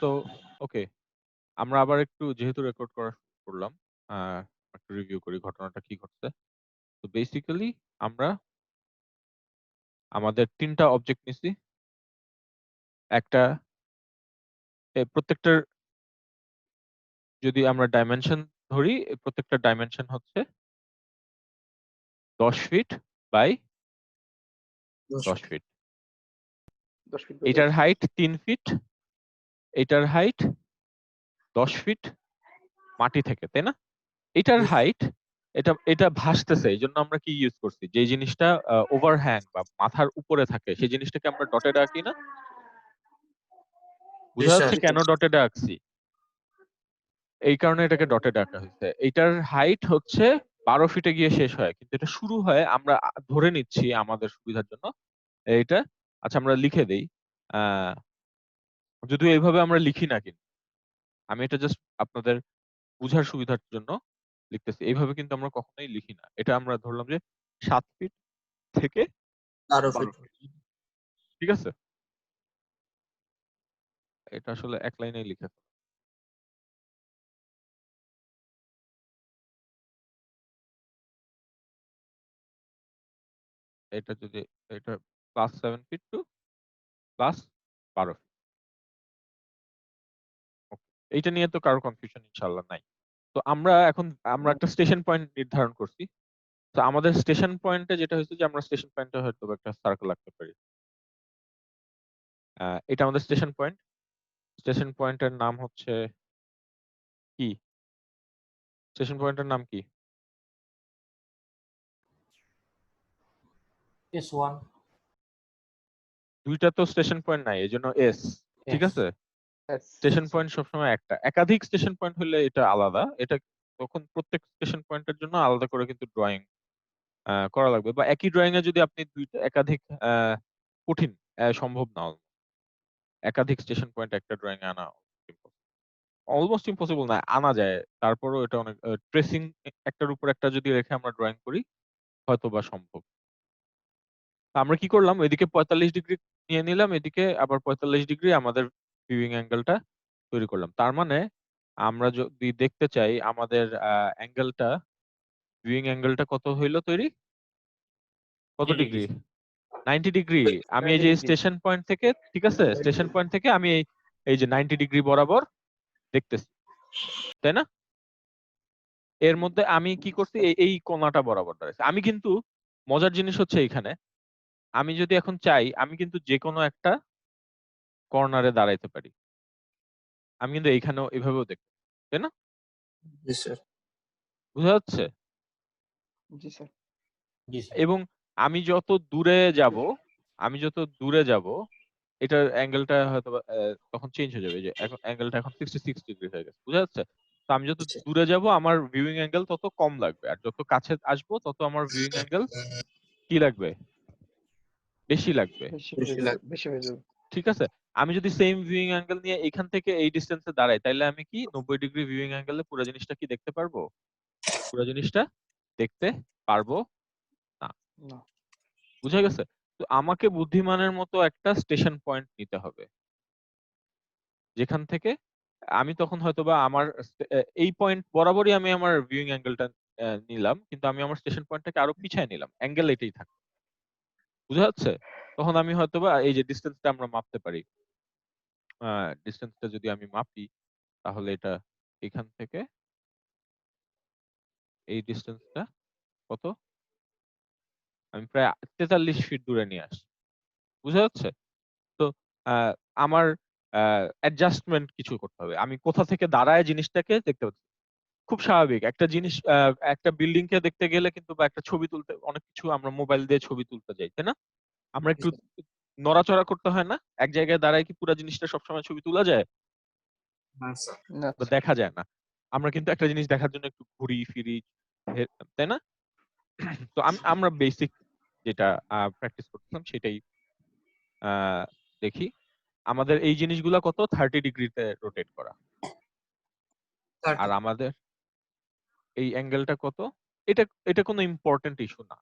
So okay, আমরা আবার একটু যেহেতু রেকর্ড করা শুরু করলাম, একটু রিভিউ করি ঘটনাটা কি ঘটছে। তো বেসিক্যালি আমরা আমাদের ৩ টা অবজেক্ট নিছি। একটা প্রত্যেকটার যদি আমরা ডাইমেনশন ধরি, প্রত্যেকটা ডাইমেনশন হচ্ছে 10 ফিট বাই 10 ফিট। 10 ফিট এটার হাইট 3 ফিট, এটার হাইট 10 ফিট মাটি থেকে, তাই না? এটার হাইট, এটা এটা ভাসতেছে, এই জন্য আমরা কি ইউজ করছি, যে জিনিসটা ওভারহ্যাং বা মাথার উপরে থাকে সেই জিনিসটাকে আমরা ডটেড আঁকি না? বুঝা যাচ্ছে কেন ডটেড আঁকছি? এই কারণে এটাকে ডটেড আঁকা হয়েছে। এটার হাইট হচ্ছে 12 ফিটে গিয়ে শেষ হয়, কিন্তু এটা শুরু হয়, আমরা ধরে নিচ্ছি আমাদের সুবিধার জন্য এইটা, আচ্ছা আমরা লিখে দেই, আহ যদিও এইভাবে আমরা লিখি না, কিন্তু আমি এটা জাস্ট আপনাদের বুঝার সুবিধার জন্য লিখতেছি। এইভাবে কিন্তু আমরা কখনোই লিখি না। এটা আমরা ধরলাম যে 7 ফিট থেকে 12 ফিট, ঠিক আছে? এটা আসলে এক লাইনেই লিখে ফেলা। এটা যদি এটা +7 ফিট টু +12 ফিট। এইটা নিয়ে তো কারো কনফিউশন ইনশাআল্লাহ নাই। তো আমরা একটা স্টেশন পয়েন্ট নির্ধারণ করছি। তো আমাদের স্টেশন পয়েন্টে যেটা হয়েছে যে আমরা স্টেশন পয়েন্টে হয়তো একটা সার্কেল আঁকতে পারি। এটা আমাদের স্টেশন পয়েন্ট। স্টেশন পয়েন্টের নাম হচ্ছে কি? স্টেশন পয়েন্টের নাম কি? S1 দুইটা তো স্টেশন পয়েন্ট নাই, এজন্য এস, ঠিক S আছে? স্টেশন পয়েন্ট সবসময় একটা। একাধিক স্টেশন পয়েন্ট হলে এটা আলাদা। এটা তখন প্রত্যেক স্টেশন পয়েন্টের জন্য আলাদা করে কিন্তু ড্রয়িং করা লাগবে, বা একই ড্রয়িং এ যদি আপনি দুইটা একাধিক কঠিন, সম্ভব না। একাধিক স্টেশন পয়েন্ট একটা ড্রয়িং এ আনা অলমোস্ট ইম্পসিবল না, আনা যায়, তারপরেও এটা অনেক ট্রেসিং একটার উপর একটা যদি রেখে আমরা ড্রয়িং করি হয়তো বা সম্ভব। তা আমরা কি করলাম, এদিকে 45 ডিগ্রি নিয়ে নিলাম, এদিকে আবার 45 ডিগ্রি আমাদের ভিউইং অ্যাঙ্গেলটা তৈরি করলাম। তার মানে আমরা যদি দেখতে চাই আমাদের অ্যাঙ্গেলটা, ভিউইং অ্যাঙ্গেলটা কত হইলো তৈরি, কত ডিগ্রি? 90 ডিগ্রি। আমি এই যে স্টেশন পয়েন্ট থেকে, ঠিক আছে, স্টেশন পয়েন্ট থেকে আমি এই যে 90 ডিগ্রি বরাবর দেখতেছি, তাই না? এর মধ্যে আমি কি করছি, এই কোণাটা বরাবর দাঁড়াইছি আমি। কিন্তু মজার জিনিস হচ্ছে এখানে, আমি যদি এখন চাই আমি কিন্তু যে কোনো একটা কর্নারে দাঁড়াইতে পারি। আমি কিন্তু এইখানেও এভাবেও দেখতে পারি, তাই না? বুঝা যাচ্ছে? জি স্যার। এবং আমি যত দূরে যাব, আমি যত দূরে যাব, এটার অ্যাঙ্গেলটা হয়তো তখন চেঞ্জ হয়ে যাবে। যে এখন অ্যাঙ্গেলটা এখন 66 ডিগ্রি হয়ে গেছে, বুঝা যাচ্ছে? তো আমি যত দূরে যাব আমার ভিউইং অ্যাঙ্গেল তত কম লাগবে, আর যত কাছে আসবো তত আমার ভিউইং অ্যাঙ্গেল কি লাগবে, বেশি লাগবে, বেশি হয়ে যাবে। ঠিক আছে? আমি যদি সেম ভিউইং অ্যাঙ্গেল নিয়ে এখান থেকে এই ডিসটেন্সে দাঁড়াই, তাইলে আমি কি 90 ডিগ্রি ভিউইং অ্যাঙ্গেলে পুরো জিনিসটা কি দেখতে পারবো? পুরো জিনিসটা দেখতে পারবো না। না। বুঝা গেছে? তো আমাকে বুদ্ধিমানের মতো একটা স্টেশন পয়েন্ট নিতে হবে, যেখান থেকে আমি তখন হয়তোবা আমার এই পয়েন্ট বরাবরই আমি আমার ভিউইং অ্যাঙ্গেলটা নিলাম, কিন্তু আমি আমার স্টেশন পয়েন্টটাকে আরো পিছায় নিলাম, অ্যাঙ্গেল এটাই থাকবে। বুঝা যাচ্ছে? তখন আমি হয়তোবা এই যে ডিসটেন্সটা আমরা মাপতে পারি, ডিসটেন্সটা যদি আমি মাপি তাহলে এটা এখান থেকে এই ডিসটেন্সটা কত, আমি প্রায় 43 ফিট দূরে নিয়ে আসছি। বুঝা যাচ্ছে? তো আমার অ্যাডজাস্টমেন্ট কিছু করতে হবে, আমি কোথা থেকে দাঁড়ায় জিনিসটাকে দেখতে পাচ্ছি। খুব স্বাভাবিক একটা জিনিস, একটা বিল্ডিং কে দেখতে গেলে কিন্তু, বা একটা ছবি তুলতে, অনেক কিছু আমরা মোবাইল দিয়ে ছবি তুলতে যাই, তাই না? আমরা একটু নড়াচড়া করতে হয় না? এক জায়গায় দাঁড়ায় কি পুরো জিনিসটা সবসময় ছবি তোলা যায়? না বা দেখা যায় না। আমরা কিন্তু একটা জিনিস দেখার জন্য একটু ঘুরি ফিরি, তাই না? তো আমরা বেসিক যেটা প্র্যাকটিস করতেছিলাম সেটাই দেখি। আমাদের এই জিনিসগুলা কত, 30 ডিগ্রিতে রোটেট করা, আর আমাদের এই অ্যাঙ্গেলটা কত, এটা এটা কোনো ইম্পর্টেন্ট ইস্যু না।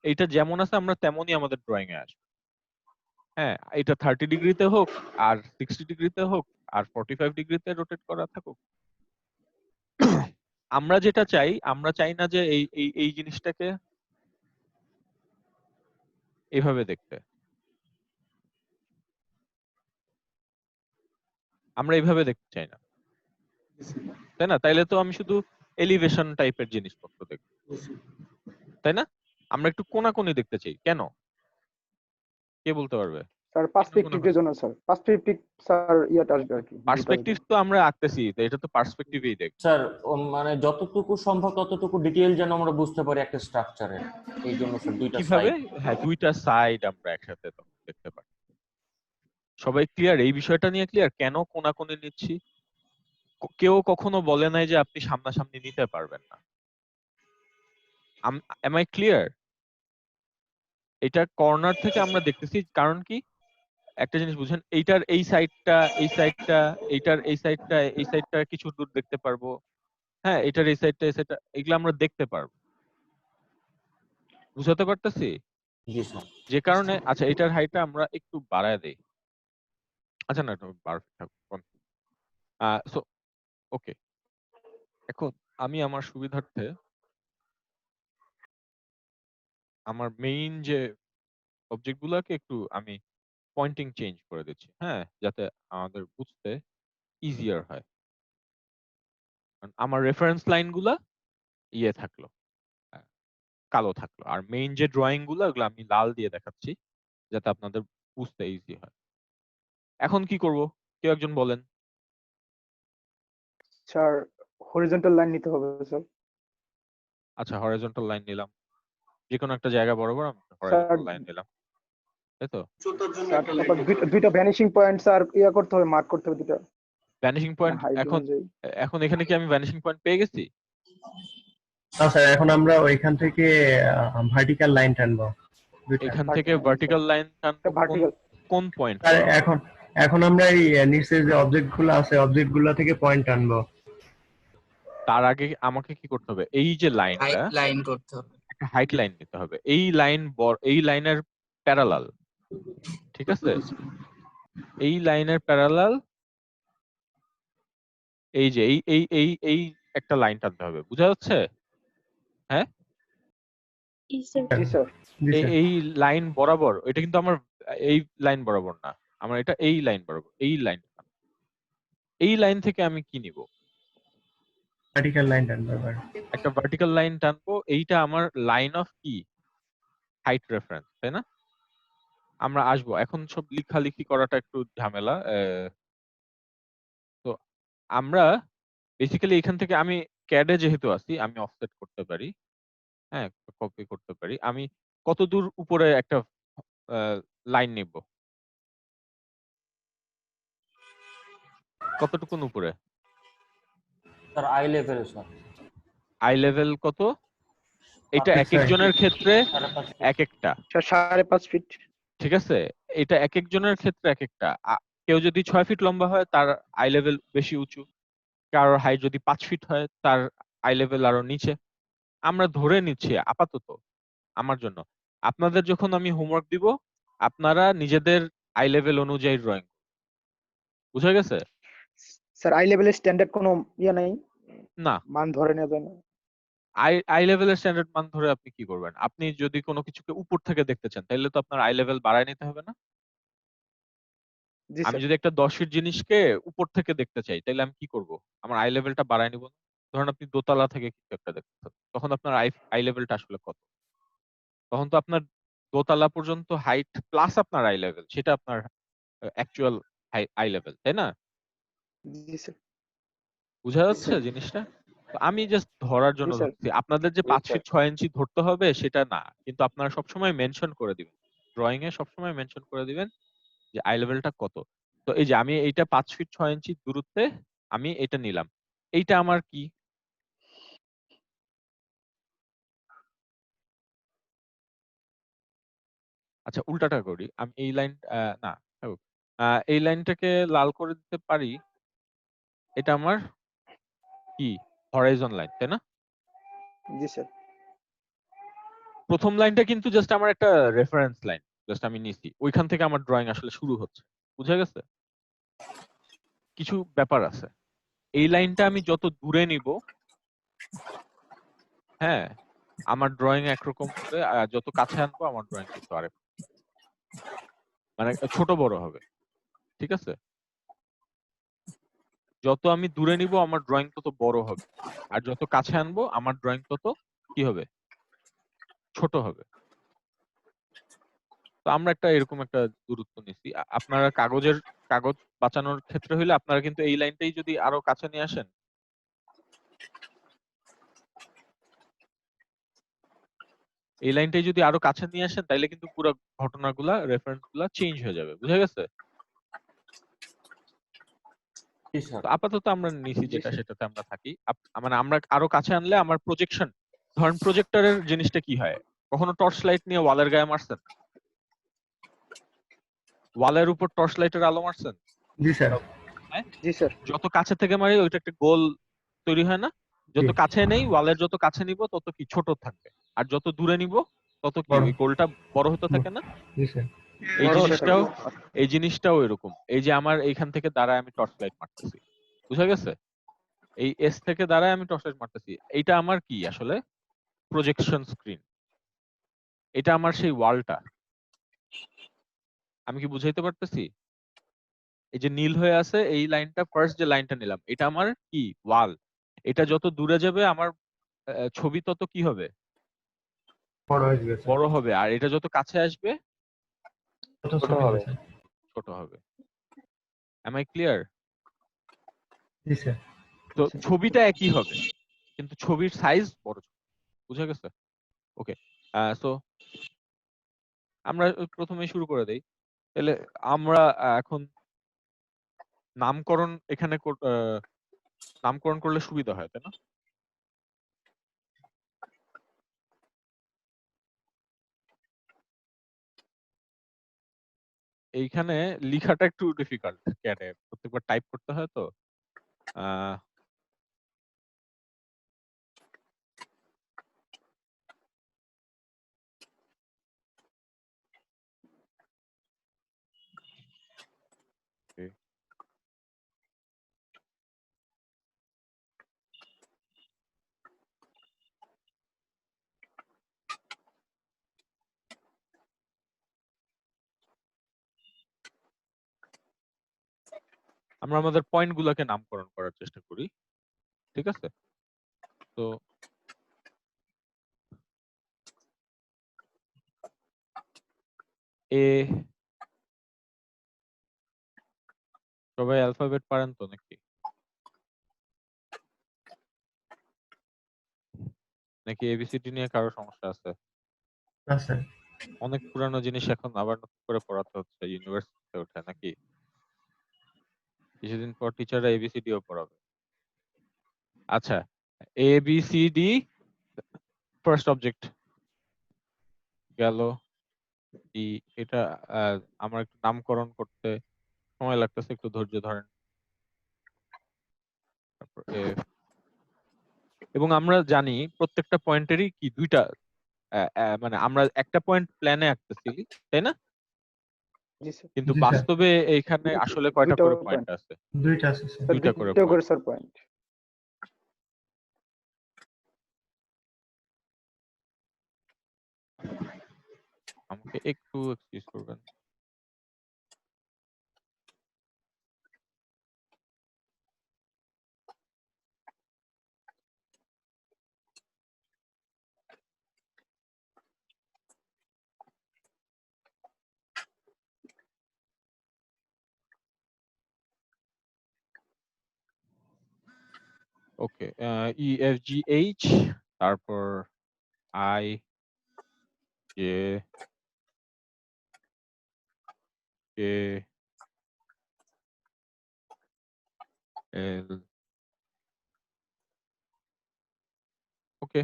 এইটা যেমন আছে আমরা তেমনই আমাদের ড্রয়িং এ আসবে। হ্যাঁ, এটা 30 ডিগ্রিতে হোক আর 60 ডিগ্রিতে হোক আর 45 ডিগ্রিতে রোটেট করা থাকুক, আমরা যেটা চাই, আমরা চাই না যে এই জিনিসটাকে এভাবে দেখতে। আমরা এইভাবে দেখতে চাই না, তাই না? তাইলে তো আমি শুধু এলিভেশন টাইপের জিনিসপত্র দেখব, তাই না? আমরা একটু কোনাকুনি দেখতে চাই। কেন? কে বলতে পারবে? স্যার কেন পার্সপেক্টিভ কোনাকুনি? এর জন্য স্যার পার্সপেক্টিভ স্যার ইয়াটা আসবে আর কি ভিউটা পার্সপেক্টিভ আসবে তো আমরা আঁকতেছি, তো এটা তো পার্সপেক্টিভেই দেখ। স্যার মানে যতটুকু সম্ভব ততটুকু ডিটেইল যেন আমরা বুঝতে পারি একটা স্ট্রাকচারের, এই জন্য স্যার দুইটা কিভাবে? সাইড। হ্যাঁ, দুইটা সাইড আমরা একসাথে তখন দেখতে পারি। সবাই ক্লিয়ার? এই বিষয়টা নিয়ে ক্লিয়ার? কেন কোনাকুনি নিচ্ছি? কেউ কখনো বলে নাই যে আপনি সামনাসামনি নিতে পারবেন না। Am I clear? এটা কর্নার থেকে আমরা দেখতেছি, কারণ কি একটা জিনিস বুঝেন, এইটার এই সাইডটা, এই সাইডটা, এইটার এই সাইডটা, এই সাইডটা কিছু দূর দেখতে পারবো। হ্যাঁ, এটার এই সাইডটা, এই সাইডটা, এগুলো আমরা দেখতে পারবো। বুঝাতে পারতেছি? জি স্যার। যে কারণে আচ্ছা এটার হাইটটা আমরা একটু বাড়ায় দেই। আচ্ছা না, পারফেক্ট থাকুক। সো ওকে, এখন আমি আমার সুবিধার্থে আমার মেইন যে অবজেক্ট গুলাকে একটু আমি পয়েন্টিং চেঞ্জ করে দিচ্ছি, হ্যাঁ, যাতে আমাদের বুঝতে ইজিয়ার হয়। কারণ আমার রেফারেন্স লাইন গুলা ইয়ে থাকলো, আহ, কালো থাকলো, আর মেইন যে ড্রয়িং গুলো ওগুলো আমি লাল দিয়ে দেখাচ্ছি যাতে আপনাদের বুঝতে ইজি হয়। এখন কি করব? কেউ একজন বলেন। স্যার হরিজন্টাল লাইন নিতে হবে স্যার আচ্ছা, হরাইজন্টাল লাইন নিলাম, যে কোনো একটা জায়গা বরাবর আমি স্যার হরাইজন্টাল লাইন নিলাম, তাই তো? স্যার তারপর দুইটা ভ্যানিশিং পয়েন্ট স্যার ইয়া করতে হবে মার্ক করতে হবে দুইটা ভ্যানিশিং পয়েন্ট হাইট এখন, অনুযায়ী এখন এখানে কি আমি ভ্যানিশিং পয়েন্ট পেয়ে গেছি? না স্যার, এখন আমরা ওইখান থেকে ভার্টিক্যাল লাইন টানবো দুইটা। এখান থেকে Vertical, ভার্টিক্যাল লাইন টানবো কোন ভার্টিক্যাল কোন পয়েন্ট স্যার বরাবর? এখন এখন আমরা এই নিচে যে অবজেক্ট গুলো আছে অবজেক্ট গুলো থেকে পয়েন্ট আনবো। তার আগে আমাকে কি করতে হবে? এই যে লাইনটা, হাইট লাইন করতে হবে। একটা হাইট লাইন নিতে হবে। এই লাইনের প্যারালাল, ঠিক আছে? এই লাইনের প্যারালাল এই যে এই একটা লাইন টানতে হবে, বুঝা যাচ্ছে? হ্যাঁ, জি স্যার জি স্যার। এই লাইন বরাবর, এটা কিন্তু আমার এই লাইন বরাবর না, আমার এটা এই লাইন বরাবর, এই লাইন। এই লাইন থেকে আমি কি নিব? ভার্টিক্যাল লাইন টানবো এবার। একটা ভার্টিক্যাল লাইন টানবো, এইটা আমার লাইন অফ কি? হাইট রেফারেন্স, তাই না? আমরা আসবো, এখন সব লেখালেখি করাটা একটু ঝামেলা। তো আমরা বেসিক্যালি এখান থেকে আমি ক্যাডে যেহেতু আছি, আমি অফসেট করতে পারি, হ্যাঁ, কপি করতে পারি। আমি কত দূর উপরে একটা লাইন নিব? কতটুকুন উপরে? স্যার আই লেভেলে স্যার আই লেভেল কত? এটা এক একজনের ক্ষেত্রে 5.5 এক একটা, স্যার 5.5 ফিট ঠিক আছে? এটা এক একজনের ক্ষেত্রে এক একটা। কেউ যদি 6 ফিট লম্বা হয় তার আই লেভেল বেশি উঁচু, কারোর হাইট যদি 5 ফিট হয় তার আই লেভেল আরো নিচে। আমরা ধরে নিচ্ছি আপাতত আমার জন্য। আপনাদের যখন আমি হোমওয়ার্ক দিব, আপনারা নিজেদের আই লেভেল অনুযায়ী ড্রয়িং, বুঝা গেছে? স্যার আই লেভেলের স্ট্যান্ডার্ড কোনো ইয়া নাই না, মান ধরে নেওয়া যায় না আই লেভেলের স্ট্যান্ডার্ড মান ধরে আপনি কি করবেন? আপনি যদি কোনো কিছুকে উপর থেকে দেখতে চান তাহলে তো আপনার আই লেভেল বাড়ায় নিতে হবে না? জি আমি স্যার যদি একটা 10 ফিট জিনিসকে উপর থেকে দেখতে চাই তাহলে আমি কি করব? আমার আই লেভেলটা বাড়ায় নিব না? ধরেন আপনি দোতলা থেকে কিছু একটা দেখতেছেন, তখন আপনার আই লেভেলটা আসলে কত? তখন তো আপনার দোতলা পর্যন্ত হাইট প্লাস আপনার আই লেভেল, সেটা আপনার অ্যাকচুয়াল আই লেভেল, তাই না? জি স্যার বুঝা যাচ্ছে জিনিসটা? তো আমি জাস্ট ধরার জন্য জি স্যার ধরছি। আপনাদের যে 5 ফিট 6 ইঞ্চি ধরতে হবে সেটা না, কিন্তু আপনারা সবসময় মেনশন করে দিবেন, ড্রয়িং এ সবসময় মেনশন করে দিবেন যে আই লেভেলটা কত। তো এই যে আমি এইটা 5 ফিট 6 ইঞ্চি দূরত্বে আমি এটা নিলাম, এইটা আমার কি? আচ্ছা উল্টাটা করি, আমি এই লাইন না থাকুক। এই লাইনটাকে লাল করে দিতে পারি, এটা আমার কি? হরাইজন লাইন, তাই না? জি স্যার প্রথম লাইনটা কিন্তু জাস্ট আমার একটা রেফারেন্স লাইন, জাস্ট আমি নিছি, ওইখান থেকে আমার ড্রয়িং আসলে শুরু হচ্ছে। বুঝা গেছে? কিছু ব্যাপার আছে, এই লাইনটা আমি যত দূরে নিব, হ্যাঁ, আমার ড্রয়িং একরকম হবে, আর যত কাছে আনবো আমার ড্রয়িং কিন্তু আরেক, মানে ছোট বড় হবে। ঠিক আছে? যত আমি দূরে নিব আমার ড্রয়িং তত বড় হবে, আর যত কাছে আনবো আমার ড্রয়িং তত কি হবে, ছোট হবে। তো আমরা একটা এরকম একটা দূরত্ব নিছি। আপনারা কাগজ বাঁচানোর ক্ষেত্রে হইলে আপনারা কিন্তু এই লাইনটাই যদি আরো কাছে নিয়ে আসেন, এই লাইনটাই যদি আরো কাছে নিয়ে আসেন, তাইলে কিন্তু পুরো ঘটনাগুলা, রেফারেন্স গুলা চেঞ্জ হয়ে যাবে। বুঝা গেছে? জি স্যার। তো আপাতত আমরা নিছি জি যেটা, স্যার। সেটাতে আমরা থাকি। মানে আমরা আরো কাছে আনলে আমার প্রজেকশন, ধরেন প্রজেক্টরের জিনিসটা কি হয়, কখনো টর্চ লাইট নিয়ে ওয়ালের গায়ে মারছেন? ওয়ালের উপর টর্চ লাইটের আলো মারছেন? জি স্যার। হ্যাঁ, জি স্যার। যত কাছে থেকে মারি ওইটা একটা গোল তৈরি হয় না? যত জি। কাছে নেই, ওয়ালের যত কাছে নিব তত কি ছোট থাকবে, আর যত দূরে নিব তত কি বড়। ওই গোলটা বড় হতে থাকে না? জি স্যার। এই বড় হতে জিনিসটাও, থাকবে। এই জিনিসটাও এরকম। এই যে আমার এইখান থেকে দাঁড়ায় আমি টর্চ লাইট মারতেছি, বুঝা গেছে? এই এস থেকে দাঁড়ায় আমি টর্চ লাইট মারতেছি, এইটা আমার কি আসলে প্রজেকশন স্ক্রিন, এটা আমার সেই ওয়ালটা। আমি কি বুঝাইতে পারতেছি? এই যে নীল হয়ে আছে এই লাইনটা, ফার্স্ট যে লাইনটা নিলাম, এটা আমার কি ওয়াল। এটা যত দূরে যাবে আমার ছবি তত কি হবে, বড় হয়ে গেছে। বড় হবে, আর এটা যত কাছে আসবে কত ছোট ছোট হবে। হয়েছে। ছোট হবে। Am I clear? জি স্যার। তো ছবিটা একই হবে, কিন্তু ছবির সাইজ বড় ছোট। বুঝা গেছে? ওকে, সো আমরা প্রথমে শুরু করে দেই। তাহলে আমরা এখন নামকরণ এখানে নামকরণ করলে সুবিধা হয়, তাই না? এইখানে লেখাটা একটু ডিফিকাল্ট, ক্যাডে প্রত্যেকবার টাইপ করতে হয় তো। আহ, okay, আমরা আমাদের পয়েন্ট গুলাকে নামকরণ করার চেষ্টা করি। ঠিক আছে? তো এ, সবাই অ্যালফাবেট পারেন তো নাকি? নাকি এবিসিডি নিয়ে কারো সমস্যা আছে? না স্যার। অনেক পুরানো জিনিস এখন আবার নতুন করে পড়াতে হচ্ছে, ইউনিভার্সিটিতে ওঠে নাকি? কিছুদিন পর টিচাররা এবিসিডিও পড়াবে। আচ্ছা, এবিসিডি ফার্স্ট অবজেক্ট গেল। এটা আমার একটু নামকরণ করতে সময় লাগতেছে, একটু ধৈর্য ধরেন। তারপর এবং আমরা জানি প্রত্যেকটা পয়েন্টেরই কি দুইটা, মানে আমরা একটা পয়েন্ট প্ল্যানে আঁকতেছি, তাই না? জি স্যার। কিন্তু জি স্যার। বাস্তবে এখানে আসলে কয়টা দুটো করে পয়েন্ট পয়েন্ট। আছে? দুইটা আছে স্যার। দুইটা করে দুটো করে পয়েন্ট। Sir point. আমাকে একটু এক্সকিউজ করবেন। ওকে, ই এফ জি এইচ, তারপর আই জে কে এল। ওকে,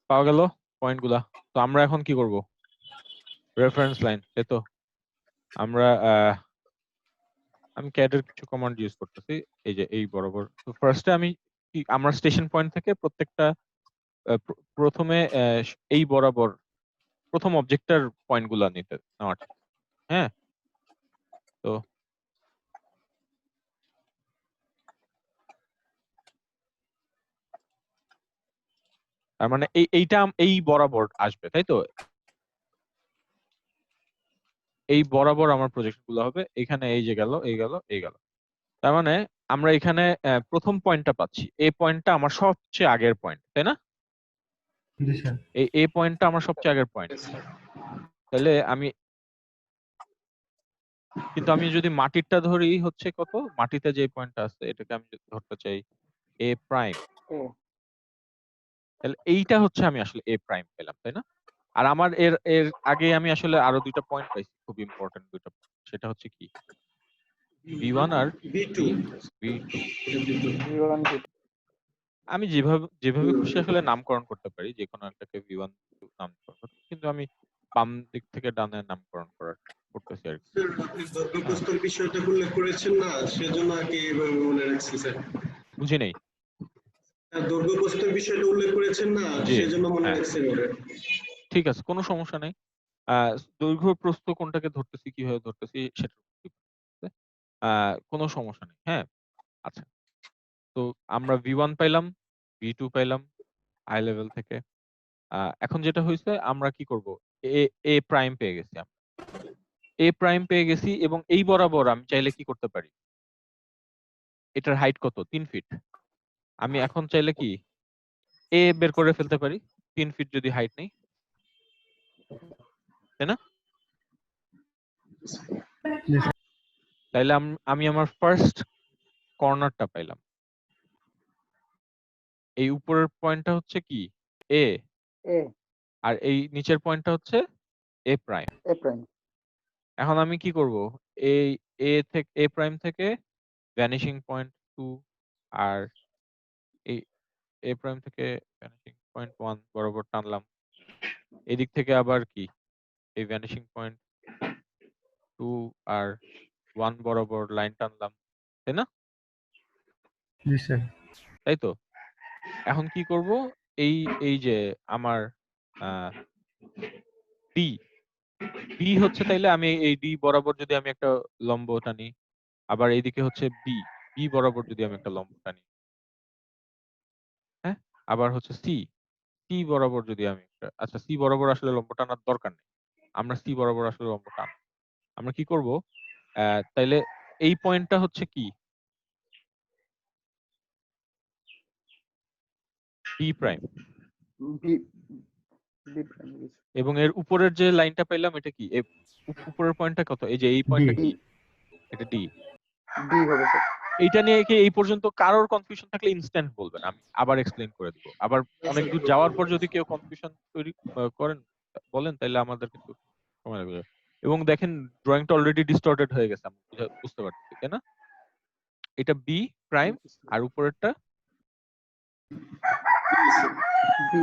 পাওয়া গেল পয়েন্ট গুলা। তো আমরা এখন কি করব? রেফারেন্স লাইন, তাই তো? আমরা আমি ক্যাডের কিছু কমান্ড ইউজ করতেছি, এই যে এই বরাবর। তো ফার্স্টে আমি আমরা স্টেশন পয়েন্ট থেকে প্রত্যেকটা প্রথমে এই বরাবর প্রথম অবজেক্টটার পয়েন্টগুলো নেওয়া ঠিক। হ্যাঁ, তো তার মানে এইটা এই বরাবর আসবে, তাই তো? এই বরাবর আমার প্রজেকশন গুলো হবে, এখানে এই যে গেল, এই গেল, এই গেল। তার মানে আমরা এখানে প্রথম পয়েন্টটা পাচ্ছি, এই পয়েন্টটা আমার সবচেয়ে আগের পয়েন্ট, তাই না? জি স্যার। এই পয়েন্টটা আমার সবচেয়ে আগের পয়েন্ট। তাহলে কিন্তু আমি যদি মাটিরটা ধরি হচ্ছে কত, মাটিতে যে পয়েন্টটা আছে এটাকে আমি যদি ধরতে চাই এ প্রাইম, ও তাহলে এইটা হচ্ছে আমি আসলে এ প্রাইম পেলাম, তাই না? আর আমার এর এর আগে আমি আসলে আরো দুইটা পয়েন্ট পাইছি, খুব ইম্পর্টেন্ট দুইটা point। সেটা হচ্ছে কি, V1 আর B2 V2। V1 আমি যেভাবে যেভাবে খুশি আসলে নামকরণ করতে পারি, যে কোনো একটাকে V1 নামকরণ করতে, কিন্তু আমি বাম দিক থেকে ডানে নামকরণ করতেছি আর কি। স্যার আপনি হ্যাঁ, দর্ঘপ্রস্থর বিষয়টা উল্লেখ করেছেন না, সেজন্য আর কি এভাবে মনে রাখছি স্যার। বুঝি নেই। দর্ঘপ্রস্থর বিষয়টা উল্লেখ করেছেন না, জি, সেজন্য মনে হ্যাঁ, রাখছি এভাবে। ঠিক আছে, কোনো সমস্যা নেই। দৈর্ঘ্য প্রস্থ কোনটাকে ধরতেছি, কিভাবে ধরতেছি সেটা কোনো সমস্যা নেই। হ্যাঁ, আচ্ছা, তো আমরা V1 পাইলাম, V2 পাইলাম আই লেভেল থেকে। এখন যেটা হয়েছে, আমরা কি করব, এ এ প্রাইম পেয়ে গেছি আমরা, এ প্রাইম পেয়ে গেছি, এবং এই বরাবর আমি চাইলে কি করতে পারি, এটার হাইট কত, 3 ফিট। আমি এখন চাইলে কি এ বের করে ফেলতে পারি, 3 ফিট যদি হাইট নেই, তাই না? জি স্যার। তাইলে আমি আমার ফার্স্ট কর্নারটা পাইলাম। এই উপরের পয়েন্টটা হচ্ছে কি এ, এ আর এই নিচের পয়েন্টটা হচ্ছে এ প্রাইম। এ প্রাইম এখন আমি কি করব, এই এ প্রাইম থেকে ভ্যানিশিং পয়েন্ট 2, আর এই এ প্রাইম থেকে ভ্যানিশিং পয়েন্ট 1 বরাবর টানলাম, এদিক থেকে আবার কি এই ভ্যানিশিং পয়েন্ট 2 আর 1 বরাবর লাইন টানলাম, তাই না? জি স্যার। তাই তো? এখন কি করব, এই এই যে আমার ডি ডি হচ্ছে, তাইলে আমি এই ডি বরাবর যদি আমি একটা লম্ব টানি, আবার এইদিকে হচ্ছে বি, বি বরাবর যদি আমি একটা লম্ব টানি, হ্যাঁ, আবার হচ্ছে সি, সি বরাবর যদি আমি একটা, আচ্ছা সি বরাবর আসলে লম্ব টানার দরকার নেই, আমরা সি বরাবর আসলে লম্ব টান, আমরা কি করব, তাইলে এই পয়েন্টটা হচ্ছে কি B prime, B B prime এবং এর উপরের যে লাইনটা পেলাম এটা কি, উপরের পয়েন্টটা কত, এই যে এই পয়েন্টটা ডি। কি, ডি এটা ডি। ডি হবে স্যার। এইটা নিয়ে কি এই পর্যন্ত কারোর কনফিউশন থাকলে ইনস্ট্যান্ট বলবেন, আমি আবার এক্সপ্লেইন করে দিব। আবার অনেক দূর যাওয়ার পর যদি কেউ কনফিউশন তৈরি করেন, বলেন, তাহলে আমাদের কিন্তু সময় লাগবে। এবং দেখেন ড্রয়িংটা অলরেডি ডিস্টর্টেড হয়ে গেছে, আমি বুঝতে পারছি, তাই না? এটা বি প্রাইম, আর উপরেরটা বি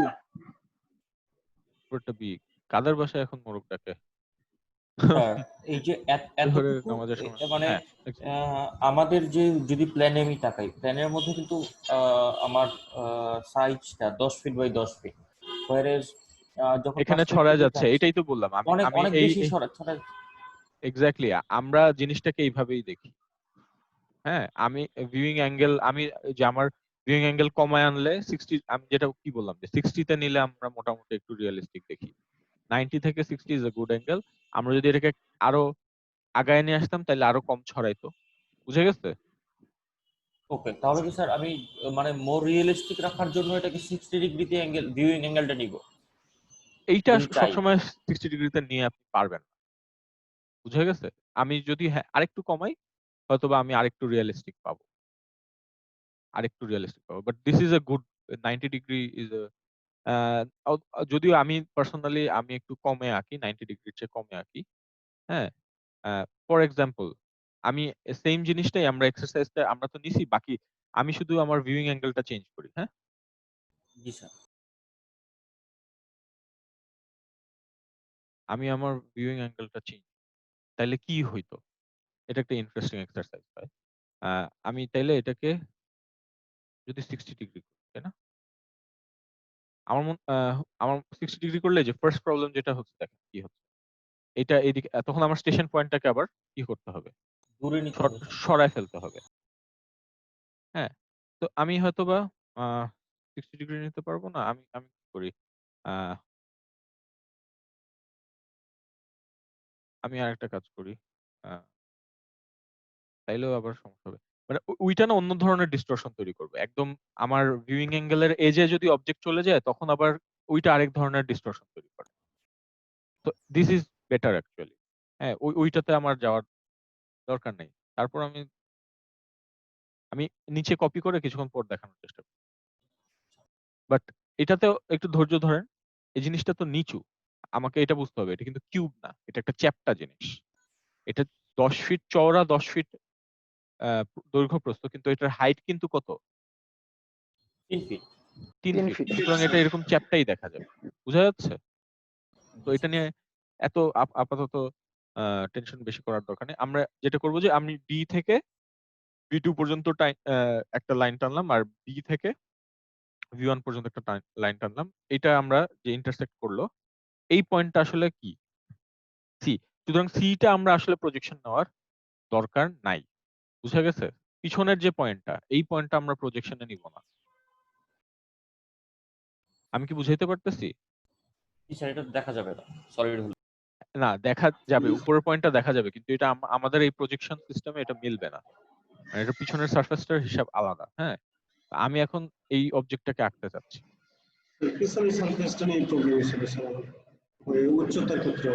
উপরেরটা বি। কাদের বাসায় এখন মোরগ ডাকে? স্যার এই যে জোহরের এতটুকু নামাজের সময়, মানে হ্যাঁ, exactly। আমাদের যে যদি প্ল্যানে আমি তাকাই, প্ল্যানের মধ্যে কিন্তু আমার সাইজটা 10 ফিট বাই 10 ফিট, হোয়ারেজ যখন এখানে ছড়া পার্সপেক্টিভে যাচ্ছে, যাচ্ছি এটাই তো বললাম আমি অনেক আমি অনেক এই বেশি ছড়া ছড়া। এক্স্যাক্টলি, আমরা জিনিসটাকে এইভাবেই দেখি। হ্যাঁ, আমি ভিউইং অ্যাঙ্গেল, আমি যে আমার ভিউইং অ্যাঙ্গেল কমায় আনলে 60, আমি যেটা কি বললাম যে 60 তে নিলে আমরা মোটামুটি একটু রিয়েলিস্টিক দেখি, 90 থেকে 60 ইজ এ গুড অ্যাঙ্গেল। আমরা যদি এটাকে আরো আগায় নিয়ে আসতাম তাহলে আরো কম ছড়াইতো, বুঝে গেছে? ওকে, তাহলে কি স্যার আমি মানে মোর রিয়েলিস্টিক রাখার জন্য এটাকে 60 ডিগ্রিতে অ্যাঙ্গেল ভিউইং অ্যাঙ্গেলটা নিব এইটা যদি চাই? সবসময় 60 ডিগ্রিতে নিয়ে আপনি পারবেন না, বুঝে গেছে? আমি যদি হ্যাঁ আরেকটু কমাই, হয়তোবা আমি আরেকটু রিয়েলিস্টিক পাবো, but this is a good 90 degree is a, যদিও আমি পার্সোনালি আমি একটু কমে আঁকি, 90 ডিগ্রির চেয়ে কমে আঁকি। হ্যাঁ, ফর এক্সাম্পল, আমি সেম জিনিসটাই, আমরা এক্সারসাইজটা আমরা তো নিছি, বাকি আমি শুধু আমার ভিউইং অ্যাঙ্গেলটা চেঞ্জ করি। হ্যাঁ, জি স্যার। আমি আমার ভিউইং অ্যাঙ্গেলটা চেঞ্জ, তাইলে কি হইতো, এটা একটা ইন্টারেস্টিং এক্সারসাইজ হয়। আমি তাইলে এটাকে যদি 60 ডিগ্রি করি, তাই না? আমার 60 ডিগ্রি করলে যে ফার্স্ট প্রবলেম যেটা হচ্ছে দেখেন কি হচ্ছে, এটা এদিকে তখন আমার স্টেশন পয়েন্টটাকে আবার কি করতে হবে, দূরে নিতে হবে। সরায় ফেলতে হবে। হ্যাঁ, তো আমি হয়তোবা 60 ডিগ্রি নিতে পারবো না। আমি আমি কি করি, আহ, আমি আরেকটা কাজ করি, আহ, তাইলেও আবার সমস্যা হবে। মানে ওইটা না অন্য ধরনের ডিস্টরশন তৈরি করবে একদম। আমার ভিউইং অ্যাঙ্গেলের এজে যদি অবজেক্ট চলে যায় তখন আবার ওইটা আরেক ধরনের ডিস্টরশন তৈরি করে। তো দিস ইজ বেটার অ্যাকচুয়ালি। হ্যাঁ, ওইটাতে আমার যাওয়ার দরকার নেই। তারপর আমি আমি নিচে কপি করে কিছুক্ষণ পর দেখানোর চেষ্টা করি। বাট এটাতেও একটু ধৈর্য ধরেন, এই জিনিসটা তো নিচু, আমাকে এটা বুঝতে হবে এটা কিন্তু কিউব না, এটা একটা চ্যাপ্টা জিনিস। এটা 10 ফিট চওড়া, 10 ফিট দৈর্ঘ্য প্রস্থ, কিন্তু এটার হাইট কিন্তু কত, 3 ফিট। 3 3 ফিট। ফিট। সুতরাং এটা এরকম চ্যাপ্টাই দেখা যাবে, বোঝা যাচ্ছে? তো এটা নিয়ে এত আপাতত টেনশন বেশি করার দরকার নেই। আমরা যেটা করবো যে আমি ডি থেকে ভি2 পর্যন্ত একটা লাইন টানলাম, আর বি থেকে ভি1 পর্যন্ত একটা লাইন টানলাম। এটা আমরা যে ইন্টারসেক্ট করলো এই পয়েন্টটা আসলে কি, সি। সুতরাং সিটা আমরা আসলে প্রজেকশন নেওয়ার দরকার নাই, বুঝা গেছে? পিছনের যে পয়েন্টটা, এই পয়েন্টটা আমরা প্রজেকশনে নিব না। আমি কি বুঝাইতে পারতেছি? স্যার এটা দেখা যাবে না সলিড হলে। না, দেখা যাবে, উপরের পয়েন্টটা দেখা যাবে, কিন্তু এটা আমাদের এই প্রজেকশন সিস্টেমে এটা মিলবে না। মানে এটা পিছনের সারফেসটার হিসাব আলাদা। হ্যাঁ, আমি এখন এই অবজেক্টটাকে আঁকতে চাচ্ছি। পিছনের সারফেসটা নিয়ে প্রবলেম হিসেবে স্যার আমার। ওই উচ্চতার ক্ষেত্রে।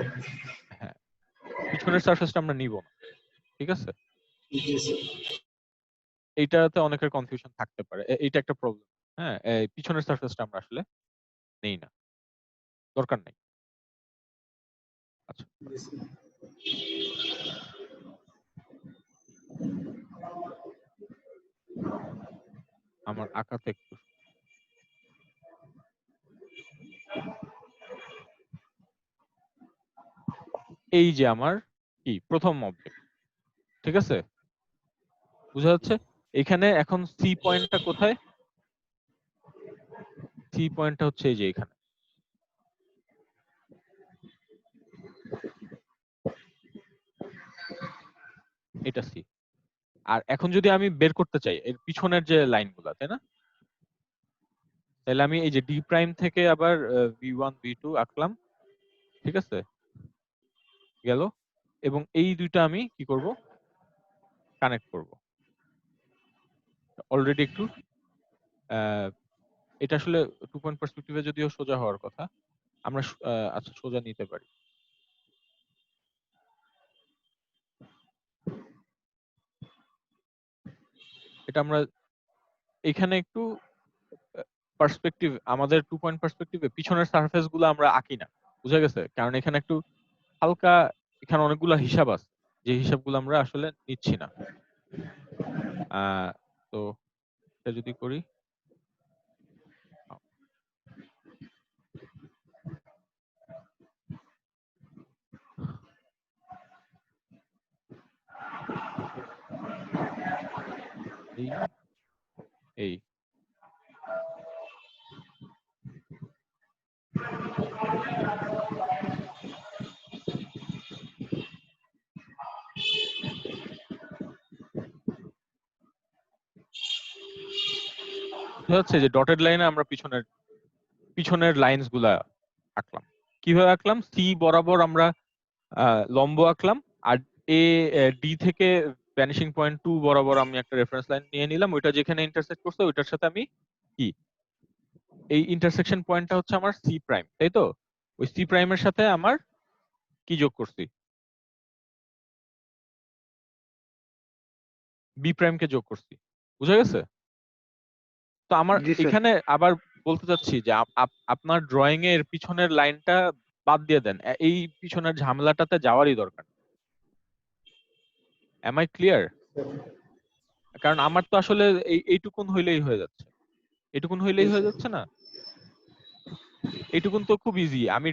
হ্যাঁ, পিছনের সারফেসটা আমরা নিব না, ঠিক আছে? জি স্যার। এইটাতে অনেকের কনফিউশন থাকতে পারে, এইটা একটা প্রবলেম। হ্যাঁ, এই পিছনের সারফেসটা আমরা আসলে নেই না, দরকার নেই। আচ্ছা, জি স্যার। আমার আঁকাতে একটু, এই যে আমার কি প্রথম অবজেক্ট, ঠিক আছে? বুঝা যাচ্ছে? এখানে এখন সি পয়েন্টটা কোথায়? সি পয়েন্টটা হচ্ছে এই যে এখানে। এটা সি। আর এখন যদি আমি বের করতে চাই এর পিছনের যে লাইনগুলো, তাই না? তাহলে আমি এই যে ডি প্রাইম থেকে আবার ভি1 ভি2 আঁকলাম, ঠিক আছে? গেল। এবং এই দুইটা আমি কি করব, কানেক্ট করব। অলরেডি একটু এটা আসলে 2 পয়েন্ট পার্সপেক্টিভে যদিও সোজা হওয়ার কথা, আমরা আচ্ছা সোজা নিতে পারি। এটা আমরা এখানে একটু পার্সপেক্টিভ, আমাদের 2 পয়েন্ট পার্সপেক্টিভে পিছনের সারফেস গুলো আমরা আঁকি না, বুঝা গেছে? কারণ এখানে একটু হালকা, এখানে অনেকগুলো হিসাব আছে, যে হিসাবগুলো আমরা আসলে নিচ্ছি না। তো এটা যদি করি, এই এই বোঝা যাচ্ছে যে ডটেড লাইনে আমরা পিছনের লাইনস গুলা আঁকলাম। কিভাবে আঁকলাম? সি বরাবর আমরা লম্ব আঁকলাম, আর এ ডি থেকে ভ্যানিশিং পয়েন্ট 2 বরাবর আমি একটা রেফারেন্স লাইন নিয়ে নিলাম, ওইটা যেখানে ইন্টারসেক্ট করছে ওইটার সাথে আমি কি, এই ইন্টারসেকশন পয়েন্টটা হচ্ছে আমার সি প্রাইম, তাই তো? ওই সি প্রাইমের সাথে আমার কি যোগ করছি, বি প্রাইমকে যোগ করছি, বুঝা গেছে? তো আমার জি স্যার। এখানে আবার বলতে চাচ্ছি যে আপনার ড্রয়িং এর পিছনের লাইনটা বাদ দিয়ে দেন, এই পিছনের ঝামেলাটাতে যাওয়ারই দরকার। Am I clear? কারণ আমার তো আসলে এইটুকুন হইলেই হয়ে যাচ্ছে, এইটুকুন হইলেই হয়ে যাচ্ছে না? এইটুকুন তো খুব ইজি। আমি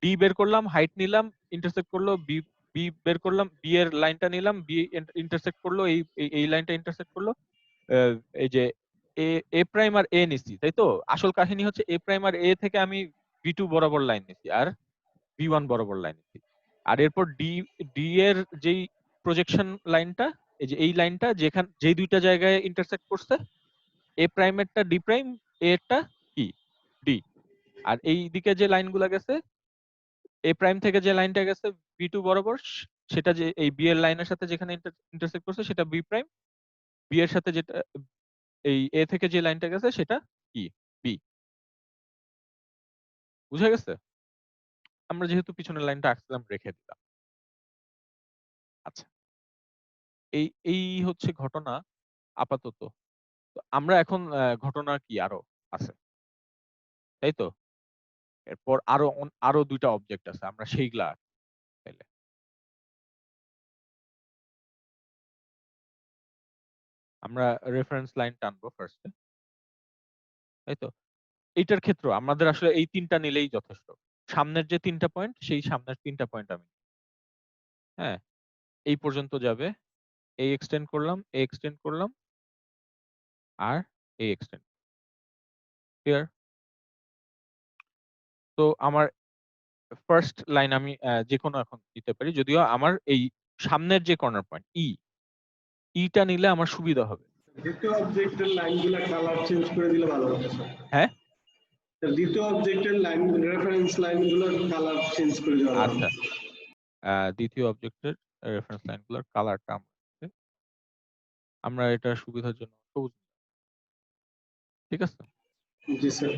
ডি বের করলাম, হাইট নিলাম, ইন্টারসেক্ট করলো, বি বি বের করলাম, বি এর লাইনটা নিলাম, বি ইন্টারসেক্ট করলো, এই লাইনটা ইন্টারসেক্ট করলো, এই যে এ প্রাইম আর এ নিছি, তাই তো? আসল কাহিনী হচ্ছে এ প্রাইম আর এ থেকে আমি ভি টু বরাবর লাইন নিছি আর ভি ওয়ান বরাবর লাইন নিছি। আর এরপর ডি ডি এর যেই প্রজেকশন লাইনটা, এই যে এই লাইনটা যেই দুইটা জায়গায় ইন্টারসেক্ট করছে, এ প্রাইমেরটা ডি প্রাইম, এ এরটা কি ডি। আর এই দিকে যে লাইনগুলো গেছে, এ প্রাইম থেকে যে লাইনটা গেছে বি টু বরাবর, সেটা যে এই বি এর লাইনের সাথে যেখানে ইন্টারসেক্ট করছে সেটা বি প্রাইম। বি এর সাথে যেটা এই এ থেকে যে লাইনটা গেছে সেটা কি বি। বুঝা গেছে? আমরা যেহেতু পিছনের লাইনটা আঁকছিলাম রেখে দিলাম। আচ্ছা, এই এই হচ্ছে ঘটনা আপাতত। তো আমরা এখন ঘটনা কি আরো আছে, তাই তো? এরপর আরো দুইটা অবজেক্ট আছে, আমরা সেইগুলা তাইলে আমরা রেফারেন্স লাইন টানবো ফার্স্টে, তাই তো? এইটার ক্ষেত্রে আমাদের আসলে এই তিনটা নিলেই যথেষ্ট। সামনের যে তিনটা পয়েন্ট, সেই সামনের তিনটা পয়েন্ট আমি, হ্যাঁ, এই পর্যন্ত যাবে। এই এক্সটেন্ড করলাম, এই এক্সটেন্ড করলাম, আর এই এক্সটেন্ড। ক্লিয়ার? তো আমার ফার্স্ট লাইন আমি যে কোনো এখন দিতে পারি, যদিও আমার এই সামনের যে কর্নার পয়েন্ট ইটা নিলে আমার সুবিধা হবে। দ্বিতীয় অবজেক্টের লাইনগুলো কালার চেঞ্জ করে দিলে ভালো হতো স্যার। হ্যাঁ, দ্বিতীয় অবজেক্টের লাইন রেফারেন্স লাইনগুলোর কালার চেঞ্জ করে দেওয়া ভালো আচ্ছা, হতো। দ্বিতীয় অবজেক্টের রেফারেন্স লাইনগুলোর কালারটা আমরা এটা সুবিধার জন্য সবুজ, ঠিক আছে? জি স্যার।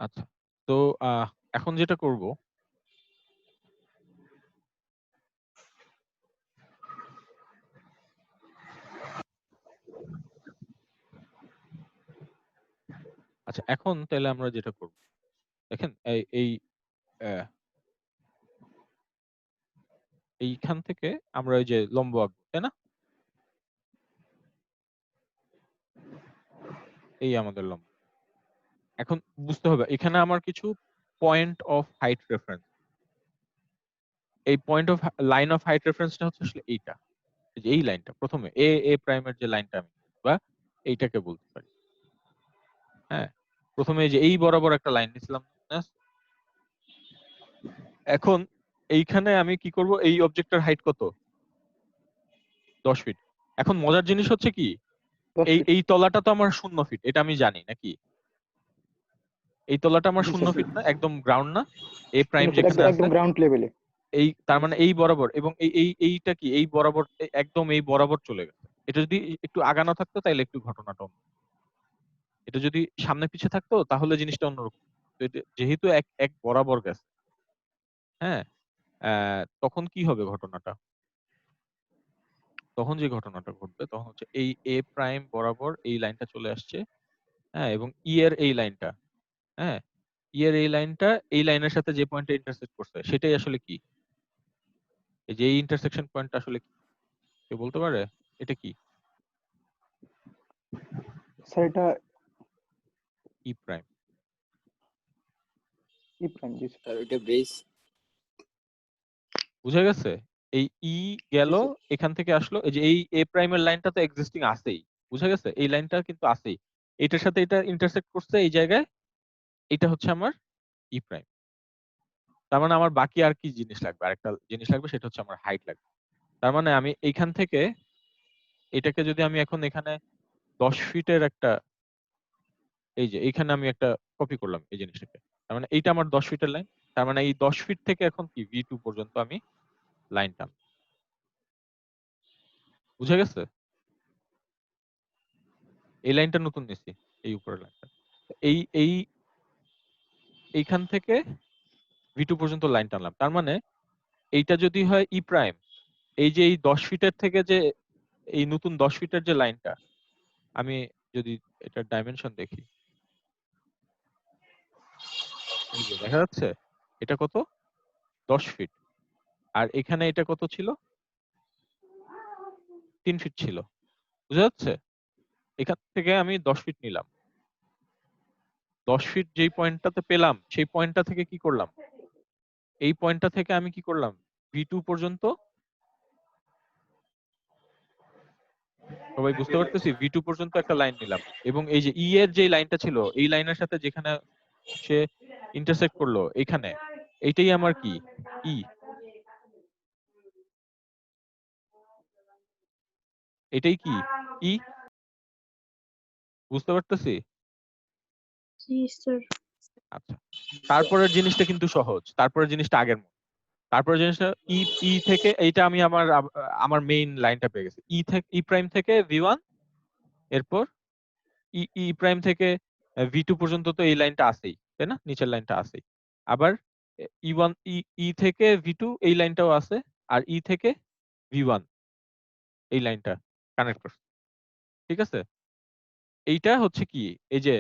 আচ্ছা, তো এখন যেটা করব, আচ্ছা এখন তাহলে আমরা যেটা করব, দেখেন আহ, এইখান থেকে আমরা ওই যে লম্ব আঁকবো, তাই না? এই আমাদের লম্ব। এখন বুঝতে হবে এখানে আমার কিছু পয়েন্ট অফ হাইট রেফারেন্স, এই point of line of height রেফারেন্সটা হচ্ছে আসলে এইটা, এই যে এই লাইনটা প্রথমে এ এ প্রাইমের যে লাইনটা আমি, বা এইটাকে বলতে পারি। হ্যাঁ, প্রথমে এই যে এই বরাবর একটা লাইন নিছিলাম না? এখন এইখানে আমি কি করব, এই অবজেক্টের হাইট কত? 10 ফিট। এখন মজার জিনিস হচ্ছে কি, 10 এই ফিট। এই তলাটা তো আমার 0 ফিট, এটা আমি জানি নাকি? এই তলাটা আমার জি 0 স্যার, ফিট না, একদম গ্রাউন্ড না? এ প্রাইম শূন্য ফিট, যেখানে আছে, একদম গ্রাউন্ড লেভেলে। এই তার মানে এই বরাবর, এবং এইটা কি এই বরাবর, একদম এই বরাবর চলে গেছে। এটা যদি একটু আগানো থাকতো তাহলে একটু ঘটনাটা অন্য। এটা যদি সামনে পিছে থাকতো তাহলে জিনিসটা অন্যরকম। তো যেহেতু এক এক বরাবর গেছে, হ্যাঁ, তখন কি হবে ঘটনাটা? তখন যে ঘটনাটা ঘটবে তখন হচ্ছে এই এ প্রাইম বরাবর এই লাইনটা চলে আসছে, হ্যাঁ, এবং ই এর এই লাইনটা, হ্যাঁ, ই এর এই লাইনটা এই লাইনের সাথে যে পয়েন্টে ইন্টারসেক্ট করছে সেটাই আসলে কি? এই যে এই ইন্টারসেকশন পয়েন্টটা আসলে কি কেউ বলতে পারে? এটা কি? স্যার এটা ই প্রাইম। E prime. জি স্যার। আর ওইটা বেস। বুঝা গেছে? এই ই গেল, জি স্যার। এখান থেকে আসলো, এই যে এই এ প্রাইমের লাইনটা তো এক্সিস্টিং আছেই। বুঝা গেছে? এই লাইনটা কিন্তু আছেই, এটার সাথে এটা ইন্টারসেক্ট করছে এই জায়গায়, এটা হচ্ছে আমার ই প্রাইম। তার মানে আমার বাকি আর কি জিনিস লাগবে? আরেকটা জিনিস লাগবে, সেটা হচ্ছে আমার হাইট লাগবে। তার মানে আমি এইখান থেকে এটাকে যদি আমি এখন এখানে 10 ফিটের একটা, এই যে এইখানে আমি একটা কপি করলাম এই জিনিসটাকে, তার মানে এইটা আমার 10 ফিটের লাইন। তার মানে এই 10 ফিট থেকে এখন কি ভি টু পর্যন্ত আমি লাইন টান। বুঝা গেছে? এই লাইনটা নতুন নিছি, এই উপরের লাইনটা। এই এই এইখান থেকে ভি টু পর্যন্ত লাইন টানলাম। তার মানে এইটা যদি হয় ই প্রাইম, এই যে এই 10 ফিটের থেকে যে এই নতুন 10 ফিটের যে লাইনটা, আমি যদি এটার ডাইমেনশন দেখি, এই যে দেখা যাচ্ছে এটা কত? 10 ফিট। আর এখানে এটা কত ছিল? 3 ফিট ছিল। বুঝা যাচ্ছে? এখান থেকে আমি 10 ফিট নিলাম। 10 ফিট যেই পয়েন্টটাতে পেলাম সেই পয়েন্টটা থেকে কি করলাম, এই পয়েন্টটা থেকে আমি কি করলাম, V2 পর্যন্ত, সবাই বুঝতে পারতেছি, V2 পর্যন্ত একটা লাইন নিলাম এবং এই যে E এর যে লাইনটা ছিল এই লাইনের সাথে যেখানে সে ইন্টারসেক্ট করলো এখানে, এইটাই আমার কি E, এটাই কি E, বুঝতে পারতেছি। জি স্যার। আচ্ছা, তারপরের জিনিসটা কিন্তু সহজ, তারপরের জিনিসটা আগের মতো। তারপরের জিনিসটা ই থেকে, এইটা আমি আমার মেইন লাইনটা পেয়ে গেছি, ই প্রাইম থেকে V1, এরপর ই প্রাইম থেকে V2 পর্যন্ত তো এই লাইনটা আছেই, তাই না, নিচের লাইনটা আছেই। আবার E1 ই থেকে V2 এই লাইনটাও আছে, আর ই থেকে V1 এই লাইনটা কানেক্ট করছে, ঠিক আছে। এইটা হচ্ছে কি, এই যে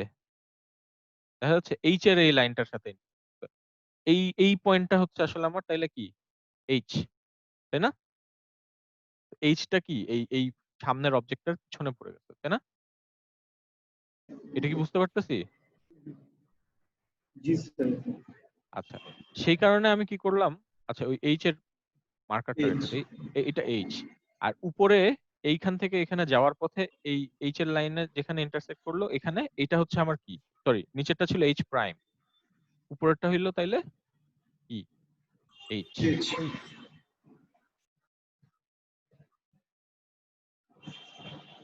দেখা যাচ্ছে এইচ এর এই লাইনটার সাথে এই পয়েন্টটা হচ্ছে আসলে আমার তাইলে কি এইচ, তাই না। এইচটা কি এই সামনের অবজেক্টটার পিছনে পড়ে গেছে, তাই না। এটা কি বুঝতে পারতেছি। জি স্যার। আচ্ছা, সেই কারণে আমি কি করলাম, আচ্ছা ওই এইচ এর মার্কারটা H। রেখে দেই, এটা এইচ। আর উপরে এইখান থেকে এখানে যাওয়ার পথে এই এইচ এর লাইনে যেখানে ইন্টারসেক্ট করলো এখানে, এটা হচ্ছে আমার কি, সরি নিচেরটা ছিল এইচ প্রাইম, উপরেরটা হইলো তাইলে কি এইচ। H।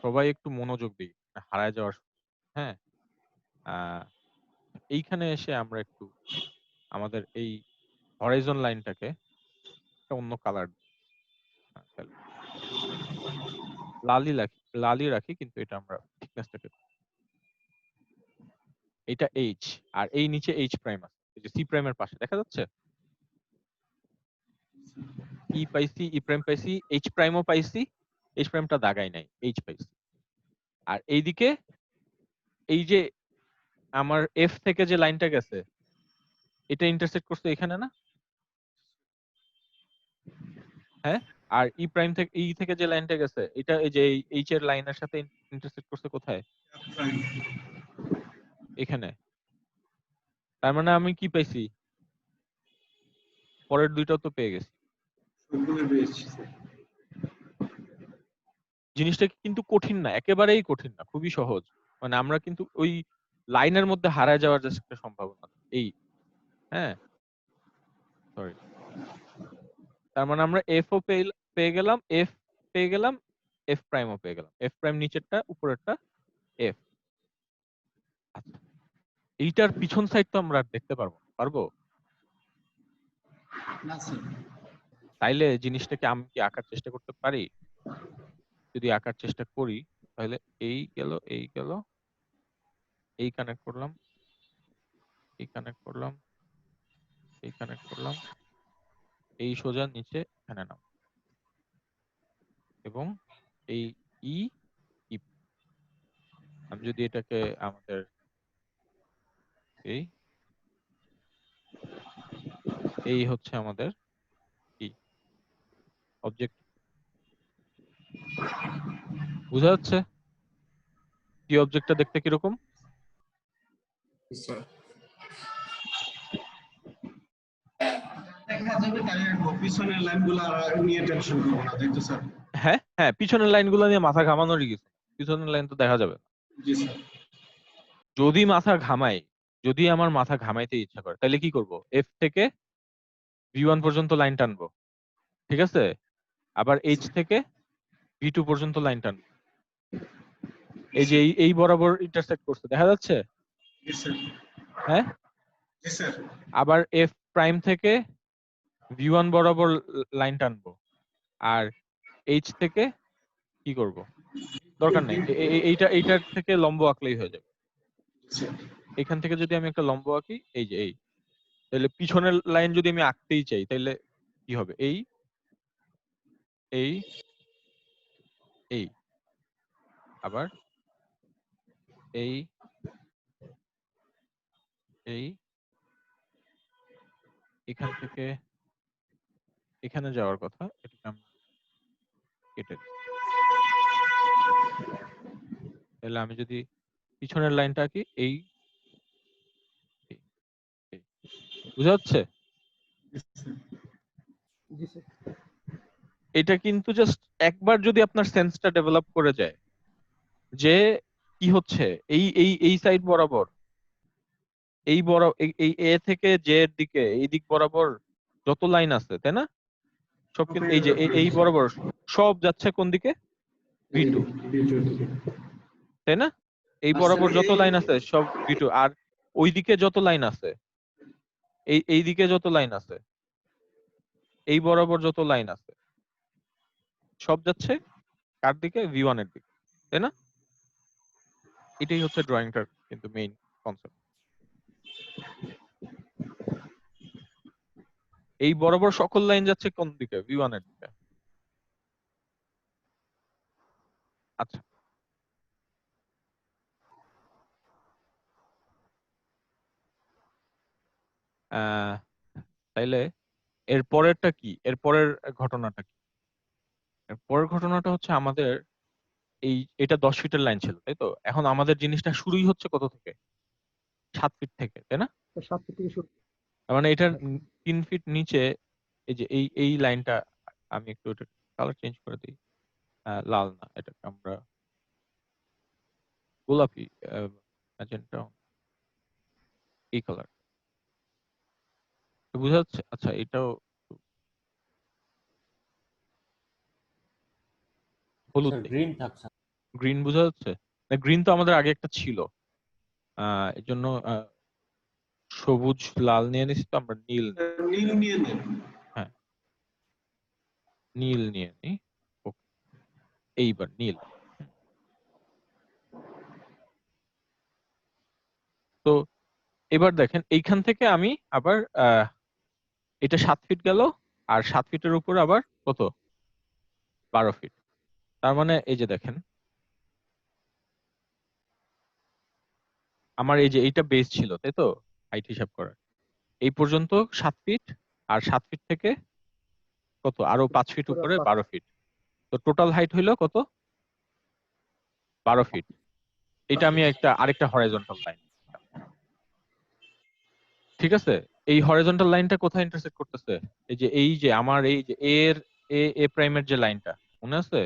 সবাই একটু মনোযোগ দিই, হারায় যাওয়ার, হ্যাঁ। আহ এইখানে এসে আমরা একটু আমাদের এই হরাইজন লাইনটাকে একটা অন্য কালার লালি রাখি, কিন্তু এটা আমরা থিকনেসটাকে, এটা এইচ, আর এই নিচে এইচ প্রাইম আছে, এই যে সি প্রাইমের পাশে দেখা যাচ্ছে, ই পাইছি, ই প্রাইম পাইছি, এইচ প্রাইমও পাইছি, এইচ প্রাইমটা দাগাই নাই, এইচ পাইছি। আর এইদিকে এই যে আমার এফ থেকে যে লাইনটা গেছে এটা ইন্টারসেক্ট করছে এখানে না, হ্যাঁ। আর ই প্রাইম থেকে থেকে যে লাইনটা গেছে এটা এই যে এইচ এর লাইনের সাথে ইন্টারসেক্ট করছে কোথায়, এখানে। তার মানে আমি কি পাইছি, পরের দুইটাও তো পেয়ে গেছি। সবগুলো পেয়েছি স্যার। জিনিসটা কিন্তু কঠিন না, একেবারেই কঠিন না, খুবই সহজ। মানে আমরা কিন্তু ওই লাইনের মধ্যে হারায় যাওয়ার যে একটা সম্ভাবনা এই, হ্যাঁ সরি। তার মানে আমরা এফ ও পেয়ে গেলাম, এফ পেয়ে গেলাম, এফ প্রাইমও পেয়ে গেলাম, এফ প্রাইম নিচেরটা উপরেরটা এফ। আচ্ছা, এইটার পিছন সাইড তো আমরা আর দেখতে পারবো। না স্যার। তাইলে জিনিসটাকে আমি কি আঁকার চেষ্টা করতে পারি, যদি আঁকার চেষ্টা করি তাহলে এই গেল, এই গেল, এই কানেক্ট করলাম, এই কানেক্ট করলাম, এই কানেক্ট করলাম, এই সোজা নিচে এখানে নাম, এবং এই ই ই। আমি যদি এটাকে আমাদের এই হচ্ছে আমাদের কি অবজেক্ট, বোঝা যাচ্ছে কি অবজেক্টটা দেখতে কিরকম। স্যার দেখা যাবে, তাই রাখবো পিছনের লাইনগুলো আর নিয়ে টেনশন করবো না, তাই তো স্যার। হ্যাঁ হ্যাঁ, পিছনের লাইনগুলো নিয়ে মাথা ঘামানোরই কিছু, পিছনের লাইন তো দেখা যাবে। জি স্যার। যদি মাথা ঘামাই, যদি আমার মাথা ঘামাইতে ইচ্ছা করে তাহলে কি করব, এফ থেকে V1 পর্যন্ত লাইন টানবো, ঠিক আছে। আবার এইচ থেকে V2 পর্যন্ত লাইন টানবো, এই যে এই বরাবর ইন্টারসেক্ট করছে দেখা যাচ্ছে, জি স্যার। হ্যাঁ। জি স্যার। আবার এফ প্রাইম থেকে V1 বরাবর লাইন টানবো, আর এইচ থেকে কি করব, দরকার নেই, এইটার থেকে লম্ব আঁকলেই হয়ে যাবে। স্যার। এখান থেকে যদি আমি একটা লম্ব আঁকি, এই যে এই, তাহলে পিছনের লাইন যদি আমি আঁকতেই চাই তাহলে কি হবে, এই এই এই, আবার এই এই, এখান থেকে এখানে যাওয়ার কথা, এটাকে আমি কেটে দিই। তাহলে আমি যদি পিছনের লাইনটা আঁকি, এই বুঝা যাচ্ছে? জি স্যার। এটা কিন্তু জাস্ট একবার যদি আপনার সেন্সটা ডেভেলপ করে যায় যে কি হচ্ছে এই সাইড বরাবর, এই বড় এই এ থেকে জে এর দিকে এই দিক বরাবর যত লাইন আছে, তাই না? সব কিন্তু এই যে এই বরাবর সব যাচ্ছে কোন দিকে? V2, তাই না? এই বরাবর যত লাইন আছে সব V2, আর ওই দিকে যত লাইন আছে, এই দিকে যত লাইন আছে, এই বরাবর যত লাইন আছে, সব যাচ্ছে কার দিকে? V1 এর দিকে, তাই না? এটাই হচ্ছে ড্রয়িংটার কিন্তু মেইন কনসেপ্ট। এই বরাবর সকল লাইন যাচ্ছে কোন দিকে? V1 এর দিকে। আচ্ছা, আহ তাইলে এর পরেরটা কি? এর পরের ঘটনাটা কি? এর পরের ঘটনাটা হচ্ছে আমাদের এটা 10 ফিটের লাইন ছিল, তাই তো? এখন আমাদের জিনিসটা শুরুই হচ্ছে কত থেকে? 7 ফিট থেকে, তাই না? তো 7 ফিট থেকে শুরু। তার মানে এটার হ্যাঁ। 3 ফিট নিচে এই যে এই লাইনটা, আমি একটু এটা কালার চেঞ্জ করে দিই। লাল না, এটাকে আমরা গোলাপি, ম্যাজেন্টা, এই কালার বোঝা যাচ্ছে? আচ্ছা, এটাও হলুদ স্যার নেই, গ্রিন থাকছে। গ্রিন বোঝা যাচ্ছে? গ্রিন তো আমাদের আগে একটা ছিল, এই জন্য সবুজ লাল নিয়ে নিছি, তো আমরা নীল নিই। নীল নিয়ে নেন। হ্যাঁ, নীল নিয়ে নিই। Okay, এইবার নীল। তো এবার দেখেন এইখান থেকে আমি আবার এটা 7 ফিট গেল, আর 7 ফিটের উপর আবার কত? 12 ফিট। তার মানে এই যে দেখেন, আমার এই যে এইটা বেস ছিল, তাই তো? হাইট হিসাব করার এই পর্যন্ত 7 ফিট, আর 7 ফিট থেকে কত আরো 5 ফিট পুরো উপরে 5 12 ফিট। তো টোটাল হাইট হইলো কত? 12 ফিট। এটা আমি আরেকটা হরাইজন্টাল লাইন, ঠিক আছে? এই হরাইজন্টাল লাইনটা কোথায় ইন্টারসেক্ট করতেছে? এই যে আমার এই যে এ প্রাইমের যে লাইনটা মনে আছে,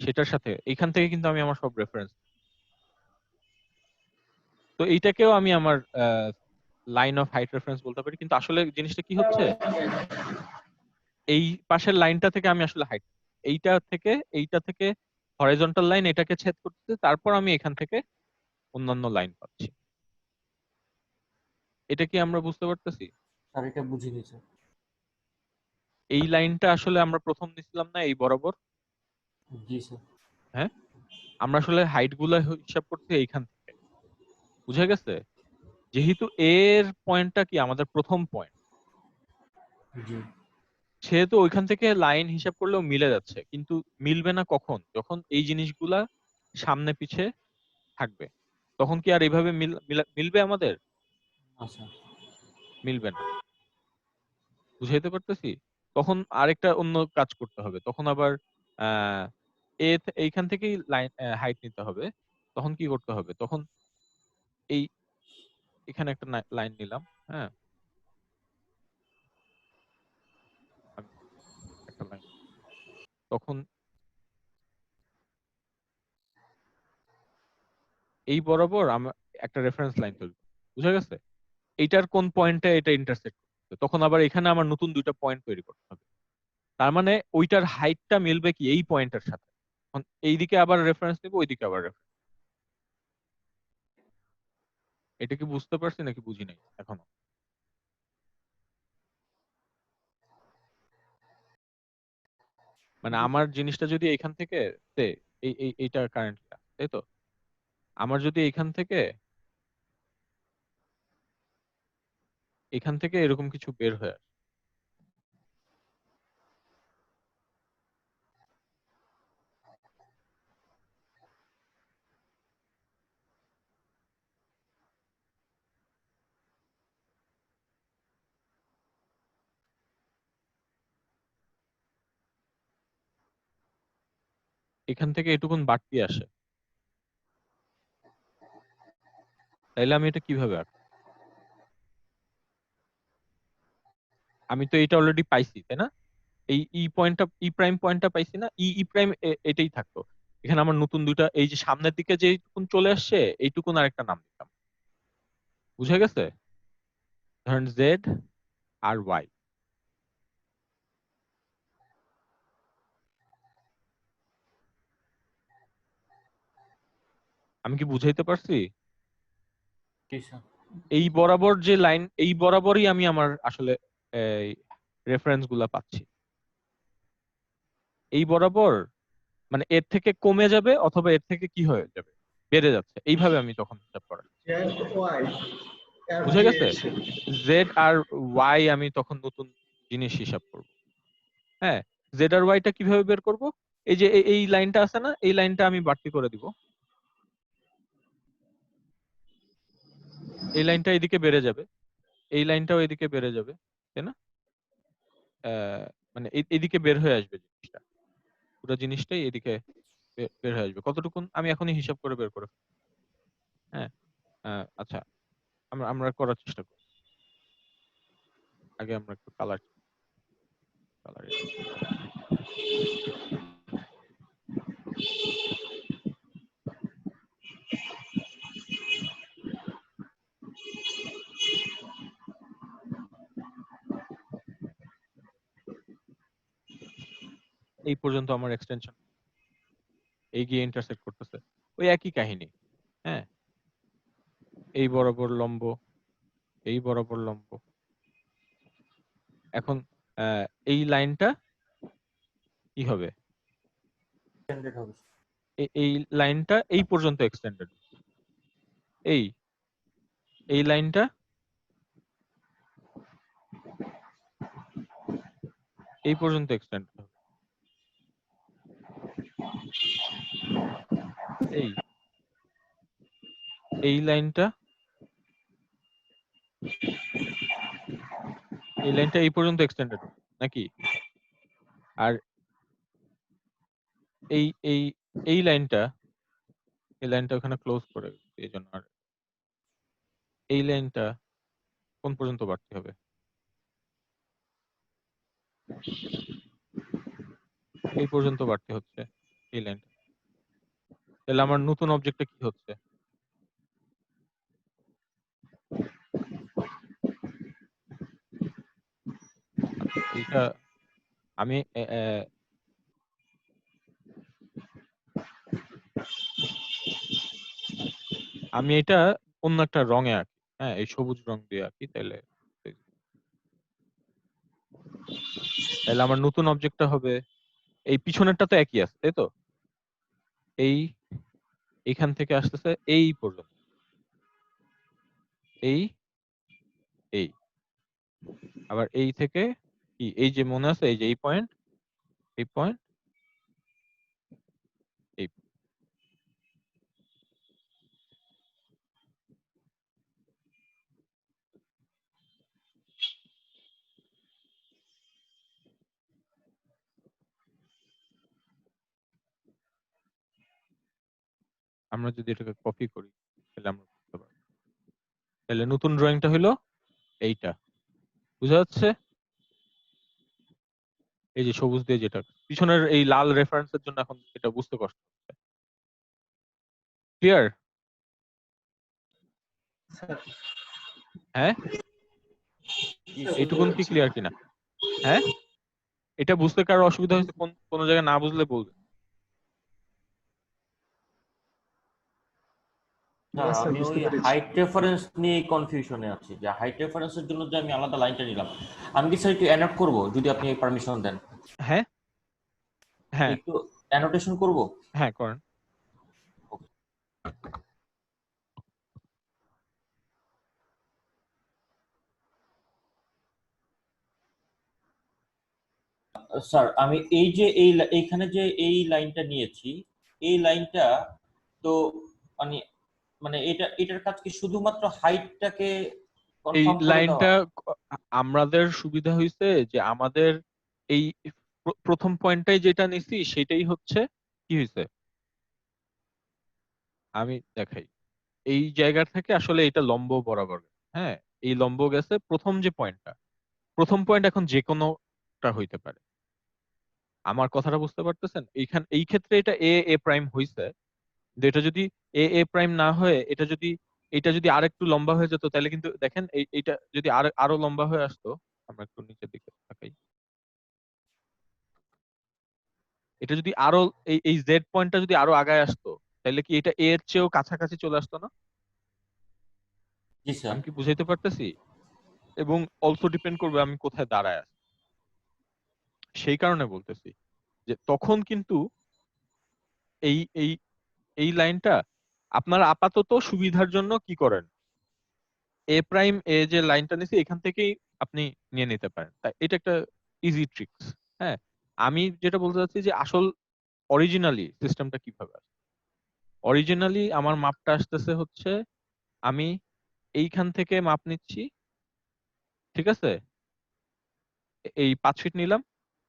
সেটার সাথে এইখান থেকে কিন্তু আমি আমার সব রেফারেন্স, তো এইটাকেও আমি আমার লাইন অফ হাইট রেফারেন্স বলতে পারি। কিন্তু আসলে জিনিসটা কি হচ্ছে, এই পাশের লাইনটা থেকে আমি আসলে হাইট, এইটা থেকে হরাইজন্টাল লাইন এটাকে ছেদ করতেছে, তারপর আমি এখান থেকে অন্যান্য লাইন পাচ্ছি। এটা কি আমরা বুঝতে পারতেছি? স্যার এটা বুঝিনি স্যার। এই লাইনটা আসলে আমরা প্রথম নিছিলাম না এই বরাবর? জি স্যার। হ্যাঁ, আমরা আসলে হাইট গুলা হিসাব করছি এইখান থেকে, বুঝা গেছে? যেহেতু এর পয়েন্টটা কি আমাদের প্রথম পয়েন্ট, জি সেহেতু ওইখান থেকে লাইন হিসাব করলেও মিলে যাচ্ছে। কিন্তু মিলবে না কখন? যখন এই জিনিসগুলা সামনে পিছে থাকবে, তখন কি আর এইভাবে মিলবে আমাদের? আচ্ছা। মিলবে না। বুঝাইতে পারতেছি? তখন আরেকটা অন্য কাজ করতে হবে, তখন আবার আহ এইখান থেকেই লাইন হাইট নিতে হবে। তখন কি করতে হবে? তখন এই এখানে একটা লাইন নিলাম, হ্যাঁ, আমি একটা লাইন, তখন এই বরাবর আমরা একটা রেফারেন্স লাইন তৈরি করব। বুঝা গেছে? এইটার কোন পয়েন্টে এটা ইন্টারসেক্ট করবে, তখন আবার এখানে আমার নতুন দুইটা পয়েন্ট তৈরি করতে হবে। তার মানে ওইটার হাইটটা মিলবে কি এই পয়েন্টের সাথে। এখন এইদিকে আবার রেফারেন্স নিব, ওইদিকে আবার রেফারেন্স। এটা কি বুঝতে পারছি নাকি বুঝি নাই এখনো? মানে আমার জিনিসটা যদি এখান থেকে এইটা কারেন্টটা, তাই তো? আমার যদি এখান থেকে এরকম কিছু বের হয়ে আসে, এখান থেকে এটুকুন বাড়তি আসে, তাইলে আমি এটা কিভাবে আঁকবো? আমি তো এটা অলরেডি পাইছি, তাই না? এই ই প্রাইম পয়েন্টটা পাইছি না, ই প্রাইম এটাই থাকতো। এখানে আমার নতুন দুইটা এই যে সামনের দিকে যেটুকুন চলে আসছে এইটুকুন আরেকটা নাম দিতাম। বুঝা গেছে? ধরেন জেড আর ওয়াই। আমি কি বুঝাইতে পারছি? জি স্যার। এই বরাবর যে লাইন, এই বরাবরই আমি আমার আসলে রেফারেন্স গুলা পাচ্ছি। এই বরাবর মানে এর থেকে কমে যাবে অথবা এর থেকে কি হয়ে যাবে, বেড়ে যাচ্ছে, এইভাবে আমি তখন হিসাব করা। জেড ওয়াই এফ বুঝা জি গেছে? এইচ। জেড আর ওয়াই আমি তখন নতুন জিনিস হিসাব করব। হ্যাঁ, জেড আর ওয়াইটা কিভাবে বের করব? এই যে এই লাইনটা আছে না, এই লাইনটা আমি বাড়তি করে দিব। এই লাইনটা এদিকে বেড়ে যাবে, এই লাইনটাও এদিকে বেড়ে যাবে, তাই না? মানে এদিকে বের হয়ে আসবে জিনিসটা, পুরো জিনিসটাই এদিকে বের হয়ে আসবে। কতটুকুন আমি এখনই হিসাব করে বের করে ফেলবো। হ্যাঁ, আচ্ছা, আমরা আমরা করার চেষ্টা করি। আগে আমরা একটু কালার কালার এই পর্যন্ত আমার এক্সটেনশন এই গিয়ে ইন্টারসেক্ট করতেছে, ওই একই কাহিনী। হ্যাঁ, এই বরাবর লম্ব, এই বরাবর লম্ব। এখন এই লাইনটা কি হবে? Extended হবে। এই লাইনটা এই পর্যন্ত এক্সটেন্ডেড, এই এই লাইনটা এই পর্যন্ত এক্সটেন্ডেড হবে, এই এই লাইনটা এই লাইনটা এই পর্যন্ত এক্সটেন্ডেড হবে নাকি? আর এই এই এই লাইনটা ওখানে ক্লোজ করে গেছে, এই জন্য। আর এই লাইনটা কোন পর্যন্ত বাড়তে হবে? এই পর্যন্ত বাড়তে হচ্ছে এই লাইনটা। তাহলে আমার নতুন অবজেক্টটা কি হচ্ছে? আচ্ছা, এইটা আমি আমি এটা অন্য একটা রঙে আঁকি। হ্যাঁ, এই সবুজ রং দিয়ে আঁকি, তাহলে তাহলে আমার নতুন অবজেক্টটা হবে, এই পিছনেরটা তো একই আছে, তাই তো? এই এখান থেকে আসতেছে এই পর্যন্ত, এই এই আবার এই থেকে কি, এই যে মনে আছে, এই যে এই পয়েন্ট, এই পয়েন্ট, এই। আমরা যদি এটাকে কপি করি তাহলে আমরা বুঝতে পারবো। তাহলে নতুন ড্রয়িংটা হলো এইটা, বুঝা যাচ্ছে? এই যে সবুজ দিয়ে যেটা, পিছনের এই লাল রেফারেন্সের জন্য এখন এটা বুঝতে কষ্ট হচ্ছে। ক্লিয়ার? হ্যাঁ, এইটুকুন কি ক্লিয়ার কিনা? হ্যাঁ, এটা বুঝতে কারো অসুবিধা হয়েছে? কোন জায়গায় না বুঝলে বলবে। না, Yes, sir, আমি বুঝতে ওই পেরেছি। হাইট রেফারেন্স নিয়ে কনফিউশনে আছি, যে হাইট রেফারেন্সের জন্য যে আমি আলাদা লাইনটা নিলাম, আমি কি স্যার একটু অ্যানট করব যদি আপনি পারমিশন দেন? হ্যাঁ হ্যাঁ একটু অ্যানোটেশন করব। হ্যাঁ, করেন। স্যার আমি এই যে এইখানে যে এই লাইনটা নিয়েছি, এই লাইনটা তো মানে মানে এটার কাজ কি শুধুমাত্র হাইটটাকে এই কনফার্ম করে দেওয়া? লাইনটা আমাদের সুবিধা হয়েছে যে আমাদের এই প্রথম পয়েন্টটাই যেটা নিছি সেটাই হচ্ছে কি হয়েছে, আমি দেখাই। এই জায়গা থেকে আসলে এটা লম্ব বরাবর গেছে। হ্যাঁ, এই লম্ব গেছে প্রথম যে পয়েন্টটা, প্রথম পয়েন্ট এখন যে কোনোটা হইতে পারে। আমার কথাটা বুঝতে পারতেছেন? এই ক্ষেত্রে এটা এ প্রাইম হইছে, কিন্তু এটা যদি এ প্রাইম না হয়ে এটা যদি আরেকটু লম্বা হয়ে যেত, তাহলে কিন্তু দেখেন এইটা যদি আরো লম্বা হয়ে আসতো, আমরা একটু নিচের দিকে তাকাই, এটা যদি আরো এই জেড পয়েন্টটা যদি আরো আগায় আসতো, তাহলে কি এটা এর চেয়েও কাছাকাছি চলে আসতো না? জি স্যার। আমি কি বুঝাইতে পারতেছি? এবং অলসো ডিপেন্ড করবে আমি কোথায় দাঁড়ায় আছি। সেই কারণে বলতেছি যে তখন কিন্তু এই এই এই লাইনটা আপনারা আপাতত সুবিধার জন্য কি করেন, এ প্রাইম এ যে লাইনটা নিছি এখান থেকেই আপনি নিয়ে নিতে পারেন। তাই এটা একটা ইজি ট্রিক্স। হ্যাঁ, আমি যেটা বলতে চাচ্ছি যে আসল অরিজিনালি সিস্টেমটা কিভাবে আসে। অরিজিনালি আমার মাপটা আসতেছে হচ্ছে, আমি এইখান থেকে মাপ নিচ্ছি, ঠিক আছে, এই 5 ফিট নিলাম,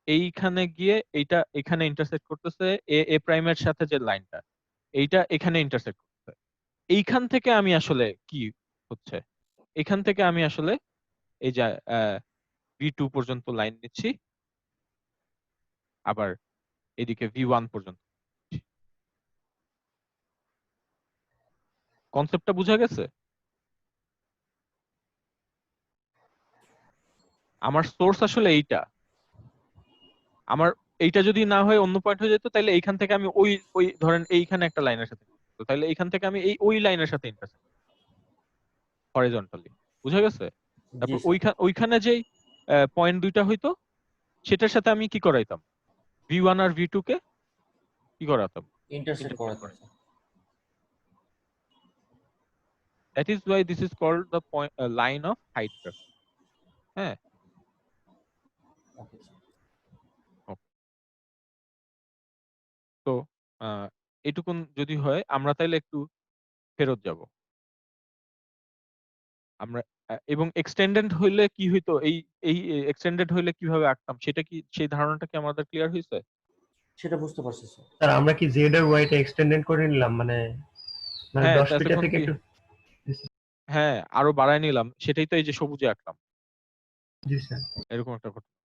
এইখানে গিয়ে এইটা এখানে ইন্টারসেক্ট করতেছে এ প্রাইমের সাথে যে লাইনটা, এইটা এখানে ইন্টারসেক্ট করতেছে। এইখান থেকে আমি আসলে কি হচ্ছে, এখান থেকে আমি আসলে এই যে V2 পর্যন্ত লাইন নিচ্ছি, আবার এদিকে V1 পর্যন্ত। কনসেপ্টটা বোঝা গেছে? আমার সোর্স আসলে এইটা, আমার এইটা যদি না হয় অন্য পয়েন্ট হয়ে যেত, তাহলে এইখান থেকে আমি ওই ওই ধরেন এইখানে একটা লাইনের সাথে, তাহলে এইখান থেকে আমি ওই লাইনের সাথে ইন্টারসেক্ট হরিজন্টালি। বুঝা গেছে? জি তারপর স্যার। ওইখানে যে পয়েন্ট দুইটা হইতো, সেটার সাথে আমি কি করাইতাম, V1 আর V2 কে কি করাতাম, ইন্টারসেক্ট ইন্টারসেক্ট করাতে করাইতাম। Sir. That is why this is called the line of hydra. হ্যাঁ, ওকে স্যার। okay. তো এটুকুন যদি হয়, আমরা তাইলে একটু ফেরত যাব। আমরা এবং এক্সটেন্ডেড হইলে কি হইতো, এই এই এক্সটেন্ডেড হইলে কিভাবে আঁকতাম, সেটা কি, সেই ধারণাটা কি আমাদের ক্লিয়ার হয়েছে? সেটা বুঝতে পারছি স্যার। স্যার আমরা কি জেড আর ওয়াইটা এক্সটেন্ডেড করে নিলাম, মানে মানে হ্যাঁ, 10 তো ফিটের এতক্ষণ থেকে কি, একটু? হ্যাঁ আরো বাড়ায় নিলাম, সেটাই তো এই যে সবুজে আঁকলাম, জি স্যার। এরকম একটা ঘটনা।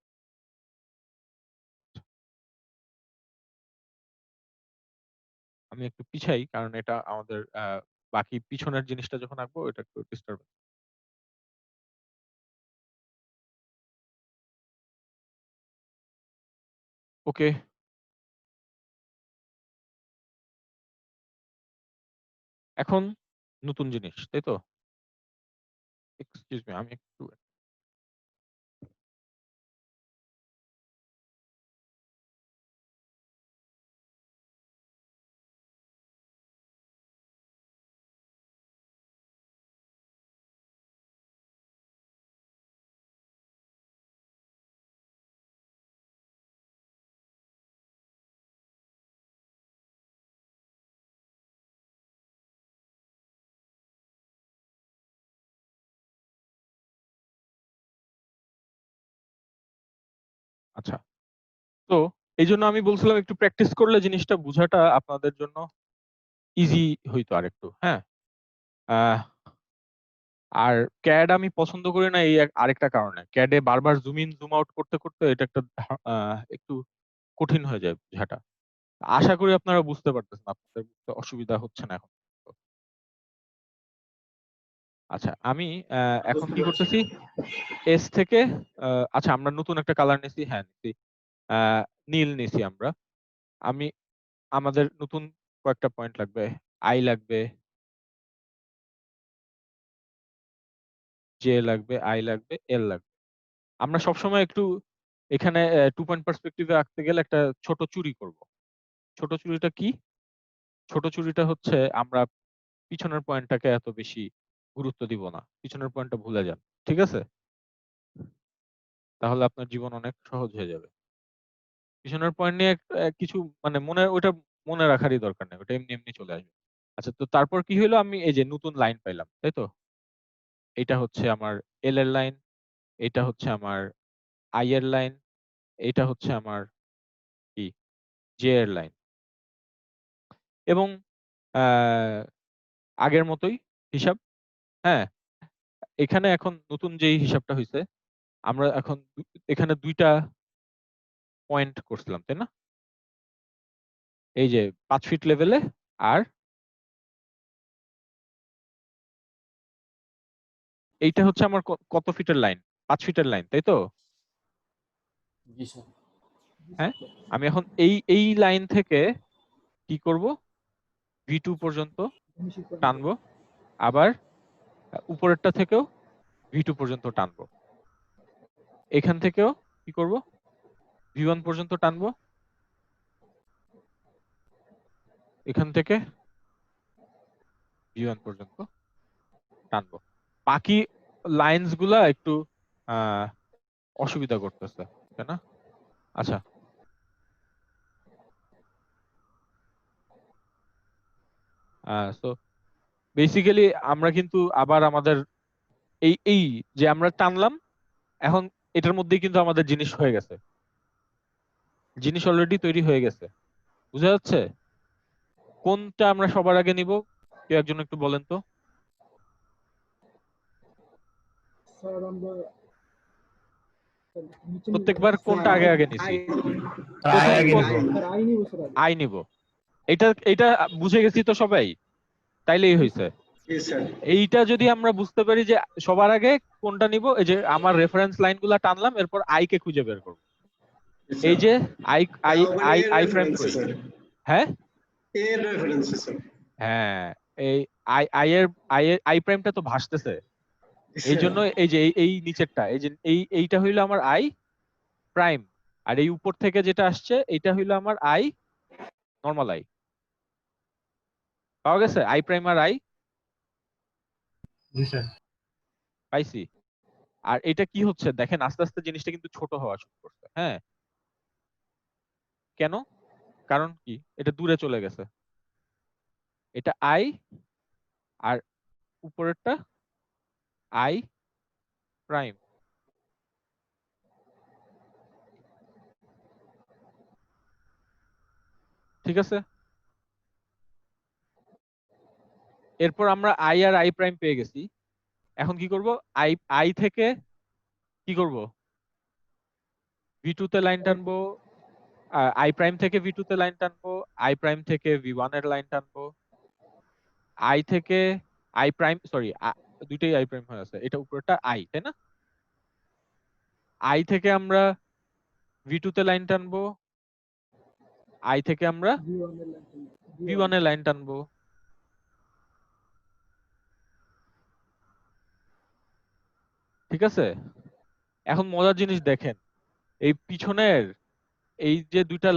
আমি একটু পিছাই, কারণ এটা আমাদের বাকি পিছনের জিনিসটা যখন আঁকবো এটা একটু ডিস্টার্ব। ওকে, এখন নতুন জিনিস, তাই তো? এক্সকিউজ মি, আমি একটু, আচ্ছা, তো এই জন্য আমি বলছিলাম একটু প্র্যাকটিস করলে জিনিসটা বোঝাটা আপনাদের জন্য ইজি হইতো আরেকটু। হ্যাঁ, আহ, আর ক্যাড আমি পছন্দ করি না এই আরেকটা কারণে, ক্যাডে বারবার জুম ইন জুম আউট করতে করতে এটা একটা একটু কঠিন হয়ে যায় বোঝাটা। আশা করি আপনারা বুঝতে পারতেছেন, আপনাদের বুঝতে অসুবিধা হচ্ছে না এখন। আচ্ছা, আমি এখন বুঝতে কি পারছি। করতেছি, এস থেকে আচ্ছা আমরা নতুন একটা কালার নিছি, হ্যাঁ নিছি, আহ, নীল নিছি আমরা। আমি আমাদের নতুন কয়েকটা পয়েন্ট লাগবে, আই লাগবে, জে লাগবে, আই লাগবে, এল লাগবে। আমরা সবসময় একটু এখানে 2 পয়েন্ট পার্সপেক্টিভে আঁকতে গেলে একটা ছোট চুরি করব। ছোট চুরিটা কি? ছোট চুরিটা হচ্ছে আমরা পিছনের পয়েন্টটাকে এত বেশি গুরুত্ব দিব না, পিছনের পয়েন্টটা ভুলে যান, ঠিক আছে? তাহলে আপনার জীবন অনেক সহজ হয়ে যাবে। পিছনের পয়েন্ট নিয়ে কিছু মানে ওটা মনে রাখারই দরকার নেই, ওটা এমনি এমনি চলে আসবে। আচ্ছা, তো তারপর কি হলো, আমি এই যে নতুন লাইন পাইলাম, তাই তো? এটা হচ্ছে আমার এল এর লাইন, এটা হচ্ছে আমার আই এর লাইন, এটা হচ্ছে আমার কি, জে এর লাইন। এবং আহ, আগের মতোই হিসাব। হ্যাঁ, এখানে এখন নতুন যেই হিসাবটা হয়েছে, আমরা এখন এখানে দুইটা পয়েন্ট করছিলাম, তাই না? এই যে 5 ফিট লেভেলে আর এইটা হচ্ছে আমার কত ফিটের লাইন? 5 ফিটের লাইন, তাই তো? জি স্যার। হ্যাঁ, আমি এখন এই লাইন থেকে কি করব, V2 পর্যন্ত টানবো, আবার উপরেরটা থেকেও V2 পর্যন্ত টানবো, এখান থেকেও কি করব, V1 পর্যন্ত টানবো, এখান থেকে V1 পর্যন্ত টানবো। বাকি লাইন্স গুলা একটু অসুবিধা করতেছে, তাই না? আচ্ছা, সো বেসিক্যালি আমরা কিন্তু আবার আমাদের এই যে আমরা টানলাম, এখন এটার মধ্যেই কিন্তু আমাদের জিনিস হয়ে গেছে, জিনিস অলরেডি তৈরি হয়ে গেছে। বুঝা যাচ্ছে? কোনটা আমরা সবার আগে নিব, কেউ একজন একটু বলেন তো। প্রত্যেকবার কোনটা আগে আগে নিছি? প্রথম আই নিব। এটা বুঝে গেছি তো সবাই, তাইলেই হয়েছে। জি স্যার। এইটা যদি আমরা বুঝতে পারি যে সবার আগে কোনটা নিব, এই যে আমার রেফারেন্স লাইনগুলা টানলাম, এরপর আই কে খুঁজে বের করব। এই যে I I I I prime কই? হ্যাঁ এর রেফারেন্স স্যার। হ্যাঁ, এই আই প্রাইমটা তো ভাসতেছে, এই জন্য এই যে এই নিচেরটা, এই যে এইটা হইলো আমার আই প্রাইম, আর এই উপর থেকে যেটা আসছে এইটা হইলো আমার আই নরমাল আই। পাওয়া গেছে আই প্রাইম আর আই? জি স্যার। পাইছি। আর এটা কি হচ্ছে দেখেন, আস্তে আস্তে জিনিসটা কিন্তু ছোট হওয়া শুরু করছে। হ্যাঁ, কেন? কারণ কি, এটা দূরে চলে গেছে, এটা আই আর উপরেরটা আই প্রাইম। ঠিক আছে, এরপর আমরা আই আর আই প্রাইম পেয়ে গেছি। এখন কি করব, আই আই থেকে কি করব, V2 তে লাইন টানবো, আই প্রাইম থেকে V2 তে লাইন টানবো, আই প্রাইম থেকে V1 এর লাইন টানবো, আই থেকে আই প্রাইম, সরি দুইটাই আই প্রাইম হয়ে আছে, এটা উপরেরটা আই, তাই না? আই থেকে আমরা V2 তে লাইন টানবো, আই থেকে আমরা V1 এর লাইন টানবো। ঠিক আছে, এখন মজার জিনিস দেখেন, এই পিছনের এই যে দুইটা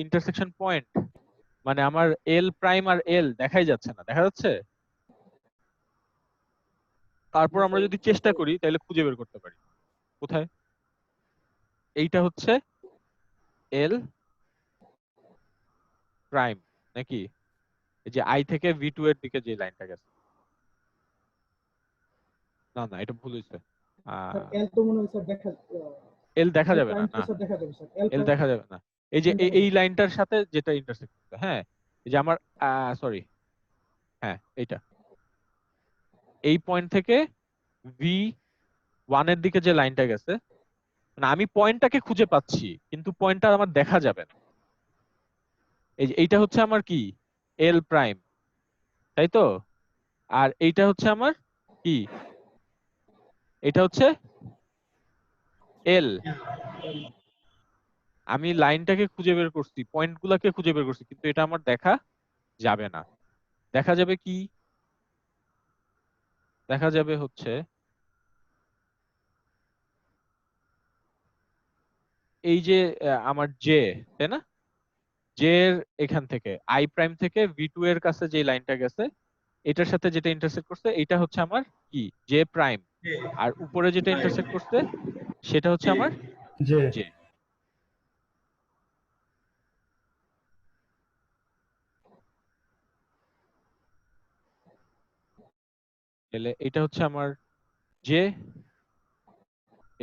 ইন্টারসেকশন পয়েন্ট, মানে আমার এল প্রাইম আর এল দেখাই যাচ্ছে না, দেখা যাচ্ছে? তারপর আমরা যদি চেষ্টা করি তাহলে খুঁজে বের করতে পারি কোথায়। এইটা হচ্ছে এল প্রাইম নাকি, এই যে আই থেকে V2 এর দিকে যে লাইনটা গেছে। না না, এটা ভুল হয়েছে, এল তো মনে হয় স্যার দেখা এল দেখা এল যাবে প্রাইম না, তো না স্যার দেখা যাবে স্যার এল দেখা যাবে না। এই যে এই লাইনটার সাথে যেটা ইন্টারসেক্ট করছে, হ্যাঁ, এই যে আমার সরি, হ্যাঁ এইটা, এই পয়েন্ট থেকে V1 এর দিকে যে লাইনটা গেছে, মানে আমি পয়েন্টটাকে খুঁজে পাচ্ছি কিন্তু পয়েন্টটা আমার দেখা যাবে না। এই যে এইটা হচ্ছে আমার কি, এল প্রাইম, তাই তো? আর এইটা হচ্ছে আমার কি, এটা হচ্ছে এল। আমি লাইনটাকে খুঁজে বের করছি, পয়েন্ট গুলাকে খুঁজে বের করছি, কিন্তু এটা আমার দেখা যাবে না। দেখা যাবে কি, দেখা যাবে হচ্ছে এই যে আমার জে, তাই না? জে এর এখান থেকে আই প্রাইম থেকে V2 এর কাছে যে লাইনটা গেছে, এটার সাথে যেটা ইন্টারসেক্ট করছে এটা হচ্ছে আমার কি, জে প্রাইম। আর উপরে যেটা ইন্টারসেক্ট করছে সেটা হচ্ছে আমার জি। জে। তাহলে এটা হচ্ছে আমার জে,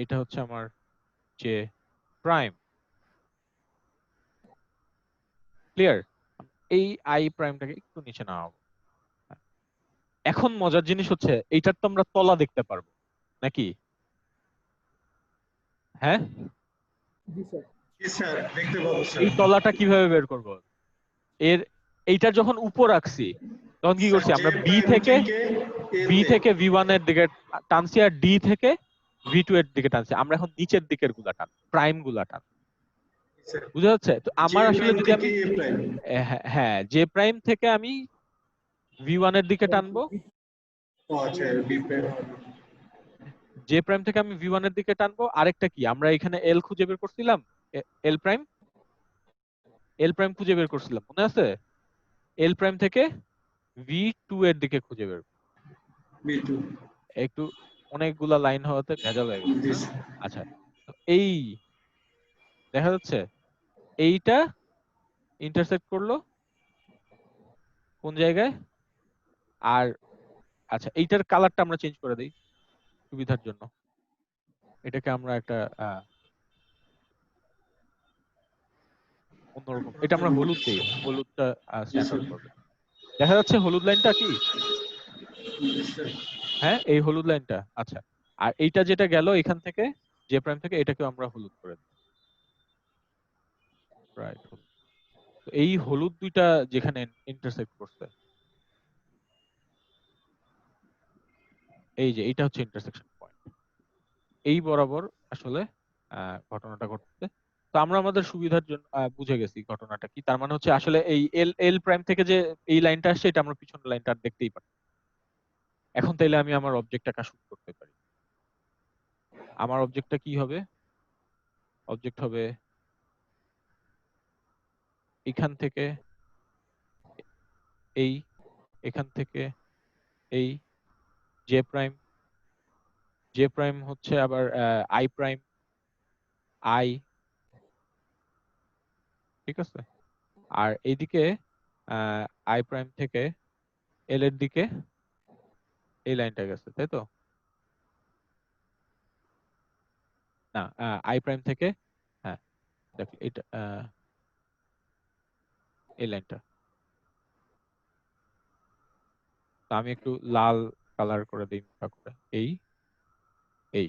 এটা হচ্ছে আমার জে প্রাইম। ক্লিয়ার? এই আই প্রাইমটাকে একটু নিচে নামাবো। এখন মজার জিনিস হচ্ছে এইটার তো আমরা তলা দেখতে পারবো নাকি? হ্যাঁ, জি স্যার, দেখতে পাবো স্যার। এই তলাটা কিভাবে বের করব? এর এইটা যখন উপর রাখছি তখন কি করছি আমরা বি থেকে V1 এর দিকে টানছি আর ডি থেকে V2 এর দিকে টানছি। আমরা এখন নিচের দিকের গুলা টান, প্রাইম গুলা টান। বুঝা যাচ্ছে? তো আমার আসলে যদি আমি হ্যাঁ জে প্রাইম থেকে আমি V1 এর দিকে টানবো, আচ্ছা, বি প্রাইম। জে প্রাইম থেকে আমি V1 এর দিকে টানবো। আরেকটা কি আমরা এখানে এল খুঁজে বের করছিলাম, এল প্রাইম, এল প্রাইম খুঁজে বের করছিলাম মনে আছে? এল প্রাইম থেকে V2 এর দিকে খুঁজে বের, B2। একটু অনেকগুলা লাইন হওয়াতে ভেজাল হয়ে গেছে জি না? স্যার। আচ্ছা, তো এই দেখা যাচ্ছে এইটা ইন্টারসেক্ট করলো কোন জায়গায়? আর আচ্ছা, এইটার কালারটা আমরা চেঞ্জ করে দিই সুবিধার জন্য। এটাকে আমরা একটা অন্যরকম, এটা আমরা হলুদ দিই, হলুদটা জি স্ট্যান্ড স্যার। আউট করবে। দেখা যাচ্ছে হলুদ লাইনটা কি? জি স্যার। হ্যাঁ, এই হলুদ লাইনটা। আচ্ছা, আর এইটা যেটা গেল এখান থেকে জে প্রাইম থেকে, এটাকেও আমরা হলুদ করে দিই। রাইট, তো এই হলুদ দুইটা যেখানে ইন্টারসেক্ট করছে, এই যে এইটা হচ্ছে ইন্টারসেকশন পয়েন্ট, এই বরাবর আসলে ঘটনাটা ঘটছে। তো আমরা আমাদের সুবিধার জন্য বুঝে গেছি ঘটনাটা কি। তার মানে হচ্ছে আসলে এই এল এল প্রাইম থেকে যে এই লাইনটা আসছে, এটা আমরা পিছনের লাইনটা আর দেখতেই পারি। এখন তাইলে আমি আমার অবজেক্টটা শুট করতে পারি। আমার অবজেক্টটা কি হবে? অবজেক্ট হবে এখান থেকে এই, এখান থেকে এই, জে প্রাইম, জে প্রাইম হচ্ছে আবার আই প্রাইম, আই, ঠিক আছে? আর এইদিকে আই প্রাইম থেকে এল এর দিকে এই লাইনটা গেছে, তাই তো? না, আই প্রাইম থেকে, হ্যাঁ দেখ এটা এই লাইনটা। তো আমি একটু লাল কালার করে দিই মোটা করে, এই এই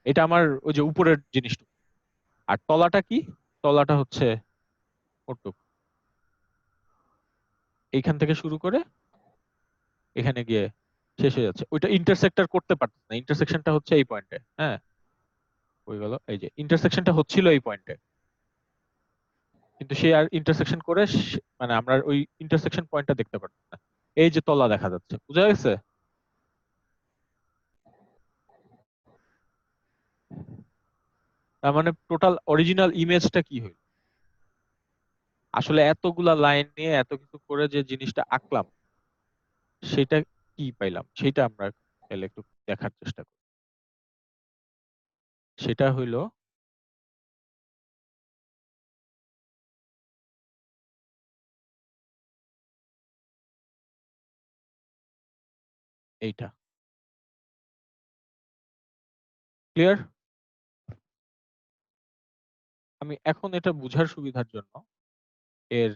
এটা আমার ওই যে উপরের জিনিসটা। আর তলাটা কি? তলাটা হচ্ছে ওটুক, এইখান থেকে শুরু করে এখানে গিয়ে শেষ হয়ে যাচ্ছে। ওইটা ইন্টারসেক্টর করতে পারতেছে না, ইন্টারসেকশনটা হচ্ছে এই পয়েন্টে। হ্যাঁ, হয়ে গেল। এই যে ইন্টারসেকশনটা হচ্ছিল এই পয়েন্টে, কিন্তু সে আর ইন্টারসেকশন করে মানে আমরা ওই ইন্টারসেকশন পয়েন্টটা দেখতে পারছি না। এই যে তলা দেখা যাচ্ছে, বুঝা গেছে? তার মানে টোটাল অরিজিনাল ইমেজটা কি হইল? আসলে এতগুলা লাইন নিয়ে এত কিছু করে যে জিনিসটা আঁকলাম, সেটা কি পাইলাম সেটা আমরা তাহলে একটু দেখার চেষ্টা করি। সেটা হইলো এইটা। ক্লিয়ার? আমি এখন এটা বুঝার সুবিধার জন্য এর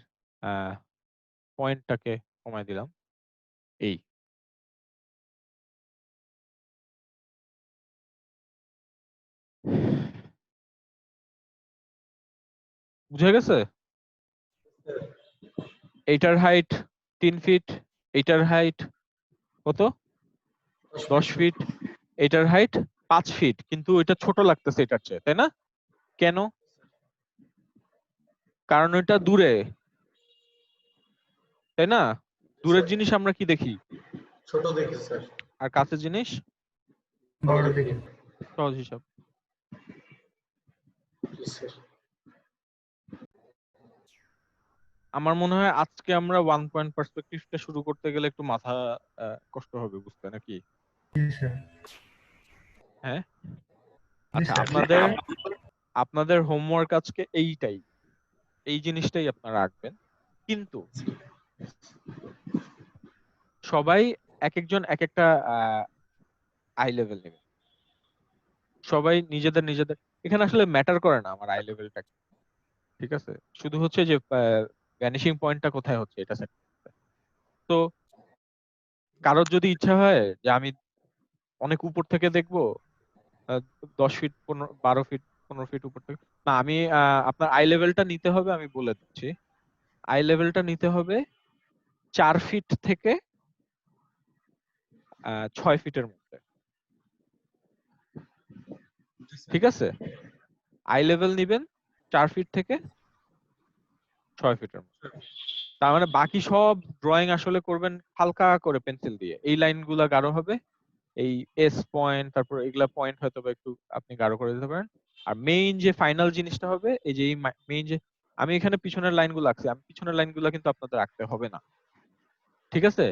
পয়েন্টটাকে কমায় দিলাম। এই বুঝা গেছে? এইটার হাইট 3 ফিট, এইটার হাইট কত? 10 ফিট, এটার হাইট 5 ফিট, কিন্তু এটা ছোট লাগতেছে এটার চেয়ে, তাই না? কেন? কারণ এটা দূরে, তাই না? দূরের জিনিস আমরা কি দেখি? ছোট দেখি স্যার। আর কাছের জিনিস বড় দেখি। সহজ হিসাব। জি স্যার। আমার মনে হয় আজকে আমরা 1 পয়েন্ট পার্সপেক্টিভটা শুরু করতে গেলে একটু মাথা কষ্ট হবে বুঝতে, নাকি? জি স্যার। হ্যাঁ, জি আচ্ছা, স্যার। আপনাদের আপনাদের হোমওয়ার্ক আজকে এইটাই, এই জিনিসটাই আপনারা আঁকবেন। কিন্তু সবাই এক একজন এক একটা আই লেভেল নেবে। সবাই নিজেদের নিজেদের, এখানে আসলে ম্যাটার করে না আমার আই লেভেলটা, ঠিক আছে? শুধু হচ্ছে যে ভ্যানিশিং পয়েন্টটা কোথায় হচ্ছে এটা set করতে। তো কারোর যদি ইচ্ছা হয় যে আমি অনেক উপর থেকে দেখবো, 10 ফিট 12 ফিট 15 ফিট উপর থেকে না, আমি আপনার আই লেভেলটা নিতে হবে, আমি বলে দিচ্ছি। আই লেভেলটা নিতে হবে 4 ফিট থেকে 6 ফিটের মধ্যে, ঠিক আছে? আই লেভেল নিবেন 4 ফিট থেকে 6 ফিটের মধ্যে। তার মানে বাকি সব ড্রয়িং আসলে করবেন হালকা করে পেন্সিল দিয়ে। এই লাইনগুলা গাঢ় হবে, এই এস পয়েন্ট তারপর এগুলা পয়েন্ট হয়তো বা একটু আপনি গাঢ় করে দিতে পারেন। আর মেইন যে ফাইনাল জিনিসটা হবে, এই যে মেইন যে আমি এখানে পিছনের লাইনগুলো আঁকছি, আমি পিছনের লাইনগুলো কিন্তু আপনাদের আঁকতে হবে না, ঠিক আছে?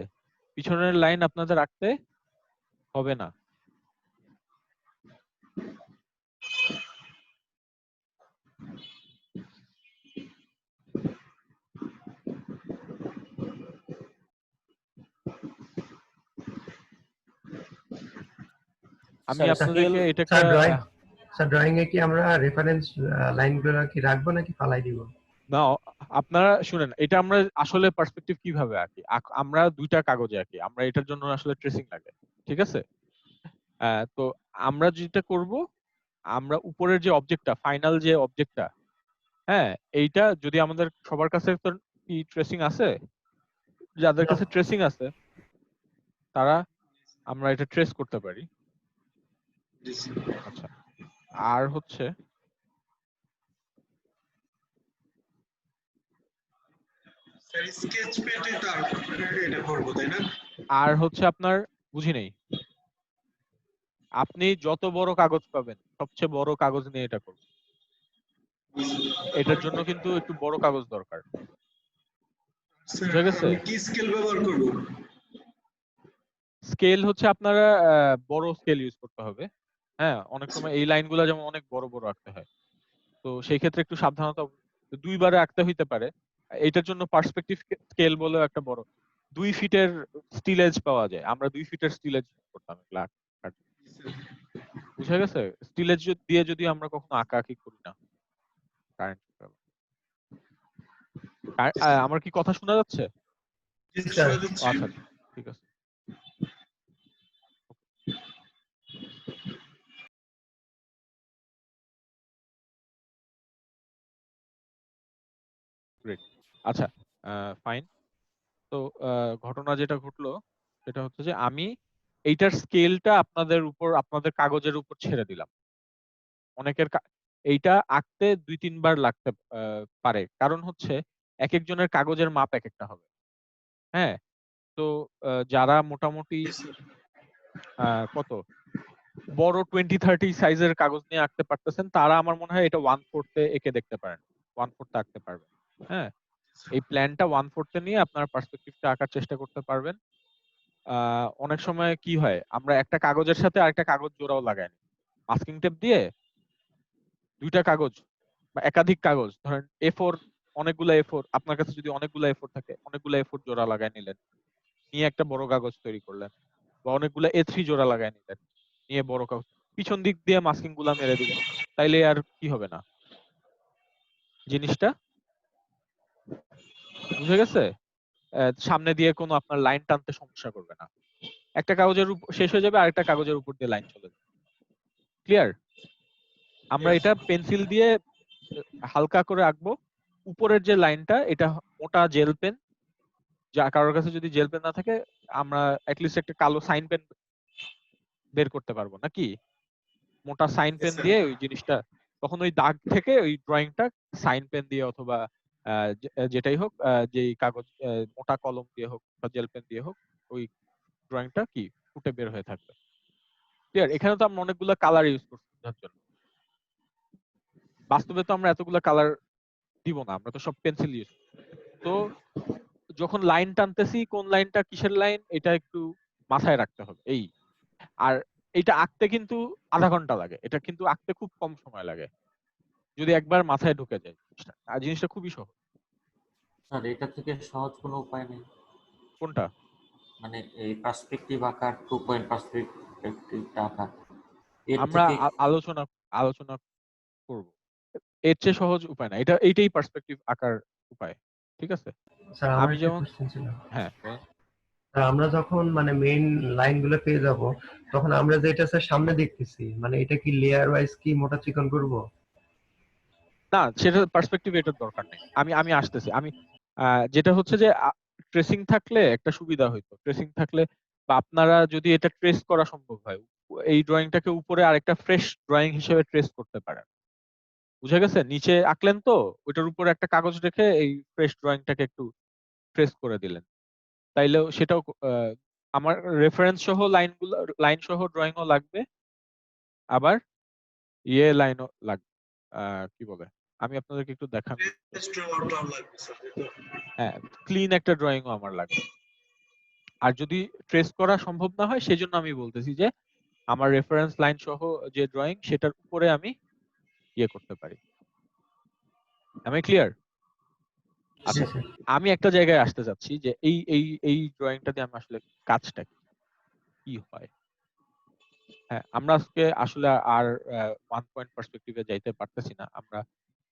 পিছনের লাইন আপনাদের আঁকতে হবে না। আমি স্যার আপনাদেরকে স্কেল এটাকে স্যার ড্রয়িং এ কি আমরা রেফারেন্স লাইনগুলো কি রাখবো নাকি ফালাই দিব? না, আপনারা শুনেন, এটা আমরা আসলে পার্সপেক্টিভ কিভাবে আঁকি, আমরা দুইটা কাগজে আঁকি, আমরা এটার জন্য আসলে ট্রেসিং লাগে, ঠিক আছে? তো আমরা যেটা করব, আমরা উপরের যে অবজেক্টটা, ফাইনাল যে অবজেক্টটা, হ্যাঁ, এইটা যদি আমাদের সবার কাছে তো কি ট্রেসিং আছে, যাদের কাছে ট্রেসিং আছে তারা আমরা এটা ট্রেস করতে পারি। আচ্ছা, আর হচ্ছে স্কেচ পেটে তার এটা করবো, তাই না? আর হচ্ছে আপনার বুঝি নেই, আপনি যত বড় কাগজ পাবেন সবচেয়ে বড় কাগজ নিয়ে এটা করবেন। এটার জন্য কিন্তু একটু বড় কাগজ দরকার, স্যার বুঝা গেছে? আমি কি স্কেল ব্যবহার করব? স্কেল হচ্ছে আপনারা বড় স্কেল ইউজ করতে হবে। হ্যাঁ, অনেক সময় এই লাইনগুলো যেমন অনেক বড় বড় আঁকতে হয়, তো সেই ক্ষেত্রে একটু সাবধানতা, দুইবারে আঁকতে হইতে পারে। এটার জন্য পার্সপেক্টিভ স্কেল বলেও একটা বড় 2 ফিটের স্টিল এজ পাওয়া যায়, আমরা 2 ফিটের স্টিল এজ করতাম এগুলা আঁকার জন্য। বুঝা গেছে? স্টিল এজ দিয়ে যদি আমরা কখনো আঁকাআঁকি করি না, কারেন্ট আমার কি কথা শোনা যাচ্ছে? জি, স্যার, শোনা আচ্ছা যাচ্ছে। আচ্ছা, ঠিক আছে। গ্রেট। আচ্ছা, ফাইন। তো ঘটনা যেটা ঘটলো সেটা হচ্ছে যে আমি এইটার স্কেলটা আপনাদের উপর, আপনাদের কাগজের উপর ছেড়ে দিলাম। অনেকের এইটা আঁকতে 2-3 বার লাগতে পারে, কারণ হচ্ছে এক একজনের কাগজের মাপ এক একটা হবে। হ্যাঁ, তো যারা মোটামুটি কত বড় 20-30 সাইজের কাগজ নিয়ে আঁকতে পারতেছেন, তারা আমার মনে হয় এটা 1/4 এঁকে দেখতে পারেন, 1/4 আঁকতে পারবেন। হ্যাঁ, এই প্ল্যানটা 1/4 নিয়ে আপনার পার্সপেক্টিভটা আঁকার চেষ্টা করতে পারবেন। অনেক সময় কি হয়, আমরা একটা কাগজের সাথে আরেকটা কাগজ জোড়াও লাগাই না, মাস্কিং টেপ দিয়ে দুইটা কাগজ বা একাধিক কাগজ, ধরেন A4, অনেকগুলো A4, আপনার কাছে যদি অনেকগুলো A4 থাকে, অনেকগুলো A4 জোড়া লাগাই নিলেন, নিয়ে একটা বড় কাগজ তৈরি করলেন, বা অনেকগুলো A3 জোড়া লাগাই নিলেন, নিয়ে বড় কাগজ, পিছন দিক দিয়ে মাস্কিং গুলা মেরে দিবেন, তাইলে আর কি হবে না জিনিসটা? বুঝে গেছে? সামনে দিয়ে কোনো আপনার লাইন টানতে সমস্যা করবে না, একটা কাগজের উপর শেষ হয়ে যাবে, আরেকটা কাগজের উপর দিয়ে লাইন চলে যাবে। ক্লিয়ার? আমরা এটা পেন্সিল দিয়ে হালকা করে আঁকবো। উপরের যে লাইনটা, এটা মোটা জেল পেন, যা কারোর কাছে যদি জেল পেন না থাকে, আমরা অ্যাটলিস্ট একটা কালো সাইন পেন বের করতে পারবো নাকি? মোটা সাইন পেন দিয়ে ওই জিনিসটা, তখন ওই দাগ থেকে ওই ড্রয়িংটা সাইন পেন দিয়ে অথবা যেটাই হোক, যেই কাগজ, মোটা কলম দিয়ে হোক বা জেল পেন দিয়ে হোক, ওই ড্রয়িংটা কি ফুটে বের হয়ে থাকবে। ক্লিয়ার? এখানে তো আমরা অনেকগুলো কালার ইউজ করছি বোঝার জন্য, বাস্তবে তো আমরা এতগুলো কালার দিব না, আমরা তো সব পেন্সিল ইউজ। তো যখন লাইন টানতেছি, কোন লাইনটা কিসের লাইন, এটা একটু মাথায় রাখতে হবে। এই আর এটা আঁকতে কিন্তু আধা ঘন্টা লাগে, এটা কিন্তু আঁকতে খুব কম সময় লাগে যদি একবার মাথায় ঢুকে যায় জিনিসটা, আর জিনিসটা খুবই সহজ। স্যার এটা থেকে সহজ কোনো উপায় নেই? কোনটা? মানে এই পার্সপেক্টিভ আঁকার, 2 পয়েন্ট পার্সপেক্টিভ আঁকা, এর আমরা থেকে আলোচনা আলোচনা করব, এর চেয়ে সহজ উপায় না, এইটাই পার্সপেক্টিভ আঁকার উপায়, ঠিক আছে? স্যার আমার আমি একটা যেমন, কোশ্চেন ছিল। হ্যাঁ বলেন। স্যার আমরা যখন মানে মেইন লাইনগুলো পেয়ে যাব, তখন আমরা যেটা স্যার সামনে দেখতেছি, মানে এটা কি লেয়ার ওয়াইজ কি মোটা চিকন করব? না, সেটা পার্সপেক্টিভ এটার দরকার নেই। আমি আসতেছি। আমি যেটা হচ্ছে যে ট্রেসিং থাকলে একটা সুবিধা হইতো। ট্রেসিং থাকলে বা আপনারা যদি এটা ট্রেস করা সম্ভব হয়, এই ড্রয়িংটাকে উপরে আরেকটা ফ্রেশ ড্রয়িং হিসেবে ট্রেস করতে পারেন। বুঝা গেছে? নিচে আঁকলেন তো ওইটার উপরে একটা কাগজ রেখে এই ফ্রেশ ড্রয়িংটাকে একটু ট্রেস করে দিলেন। তাইলেও সেটাও আমার রেফারেন্স সহ লাইন সহ ড্রয়িংও লাগবে, আবার লাইনও লাগবে। কি বলে, আমি আপনাদেরকে একটু দেখান। রেজিস্ট্রারটাও লাগবে স্যার। হ্যাঁ, ক্লিন একটা ড্রয়িংও আমার লাগবে। আর যদি ট্রেস করা সম্ভব না হয় সেজন্য আমি বলতেছি যে আমার রেফারেন্স লাইন সহ যে ড্রয়িং সেটার উপরে আমি করতে পারি। আমি ক্লিয়ার? জি আচ্ছা, স্যার। আমি একটা জায়গায় আসতে চাচ্ছি যে এই ড্রয়িংটা দিয়ে আমি আসলে কাজটা কি হয়। হ্যাঁ, আমরা আজকে আসলে আর 1 পয়েন্ট পার্সপেক্টিভে যাইতে পারতেছি না। আমরা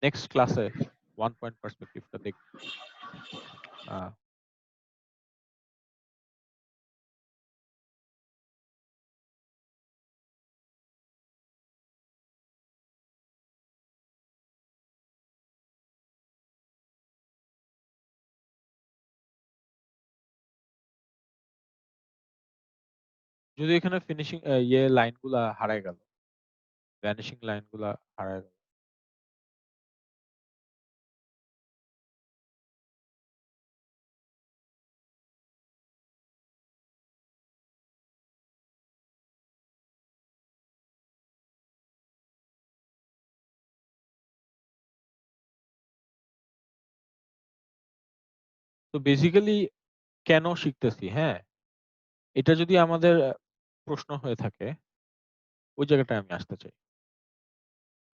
নেক্সট ক্লাসে 1 পয়েন্ট পার্সপেক্টিভটা দেখব। আহ, যদি এখানে ফিনিশিং লাইনগুলা হারায় গেল, ভ্যানিশিং লাইনগুলা হারায় গেল, তো বেসিক্যালি কেন শিখতেছি, হ্যাঁ, এটা যদি আমাদের প্রশ্ন হয়ে থাকে ওই জায়গাটায় আমি আসতে চাই।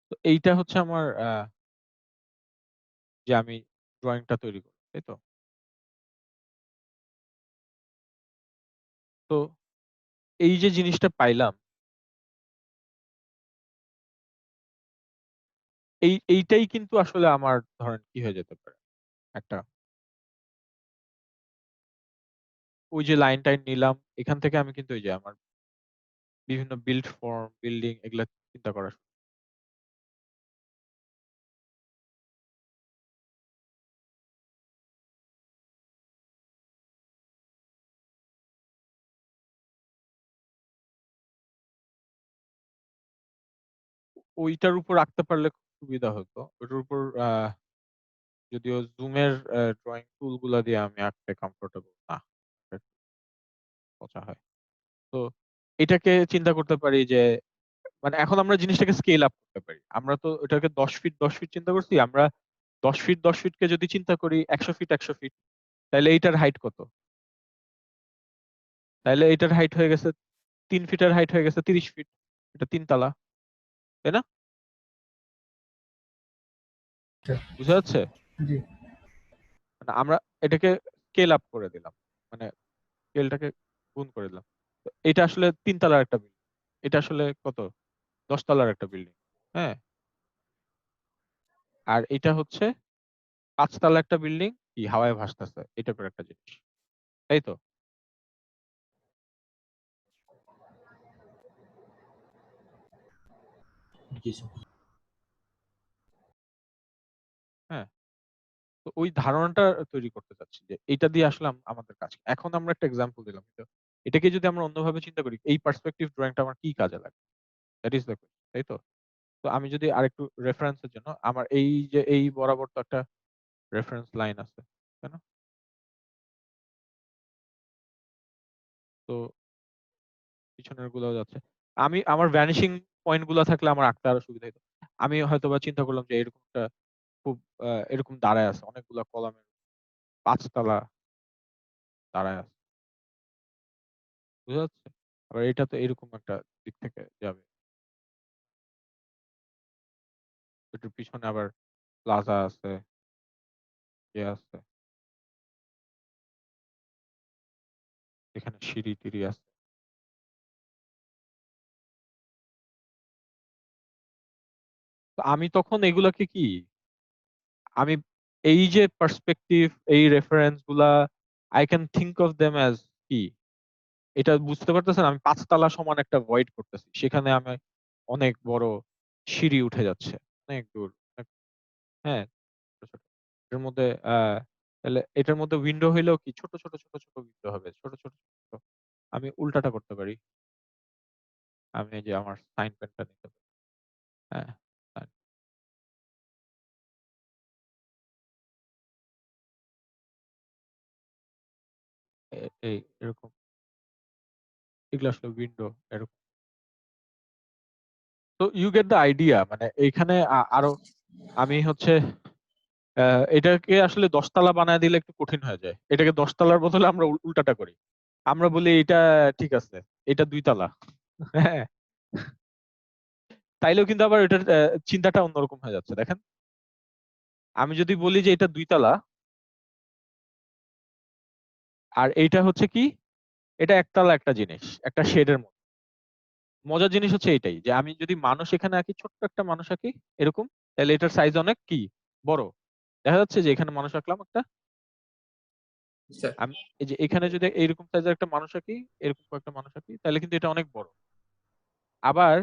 তো এইটা হচ্ছে আমার যে আমি ড্রয়িংটা তৈরি করি, তাই তো? তো এই যে জিনিসটা পাইলাম, এইটাই কিন্তু আসলে আমার ধরেন কি হয়ে যেতে পারে একটা, ওই যে লাইন টাইন নিলাম এখান থেকে আমি কিন্তু ওই যে আমার বিভিন্ন বিল্ড ফর্ম, বিল্ডিং এগুলা চিন্তা করা শুরু। ওইটার উপর রাখতে পারলে খুব সুবিধা হতো। ওইটার উপর যদিও জুমের ড্রয়িং টুল গুলা দিয়ে আমি আঁকতে কমফোর্টেবল না, একটু পচা হয়। তো এটাকে চিন্তা করতে পারি যে মানে এখন আমরা জিনিসটাকে স্কেল আপ করতে পারি। আমরা তো এটাকে 10 ফিট চিন্তা করছি, আমরা 10 ফিটকে যদি চিন্তা করি 100 ফিট, তাহলে এইটার হাইট কত? তাহলে এইটার হাইট হয়ে গেছে 3 ফিটের হাইট হয়ে গেছে 30 ফিট। এটা 3 তলা, তাই না? বুঝা যাচ্ছে? জি। মানে আমরা এটাকে স্কেল আপ করে দিলাম, মানে স্কেলটাকে গুণ করে দিলাম। তো এটা আসলে 3 তলার একটা বিল্ডিং, এটা আসলে কত 10 তলার একটা বিল্ডিং, হ্যাঁ। আর এটা হচ্ছে 5 তলা একটা বিল্ডিং, কি হাওয়ায় ভাসতেছে এই টাইপের একটা জিনিস, তাই তো? জি স্যার। হ্যাঁ, তো ওই ধারণাটা তৈরি করতে চাচ্ছি যে এটা দিয়ে আসলে আমাদের কাজ কি। এখন আমরা একটা এক্সাম্পল দিলাম, তো এটাকে যদি আমরা অন্যভাবে চিন্তা করি এই পার্সপেক্টিভ ড্রয়িংটা আমার কি কাজে লাগে, দ্যাট ইজ দ্য কোয়েশ্চন, তাই তো? তো আমি যদি আরেকটু রেফারেন্সের জন্য আমার এই যে এই বরাবর তো একটা রেফারেন্স লাইন আছে, তাই না? তো পিছনের গুলো যাচ্ছে, আমি আমার ভ্যানিশিং পয়েন্ট গুলো থাকলে আমার আঁকতে আরো সুবিধা হতো। আমি হয়তোবা চিন্তা করলাম যে এরকম একটা খুব এরকম দাঁড়ায় আছে অনেকগুলা কলামের, 5 তলা দাঁড়ায় আছে, বুঝা যাচ্ছে? আবার এটা তো এরকম একটা দিক থেকে যাবে, এটার পিছনে আবার প্লাজা আছে, আছে, এখানে সিঁড়ি টিড়ি আছে। তো আমি তখন এগুলাকে কি, আমি এই যে পার্সপেক্টিভ, এই রেফারেন্স গুলা, I can think of them as কি, এটা বুঝতে পারতেছেন? আমি 5 তলা সমান একটা ভয়েড করতেছি, সেখানে আমি অনেক বড় সিঁড়ি উঠে যাচ্ছে অনেক দূর, হ্যাঁ, ছোট, ছোট। এর মধ্যে তাহলে এটার মধ্যে উইন্ডো হইলেও কি ছোট, ছোট, ছোট, ছোট উইন্ডো হবে। ছোট, ছোট, ছোট। আমি উল্টাটা করতে পারি। আমি এই যে আমার সাইন পেনটা নিতে পারি। হ্যাঁ, sign এই এরকম এগুলো আসলে উইন্ডো এরকম। তো ইউ গেট দ্য আইডিয়া মানে এইখানে আরো আমি হচ্ছে এটাকে আসলে 10 তালা বানায় দিলে একটু কঠিন হয়ে যায়। এটাকে 10 তালার বদলে আমরা উল্টাটা করি। আমরা বলি এটা ঠিক আছে। এটা 2 তালা। হ্যাঁ। তাইলেও কিন্তু আবার এটার চিন্তাটা অন্যরকম হয়ে যাচ্ছে দেখেন। আমি যদি বলি যে এটা 2 তালা আর এইটা হচ্ছে কি এটা একতলা একটা জিনিস, একটা শেডের মতো। মজার জিনিস হচ্ছে এটাই যে আমি যদি মানুষ এখানে আঁকি ছোট্ট একটা মানুষ আঁকি এরকম তাহলে এটার সাইজ অনেক কি বড়। দেখা যাচ্ছে যে এখানে মানুষ আঁকলাম একটা স্যার আমি এই যে এখানে যদি এইরকম সাইজের একটা মানুষ আঁকি এরকম একটা মানুষ আঁকি তাহলে কিন্তু এটা অনেক বড়। আবার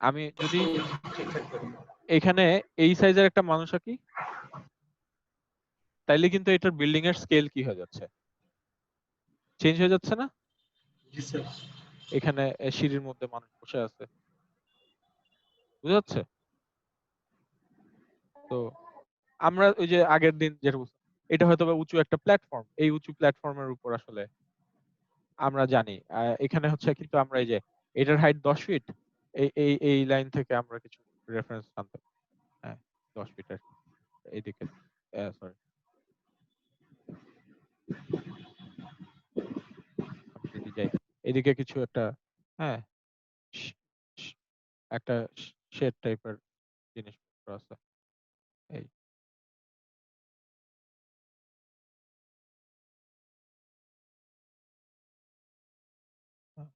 আমি যদি এখানে এই সাইজের একটা মানুষ আঁকি তাইলে কিন্তু এটার বিল্ডিং এর স্কেল কি হয়ে যাচ্ছে চেঞ্জ হয়ে যাচ্ছে না। জি স্যার। এখানে সিঁড়ির মধ্যে মানুষ বসে আছে বুঝা যাচ্ছে। তো আমরা ওই যে আগের দিন যেটা বলছিলাম এটা হয়তো বা উঁচু একটা প্ল্যাটফর্ম এই উঁচু প্ল্যাটফর্মের উপর আসলে আমরা জানি এখানে হচ্ছে কিন্তু আমরা এই যে এটার হাইট 10 ফিট এই লাইন থেকে আমরা কিছু রেফারেন্স আনতে পারি। হ্যাঁ 10 ফিটের এইদিকে সরি আমি যদি যাই এদিকে কিছু একটা হ্যাঁ শ- শ- একটা শেড টাইপের জিনিসপত্র আছে এই হ্যাঁ,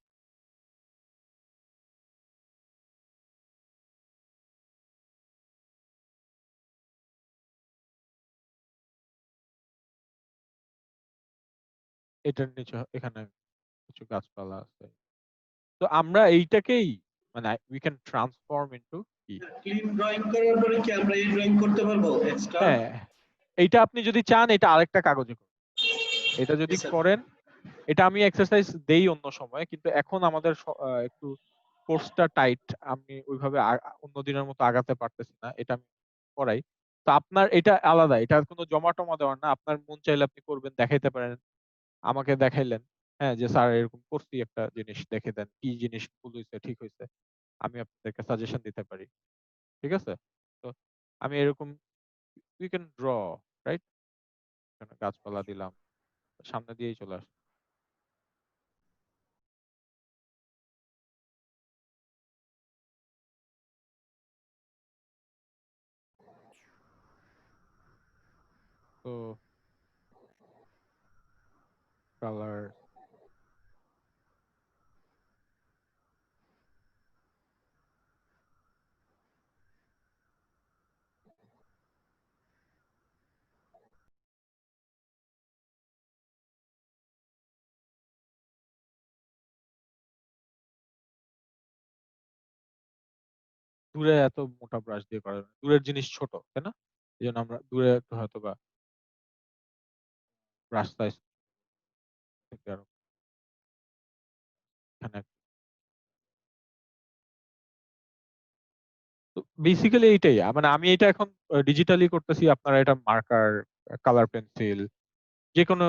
এটার নিচে এখানে কিছু গাছপালা আছে। তো আমরা এইটাকেই মানে উই ক্যান ট্রান্সফর্ম ইনটু কি ক্লিন ড্রয়িং করার পরে কি আমরা এই ড্রয়িং করতে পারবো এক্সট্রা? হ্যাঁ এইটা আপনি যদি চান এটা আরেকটা কাগজে করুন। এটা যদি স্যার। করেন এটা আমি এক্সারসাইজ দেই অন্য সময় কিন্তু এখন আমাদের একটু কোর্সটা টাইট আমি ওইভাবে অন্য দিনের মতো আগাতে পারতেছি না এটা আমি করাই। তো আপনার এটা আলাদা এটা কোনো জমা টমা দেওয়ার না আপনার মন চাইলে আপনি করবেন দেখাইতে পারেন আমাকে দেখাইলেন হ্যাঁ যে স্যার এরকম করছি একটা জিনিস দেখে দেন কি জিনিস ভুল হয়েছে ঠিক হয়েছে আমি আপনাদেরকে সাজেশন দিতে পারি ঠিক আছে। তো আমি এরকম উই ক্যান ড্র রাইট গাছপালা দিলাম সামনে দিয়েই চলে আসে। তো কালার দূরে এত মোটা ব্রাশ দিয়ে করা যাবে না। দূরের জিনিস ছোট তাই না এই জন্য আমরা দূরে একটু হয়তো বা ব্রাশ সাইজ থেকে আরো এখানে তো বেসিক্যালি এইটাই মানে আমি এটা এখন ডিজিটালি করতেছি আপনারা এটা মার্কার কালার পেন্সিল যে কোনো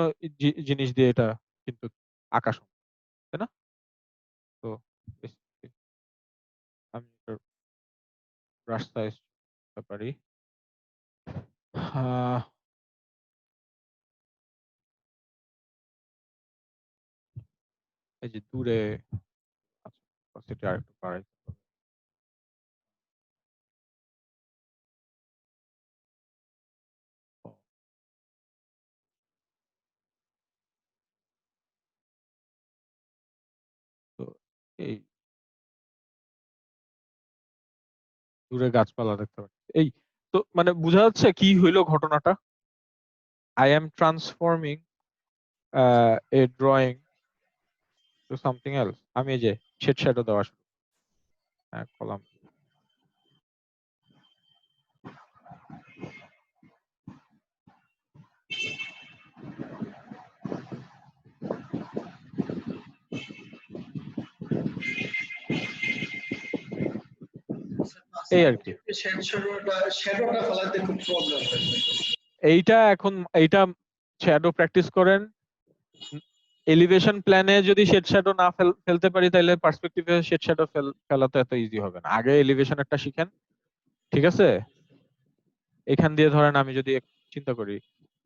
জিনিস দিয়ে এটা কিন্তু আঁকা সম্ভব তাই না। তো basically আমি ব্রাশ সাইজ করতে পারি আহ, এই যে দূরে আচ্ছা সেটা আরেকটু বাড়াইতে হবে। ও, তো এই দূরে গাছপালা দেখতে পাচ্ছি এই তো মানে বোঝা যাচ্ছে কি হইলো ঘটনাটা I am transforming a drawing to something else আমি এই যে শেড শ্যাডো দেওয়া শুরু কলাম এই আর কি। শ্যাডোটা ফেলাতে খুব প্রবলেম হয়। এইটা শ্যাডো প্র্যাকটিস করেন। এলিভেশন প্ল্যানে যদি শেড শ্যাডো না ফেলতে পারি, তাহলে পার্সপেক্টিভে শেড শ্যাডো ফেলা তো এত ইজি হবে না। আগে এলিভেশন একটা শিখেন, ঠিক আছে? এখান দিয়ে ধরেন আমি যদি চিন্তা করি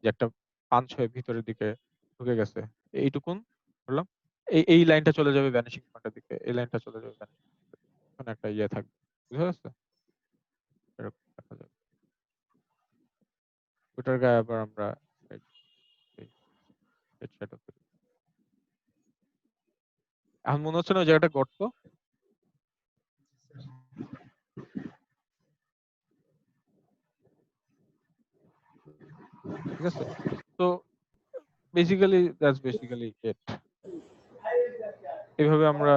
যে একটা পাঞ্চ হয়ে ভিতরের দিকে ঢুকে গেছে, এইটুকুন বললাম, এই লাইনটা চলে যাবে ভ্যানিশিং পয়েন্টের দিকে, এই লাইনটা চলে যাবে vanishing point এর দিকে। ওখানে একটা ইয়ে থাকবে, বুঝা যাচ্ছে? এরকম দেখা যাবে। ওটার গায়ে আবার আমরা শ্যাডো করি। এখন মনে হচ্ছে না ওই জায়গাটা গর্ত? ঠিক আছে, তো বেসিক্যালি দ্যাটস বেসিক্যালি ইট। এইভাবে আমরা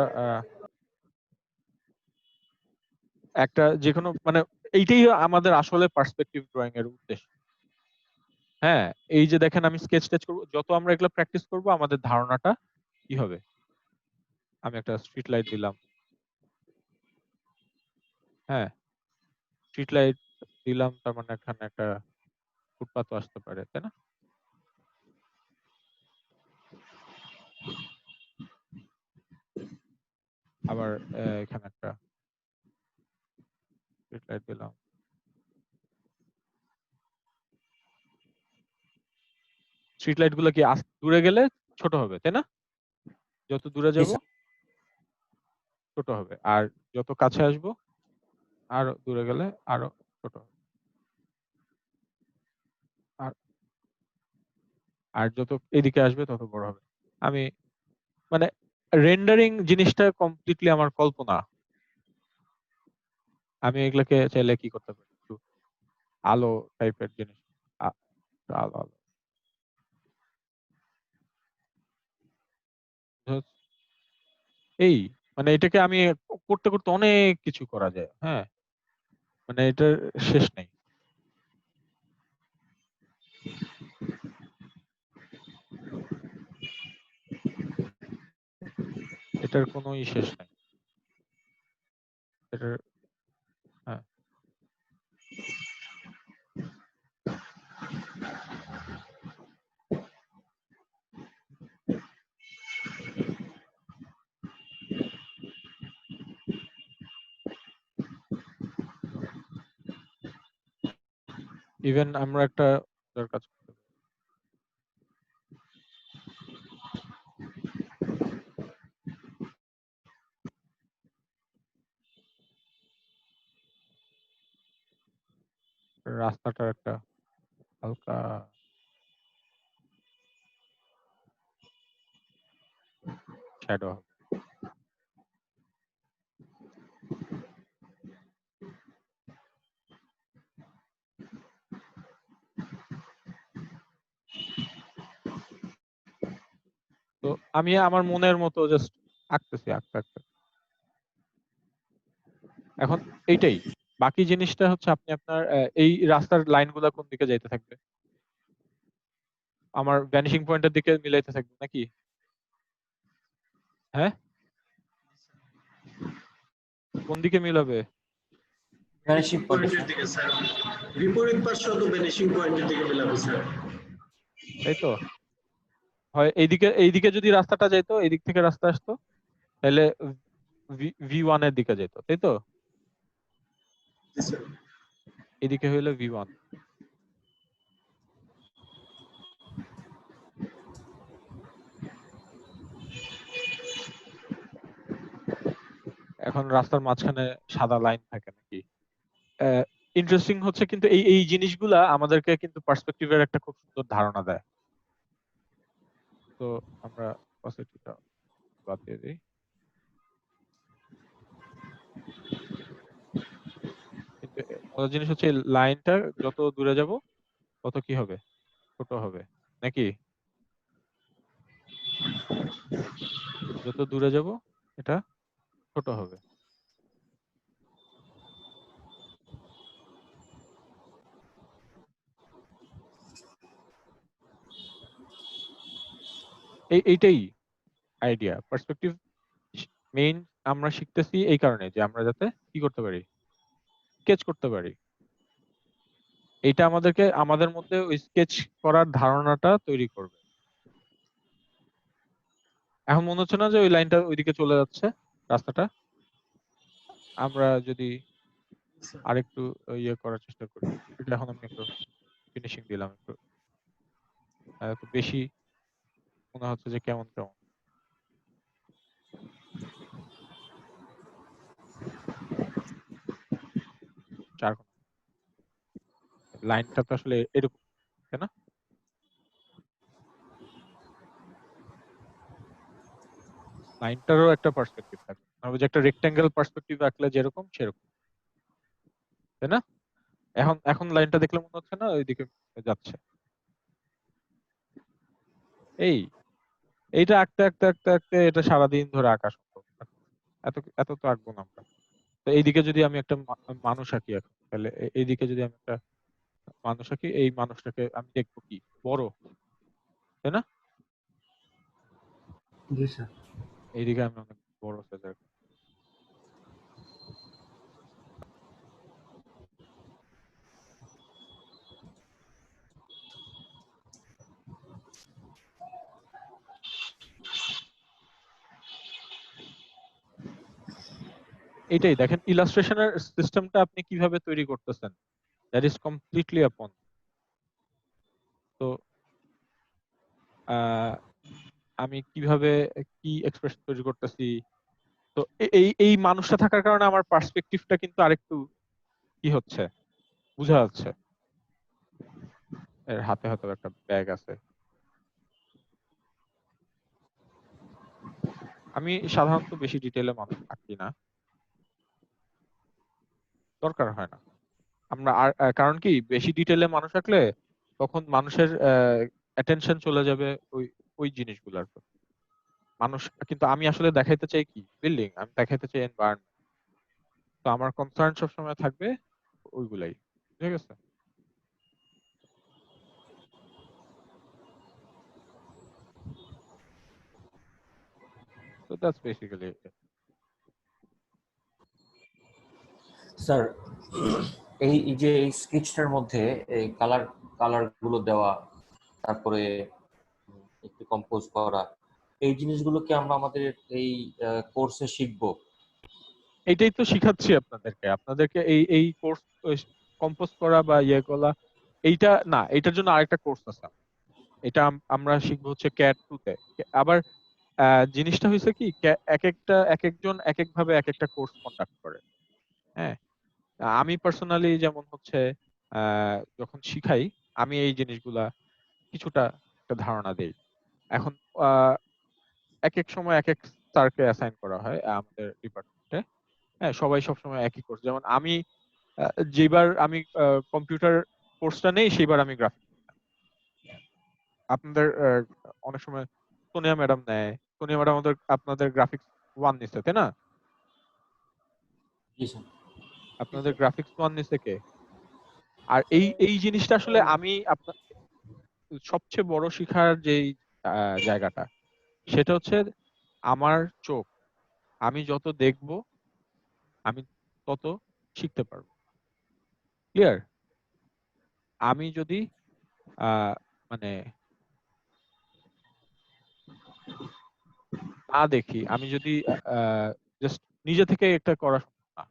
একটা যে কোনো মানে এইটাই আমাদের আসলে পার্সপেক্টিভ ড্রয়িং এর উদ্দেশ্য। হ্যাঁ, এই যে দেখেন আমি স্কেচ টেচ করবো, যত আমরা এগুলো প্র্যাকটিস করব আমাদের ধারণাটা কি হবে। আমি একটা স্ট্রিট লাইট দিলাম, হ্যাঁ স্ট্রিট লাইট দিলাম, তার মানে এখানে একটা ফুটপাথও আসতে পারে, তাই না? আবার এখানে একটা স্ট্রিট লাইট দিলাম। স্ট্রিট লাইট গুলো কি দূরে গেলে ছোট হবে, তাই না? যত দূরে যাব ছোট হবে, আর যত কাছে আসবো আরো দূরে গেলে আরো ছোট হবে, আর আর যত এদিকে আসবে তত বড় হবে। আমি মানে রেন্ডারিং জিনিসটা কমপ্লিটলি আমার কল্পনা। আমি এগুলোকে চাইলে কি করতে পারি, একটু আলো টাইপের জিনিস, আলো আলো এই মানে এটাকে আমি করতে করতে অনেক কিছু করা যায়। হ্যাঁ, মানে এটার শেষ নেই। এটার কোনোই শেষ নাই। এটার হ্যাঁ, ইভেন আমরা একটা কাজ করতে পারি। রাস্তাটার একটা হালকা শ্যাডো হবে। তো আমি আমার মনের মতো জাস্ট আঁকতেছি, আঁকতে আঁকতে। এখন এইটাই, বাকি জিনিসটা হচ্ছে আপনি আপনার এই রাস্তার লাইনগুলো কোন দিকে যাইতে থাকবে, আমার ভ্যানিশিং পয়েন্টের দিকে মিলাইতে থাকবে নাকি? হ্যাঁ, কোন দিকে মিলাবে? ভ্যানিশিং পয়েন্টের দিকে স্যার, বিপরীত পার্শ্ব তো ভ্যানিশিং পয়েন্টের দিকে মিলাবে স্যার। তাই তো, হয় এইদিকে যদি রাস্তাটা যাইতো, এই দিক থেকে রাস্তা আসতো, তাহলে V1 এর দিকে যেত, তাই তো? জি স্যার। এদিকে হইলো V1। এখন রাস্তার মাঝখানে সাদা লাইন থাকে নাকি? ইন্টারেস্টিং হচ্ছে কিন্তু এই জিনিসগুলা আমাদেরকে কিন্তু পার্সপেক্টিভের একটা খুব সুন্দর ধারণা দেয়। তো আমরা পসিটিভটা বাদ দিয়ে দিই। কিন্তু মজার জিনিস হচ্ছে লাইনটা যত দূরে যাব তত কি হবে, ছোট হবে নাকি? যত দূরে যাব এটা ছোট হবে। এইটাই আইডিয়া। পার্সপেক্টিভ মেইন আমরা শিখতেছি এই কারণে যে আমরা যাতে কি করতে পারি, স্কেচ করতে পারি। এটা আমাদের মধ্যে ওই স্কেচ করার ধারণাটা তৈরি করবে। এখন মনে হচ্ছে না যে ওই লাইনটা ওইদিকে চলে যাচ্ছে রাস্তাটা? আমরা যদি আরেকটু ইয়ে করার চেষ্টা করি, এটা এখন আমি একটু ফিনিশিং দিলাম একটু, তো বেশি মনে হচ্ছে যে কেমন কেমন। চার লাইনটা তো আসলে এরকম, তাই না? লাইনটারও একটা পার্সপেক্টিভ থাকবে, মানে যে একটা রেক্ট্যাঙ্গেল পার্সপেক্টিভ রাখলে যেরকম সেরকম, তাই না? এখন এখন লাইনটা দেখলে মনে হচ্ছে না ওইদিকে যাচ্ছে। এই এইটা আঁকতে আঁকতে আঁকতে আঁকতে এটা সারাদিন ধরে আঁকা সম্ভব। এত এত তো আঁকবো না আমরা। তো এইদিকে যদি আমি একটা মানুষ আঁকি এখন, তাহলে এইদিকে যদি আমি একটা মানুষ আঁকি, এই মানুষটাকে আমি দেখবো কি বড়, তাই না? জি স্যার। এইদিকে আমি অনেক বড় সাইজের। এটাই দেখেন ইলাস্ট্রেশনের সিস্টেমটা আপনি কিভাবে তৈরি করতেছেন, দ্যাট ইজ কমপ্লিটলি আপন। তো আমি কিভাবে কি এক্সপ্রেশন তৈরি করতেছি, তো এই এই মানুষটা থাকার কারণে আমার পার্সপেক্টিভটা কিন্তু আরেকটু কি হচ্ছে বোঝা যাচ্ছে। এর হাতে হয়তো একটা ব্যাগ আছে। আমি সাধারণত বেশি ডিটেইলে মানুষ আঁকি না, দরকার হয় না। আমরা কারণ কি বেশি ডিটেইলে মানুষ আঁকলে তখন মানুষের অ্যাটেনশন চলে যাবে ওই ওই জিনিসগুলোর প্রতি। মানুষ কিন্তু আমি আসলে দেখাইতে চাই কি বিল্ডিং, আমি দেখাইতে চাই এনভায়রনমেন্ট। তো আমার কনসার্ন সবসময় থাকবে ওইগুলাই, ঠিক আছে? তো দ্যাটস বেসিক্যালি স্যার এই এই যে এই স্কেচটার মধ্যে এই কালার গুলো দেওয়া, তারপরে একটু কম্পোজ করা, এই জিনিসগুলো কি আমরা আমাদের এই কোর্সে শিখবো? এইটাই তো শিখাচ্ছি আপনাদেরকে এই এই কোর্স কম্পোজ করা বা ইয়ে করা। এইটা না, এটার জন্য আরেকটা কোর্স আছে। এটা আমরা শিখবো হচ্ছে ক্যাট 2 তে। আবার জিনিসটা হয়েছে কি এক একজন এক এক ভাবে এক একটা কোর্স কন্ডাক্ট করে। হ্যাঁ, আমি পার্সোনালি যেমন হচ্ছে যখন শিখাই আমি এই জিনিসগুলা কিছুটা একটা ধারণা দেই। এখন আহ, এক এক সময় এক এক স্যারকে অ্যাসাইন করা হয় আমাদের ডিপার্টমেন্টে। হ্যাঁ, সবাই সবসময় একই কোর্স, যেমন আমি যেবার আমি কম্পিউটার কোর্সটা নেই সেইবার আমি গ্রাফিক্স। আপনাদের অনেক সময় সোনিয়া ম্যাডাম নেয়, সোনিয়া ম্যাডাম আপনাদের গ্রাফিক্স 1 নিচ্ছে, তাই না? জি স্যার। আপনাদের গ্রাফিক্স 1 নিচ্ছে কে? আর এই এই জিনিসটা আসলে আমি আপনার সবচেয়ে বড় শিখার যেই জায়গাটা, সেটা হচ্ছে আমার চোখ। আমি যত দেখব আমি তত শিখতে পারবো। ক্লিয়ার? আমি যদি মানে না দেখি, আমি যদি জাস্ট নিজে থেকে একটা করা সম্ভব না।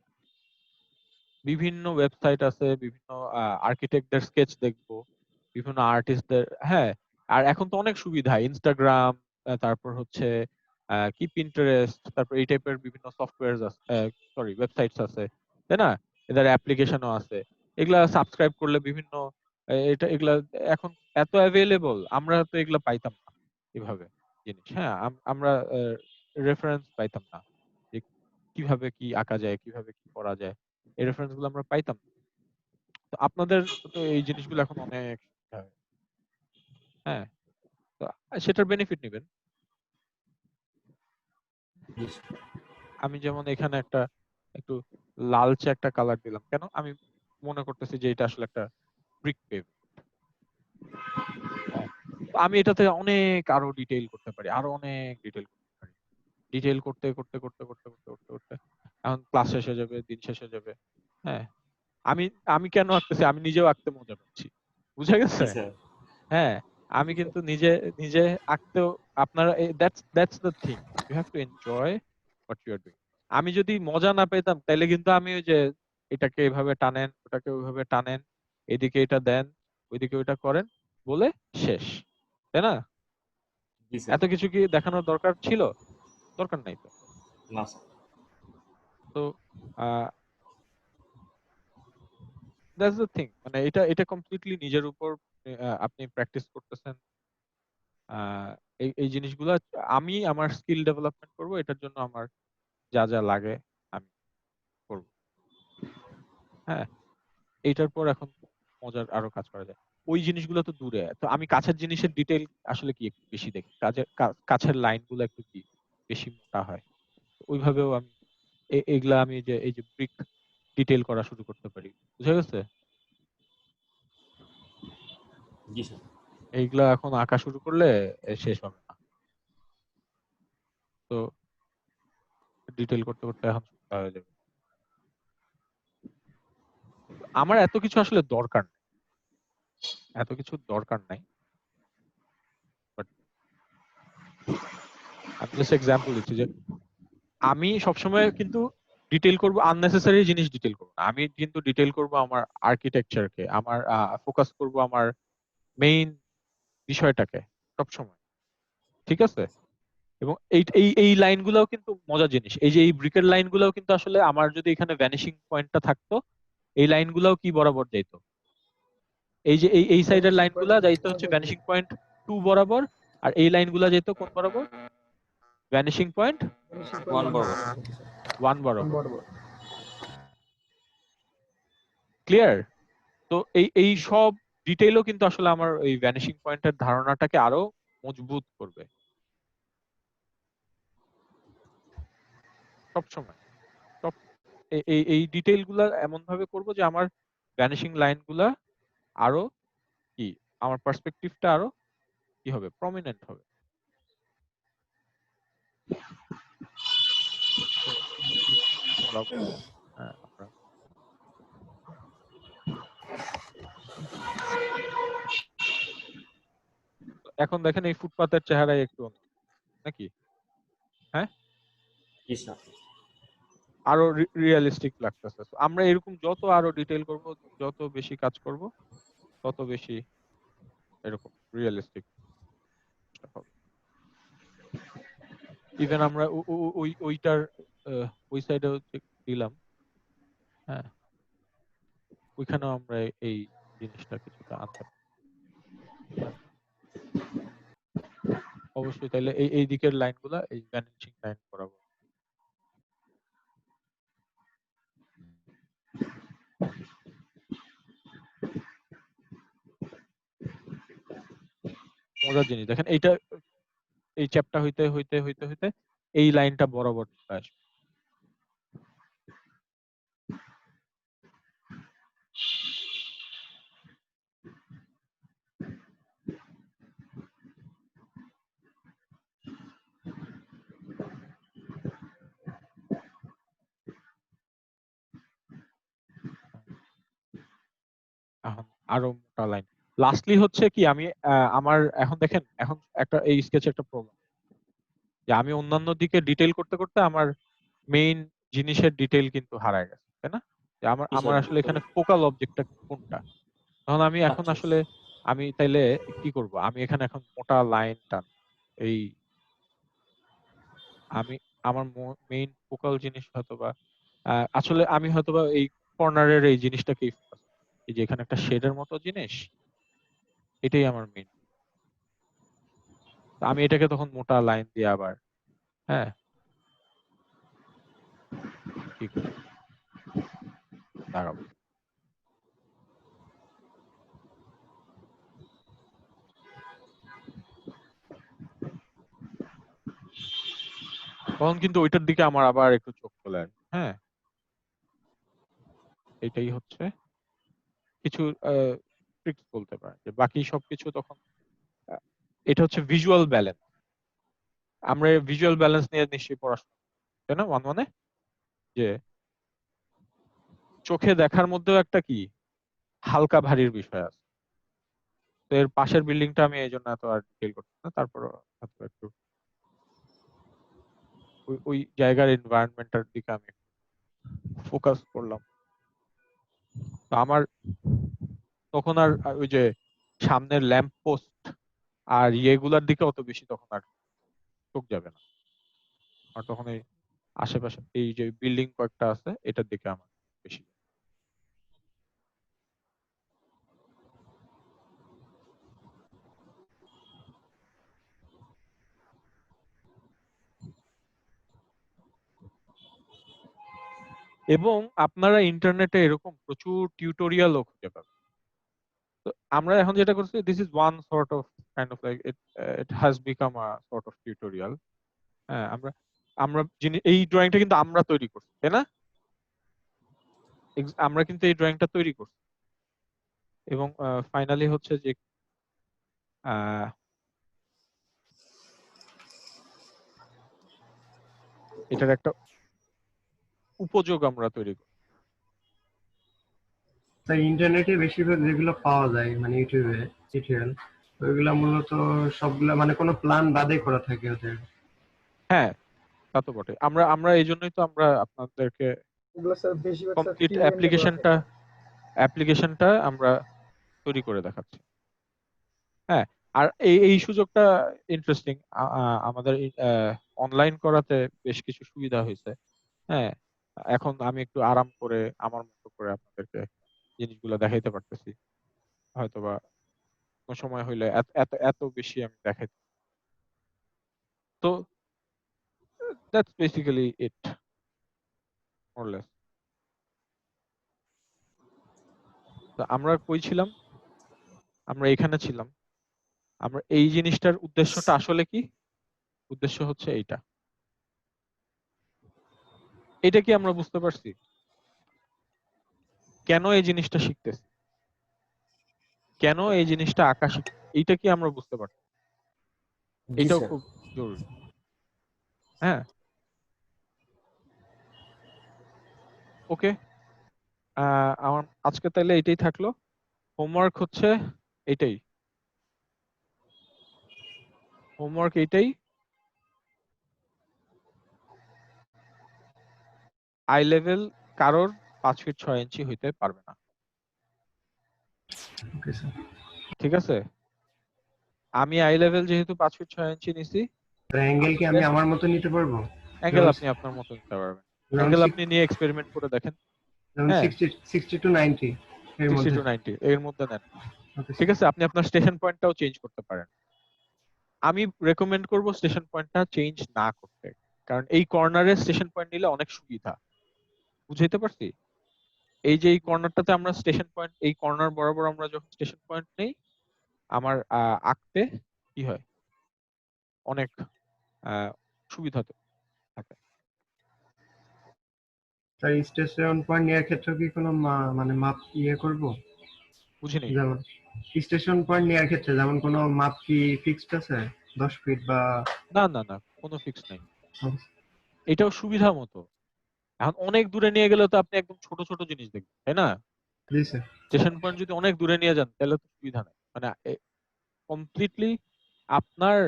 বিভিন্ন ওয়েবসাইট আছে, বিভিন্ন আর্কিটেক্টদের স্কেচ দেখবো, বিভিন্ন আর্টিস্টদের। হ্যাঁ, আর এখন তো অনেক সুবিধা, ইনস্টাগ্রাম, তারপর হচ্ছে কি পিন্টারেস্ট, তারপর এই টাইপের বিভিন্ন সফটওয়্যার আছে, সরি ওয়েবসাইটস আছে, তাই না? এদের অ্যাপ্লিকেশনও আছে। এগুলা সাবস্ক্রাইব করলে বিভিন্ন এটা এগুলা এখন এত অ্যাভেলেবল, আমরা তো এগুলা পাইতাম না এভাবে জিনিস। হ্যাঁ, আমরা রেফারেন্স পাইতাম না যে কিভাবে কি আঁকা যায়, কিভাবে কি করা যায়, এই রেফারেন্স গুলো আমরা পাইতাম না। তো আপনাদের তো এই জিনিসগুলো এখন অনেক সুবিধা হয়। হ্যাঁ, তো সেটার বেনিফিট নেবেন। জি স্যার। আমি যেমন এখানে একটা একটু লালচে একটা কালার দিলাম কেন, আমি মনে করতেছি যে এটা আসলে একটা ব্রিক পেভ। হ্যাঁ, তো আমি এটাতে অনেক আরো ডিটেইল করতে পারি, আরো অনেক ডিটেইল করতে পারি। ডিটেইল করতে করতে করতে করতে করতে করতে করতে এখন ক্লাস শেষ হয়ে যাবে, দিন শেষ হয়ে যাবে। হ্যাঁ, আমি আমি কেন আঁকতেছি, আমি নিজেও আঁকতে মজা পাচ্ছি, বুঝা গেছে? জি স্যার। হ্যাঁ, আমি কিন্তু নিজে নিজে আঁকতেও আপনারা that's the thing, you have to enjoy what you are doing. আমি যদি মজা না পেতাম তাহলে কিন্তু আমি ওই যে এটাকে এভাবে টানেন, ওটাকে ওইভাবে টানেন, এদিকে এটা দেন, ওইদিকে ওইটা করেন বলে শেষ, তাই না? জি স্যার। এত কিছু কি দেখানোর দরকার ছিল? দরকার নাই তো। না স্যার। তো দ্যাটস দ্য থিং, মানে এটা এটা কমপ্লিটলি নিজের উপর আপনি প্র্যাকটিস করতেছেন। আহ, এই এই জিনিসগুলো আমি আমার স্কিল ডেভেলপমেন্ট করব, এটার জন্য আমার যা যা লাগে আমি করব। হ্যাঁ, এইটার পর এখন মজার আরো কাজ করা যায়। ওই জিনিসগুলো তো দূরে, তো আমি কাছের জিনিসের ডিটেইল আসলে কি একটু বেশি দেখি, কাছের লাইনগুলো একটু কি বেশি মোটা হয়, ওইভাবেও আমি এগুলা আমি যে এই যে ব্রিক ডিটেইল করা শুরু করতে পারি, বুঝা গেছে? জি স্যার। এইগুলা এখন আঁকা শুরু করলে শেষ হবে না। তো ডিটেইল করতে করতে এখন সন্ধ্যা হয়ে যাবে। আমার এত কিছু আসলে দরকার নেই, এত কিছু দরকার নাই, বাট আমি জাস্ট এক্সাম্পল দিচ্ছি যে আমি সবসময় কিন্তু ডিটেইল করব, আননেসেসারি জিনিস ডিটেইল করব না। আমি কিন্তু ডিটেইল করব আমার আর্কিটেকচারকে, আমার ফোকাস করব আমার মেইন বিষয়টাকে সবসময়, ঠিক আছে? এবং এই এই এই লাইনগুলোও কিন্তু মজার জিনিস, এই যে এই ব্রিকের লাইনগুলোও কিন্তু আসলে আমার যদি এখানে ভ্যানিশিং পয়েন্টটা থাকতো, এই লাইনগুলোও কি বরাবর যাইতো, এই যে এই সাইডের লাইনগুলা যাইতো হচ্ছে ভ্যানিশিং পয়েন্ট 2 বরাবর, আর এই লাইনগুলা যেত কোন বরাবর? ভ্যানিশিং পয়েন্ট 1 বরাবর। 1 বরাবর। ক্লিয়ার? তো এই এই সব ডিটেইলও কিন্তু আসলে আমার এই ভ্যানিশিং পয়েন্টের ধারণাটাকে আরো মজবুত করবে সব সময়। সব এই এই ডিটেইল গুলা এমন ভাবে করব যে আমার ভ্যানিশিং লাইন গুলা আরো কি, আমার পার্সপেক্টিভটা আরো কি হবে, প্রমিনেন্ট হবে। তো এই করাবো। হ্যাঁ, আমরা এখন দেখেন এই ফুটপাতের চেহারাই একটু অন্য, নাকি? হ্যাঁ, জি স্যার। আরো রিয়েলিস্টিক লাগতেছে। তো আমরা এরকম যত আরো ডিটেইল করব, যত বেশি কাজ করব, তত বেশি এরকম রিয়েলিস্টিক হবে। ইভেন আমরা ওইটার ওই সাইডেও দিলাম, হ্যাঁ, ওইখানেও আমরা এই জিনিসটা কিছুটা আনতে পারি। অবশ্যই তাইলে এই এই দিকের লাইনগুলা এই ভ্যানিশিং লাইন বরাবর। মজার জিনিস দেখেন, এইটা এই চ্যাপটা হইতে হইতে হইতে হইতে এই লাইনটা বরাবর চলে আসবে। এখন আরো মোটা লাইন। লাস্টলি হচ্ছে কি, আমি আমার এখন দেখেন, এখন একটা এই স্কেচে একটা প্রবলেম, যে আমি অন্যান্য দিকে ডিটেইল করতে করতে আমার মেইন জিনিসের ডিটেইল কিন্তু হারায় গেছে, তাই না? যে আমার জি আমার স্যার। আসলে এখানে ফোকাল অবজেক্টটা কোনটা। তখন আমি এখন আচ্ছা। আসলে আমি তাইলে কি করব, আমি এখানে এখন মোটা লাইন টান, এই আমি আমার মেইন ফোকাল জিনিস হয়তোবা আসলে আমি হয়তোবা এই কর্নারের এই জিনিসটাকেই ফোকাস, এই যে এখানে একটা শেডের মতো জিনিস, এটাই আমার মেইন। আমি এটাকে তখন মোটা লাইন দিয়ে আবার, হ্যাঁ, কি করে দাঁড়াবো। তখন কিন্তু ওইটার দিকে আমার আবার একটু চোখ চলে আসবে। হ্যাঁ, এটাই হচ্ছে কিছু ট্রিক্স বলতে পারেন, যে বাকি সবকিছু তখন আহ, এটা হচ্ছে ভিজুয়াল ব্যালেন্স। আমরা ভিজুয়াল ব্যালেন্স নিয়ে নিশ্চয়ই পড়াশোনা, তাই না, ওয়ান ওয়ানে? যে চোখে দেখার মধ্যেও একটা কি হালকা ভারীর বিষয় আছে। তো এর পাশের বিল্ডিংটা আমি এই জন্য এত আর ডিটেল করছি না, তারপর একটু ওই জায়গার এনভায়রনমেন্টটার দিকে আমি ফোকাস করলাম। তো আমার তখন আর ওই যে সামনের ল্যাম্প পোস্ট আর ইয়েগুলার দিকে অত বেশি তখন আর চোখ যাবে না। আর তখন এই আশেপাশে এই যে বিল্ডিং কয়েকটা আছে এটার দিকে আমার বেশি। এবং আপনারা ইন্টারনেটে এরকম প্রচুর টিউটোরিয়ালও খুঁজে পাবেন। তো আমরা এখন যেটা করছি, this is one sort of kind of like it has become a sort of tutorial. হ্যাঁ, আমরা আমরা এই ড্রয়িংটা কিন্তু আমরা তৈরি করছি, তাই না? আমরা কিন্তু এই ড্রয়িংটা তৈরি করছি এবং ফাইনালি হচ্ছে যে এটার একটা উপযোগ আমরা তৈরি করি। তাই ইন্টারনেটে বেশিরভাগ যেগুলো পাওয়া যায় মানে ইউটিউবে টিউটোরিয়াল, ওইগুলা মূলত সবগুলা মানে কোনো প্ল্যান বাদে করা থাকে ওদের। হ্যাঁ, তা তো বটে। আমরা আমরা এই জন্যই তো আমরা আপনাদেরকে এগুলো স্যার বেশিরভাগ স্যার কমপ্লিট ফ্রি হ্যান্ডে করা থাকে। অ্যাপ্লিকেশনটা আমরা তৈরি করে দেখাচ্ছি। হ্যাঁ, আর এই এই সুযোগটা ইন্টারেস্টিং। আমাদের অনলাইন করাতে বেশ কিছু সুবিধা হয়েছে। হ্যাঁ, এখন আমি একটু আরাম করে আমার মতো করে আপনাদেরকে জিনিসগুলো দেখাইতে পারতেছি। হয়তোবা কোনো সময় হইলে এত এত এত বেশি আমি দেখাইতে। তো that's basically it, more less. তো আমরা কই ছিলাম? আমরা এখানে ছিলাম। আমরা এই জিনিসটার উদ্দেশ্যটা আসলে কি? উদ্দেশ্য হচ্ছে এইটা। এটা কি আমরা বুঝতে পারছি? কেন এই জিনিসটা শিখতেছি? কেন এই জিনিসটা আঁকা এইটা কি আমরা বুঝতে পারছি? জি এটাও স্যার। খুব জরুরি। হ্যাঁ, ওকে। আমার আজকে তাহলে এটাই থাকলো। হোমওয়ার্ক হচ্ছে এটাই। হোমওয়ার্ক এটাই। আই লেভেল কারোর 5 ফিট 6 ইঞ্চি হইতে পারবে না। Okay sir. ঠিক আছে? আমি আই লেভেল যেহেতু 5 ফিট 6 ইঞ্চি নিছি, অ্যাঙ্গেল কি আমি আমার মতো নিতে পারবো? অ্যাঙ্গেল আপনি আপনার মতো নিতে পারবেন। যেমন অ্যাঙ্গেল আপনি নিয়ে এক্সপেরিমেন্ট করে দেখেন। যেমন হ্যাঁ, 60 টু 90 এর 60 মধ্যে। টু 90 এর মধ্যে নেন। ওকে ঠিক স্যার। আছে, আপনি আপনার স্টেশন পয়েন্টটাও চেঞ্জ করতে পারেন। আমি রেকমেন্ড করব স্টেশন পয়েন্টটা চেঞ্জ না করতে, কারণ এই কর্নারে স্টেশন পয়েন্ট নিলে অনেক সুবিধা। বুঝাইতে পারছি? এই যে এই কর্নারটাতে আমরা স্টেশন পয়েন্ট, এই কর্নার বরাবর আমরা যখন স্টেশন পয়েন্ট নেই, আমার আঁকতে কি হয়, অনেক সুবিধা থাকে। তাই স্টেশন পয়েন্ট নেওয়ার ক্ষেত্রে কি কোনো মানে মাপ করব? বুঝিনি। যেমন স্টেশন পয়েন্ট নেওয়ার ক্ষেত্রে যেমন কোনো মাপ কি ফিক্সড আছে 10 ফিট বা? না না না, কোনো ফিক্স নাই। এটাও সুবিধা মতো। এখন অনেক দূরে নিয়ে গেলে তো আপনি একদম ছোট ছোট জিনিস দেখবেন, তাই না? জি স্যার। স্টেশন পয়েন্ট যদি অনেক দূরে নিয়ে যান তাহলে তো সুবিধা নাই। মানে কমপ্লিটলি আপনার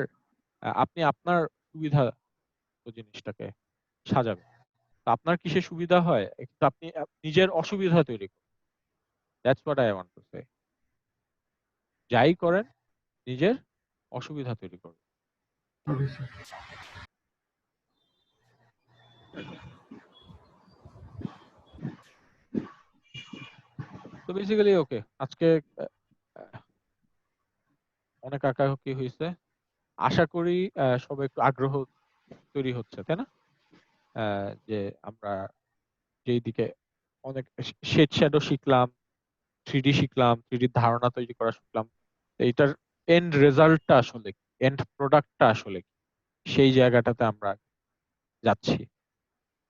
আপনি আপনার সুবিধা জিনিসটাকে সাজাবেন। তো আপনার কিসে সুবিধা হয়, একটু আপনি নিজের অসুবিধা তৈরি করেন। That's what I want to say. যাই করেন নিজের অসুবিধা তৈরি করবেন। Okay sir. তো বেসিক্যালি ওকে, আজকে আহ, অনেক আঁকাআঁকি হয়েছে। আশা করি সবাই একটু আগ্রহ তৈরি হচ্ছে, তাই না? যে আমরা যেই দিকে অনেক শেড শ্যাডো শিখলাম, 3D শিখলাম, 3D ধারণা তৈরি করা শিখলাম। এইটার এন্ড রেজাল্টটা আসলে, এন্ড প্রোডাক্টটা আসলে কি, সেই জায়গাটাতে আমরা যাচ্ছি।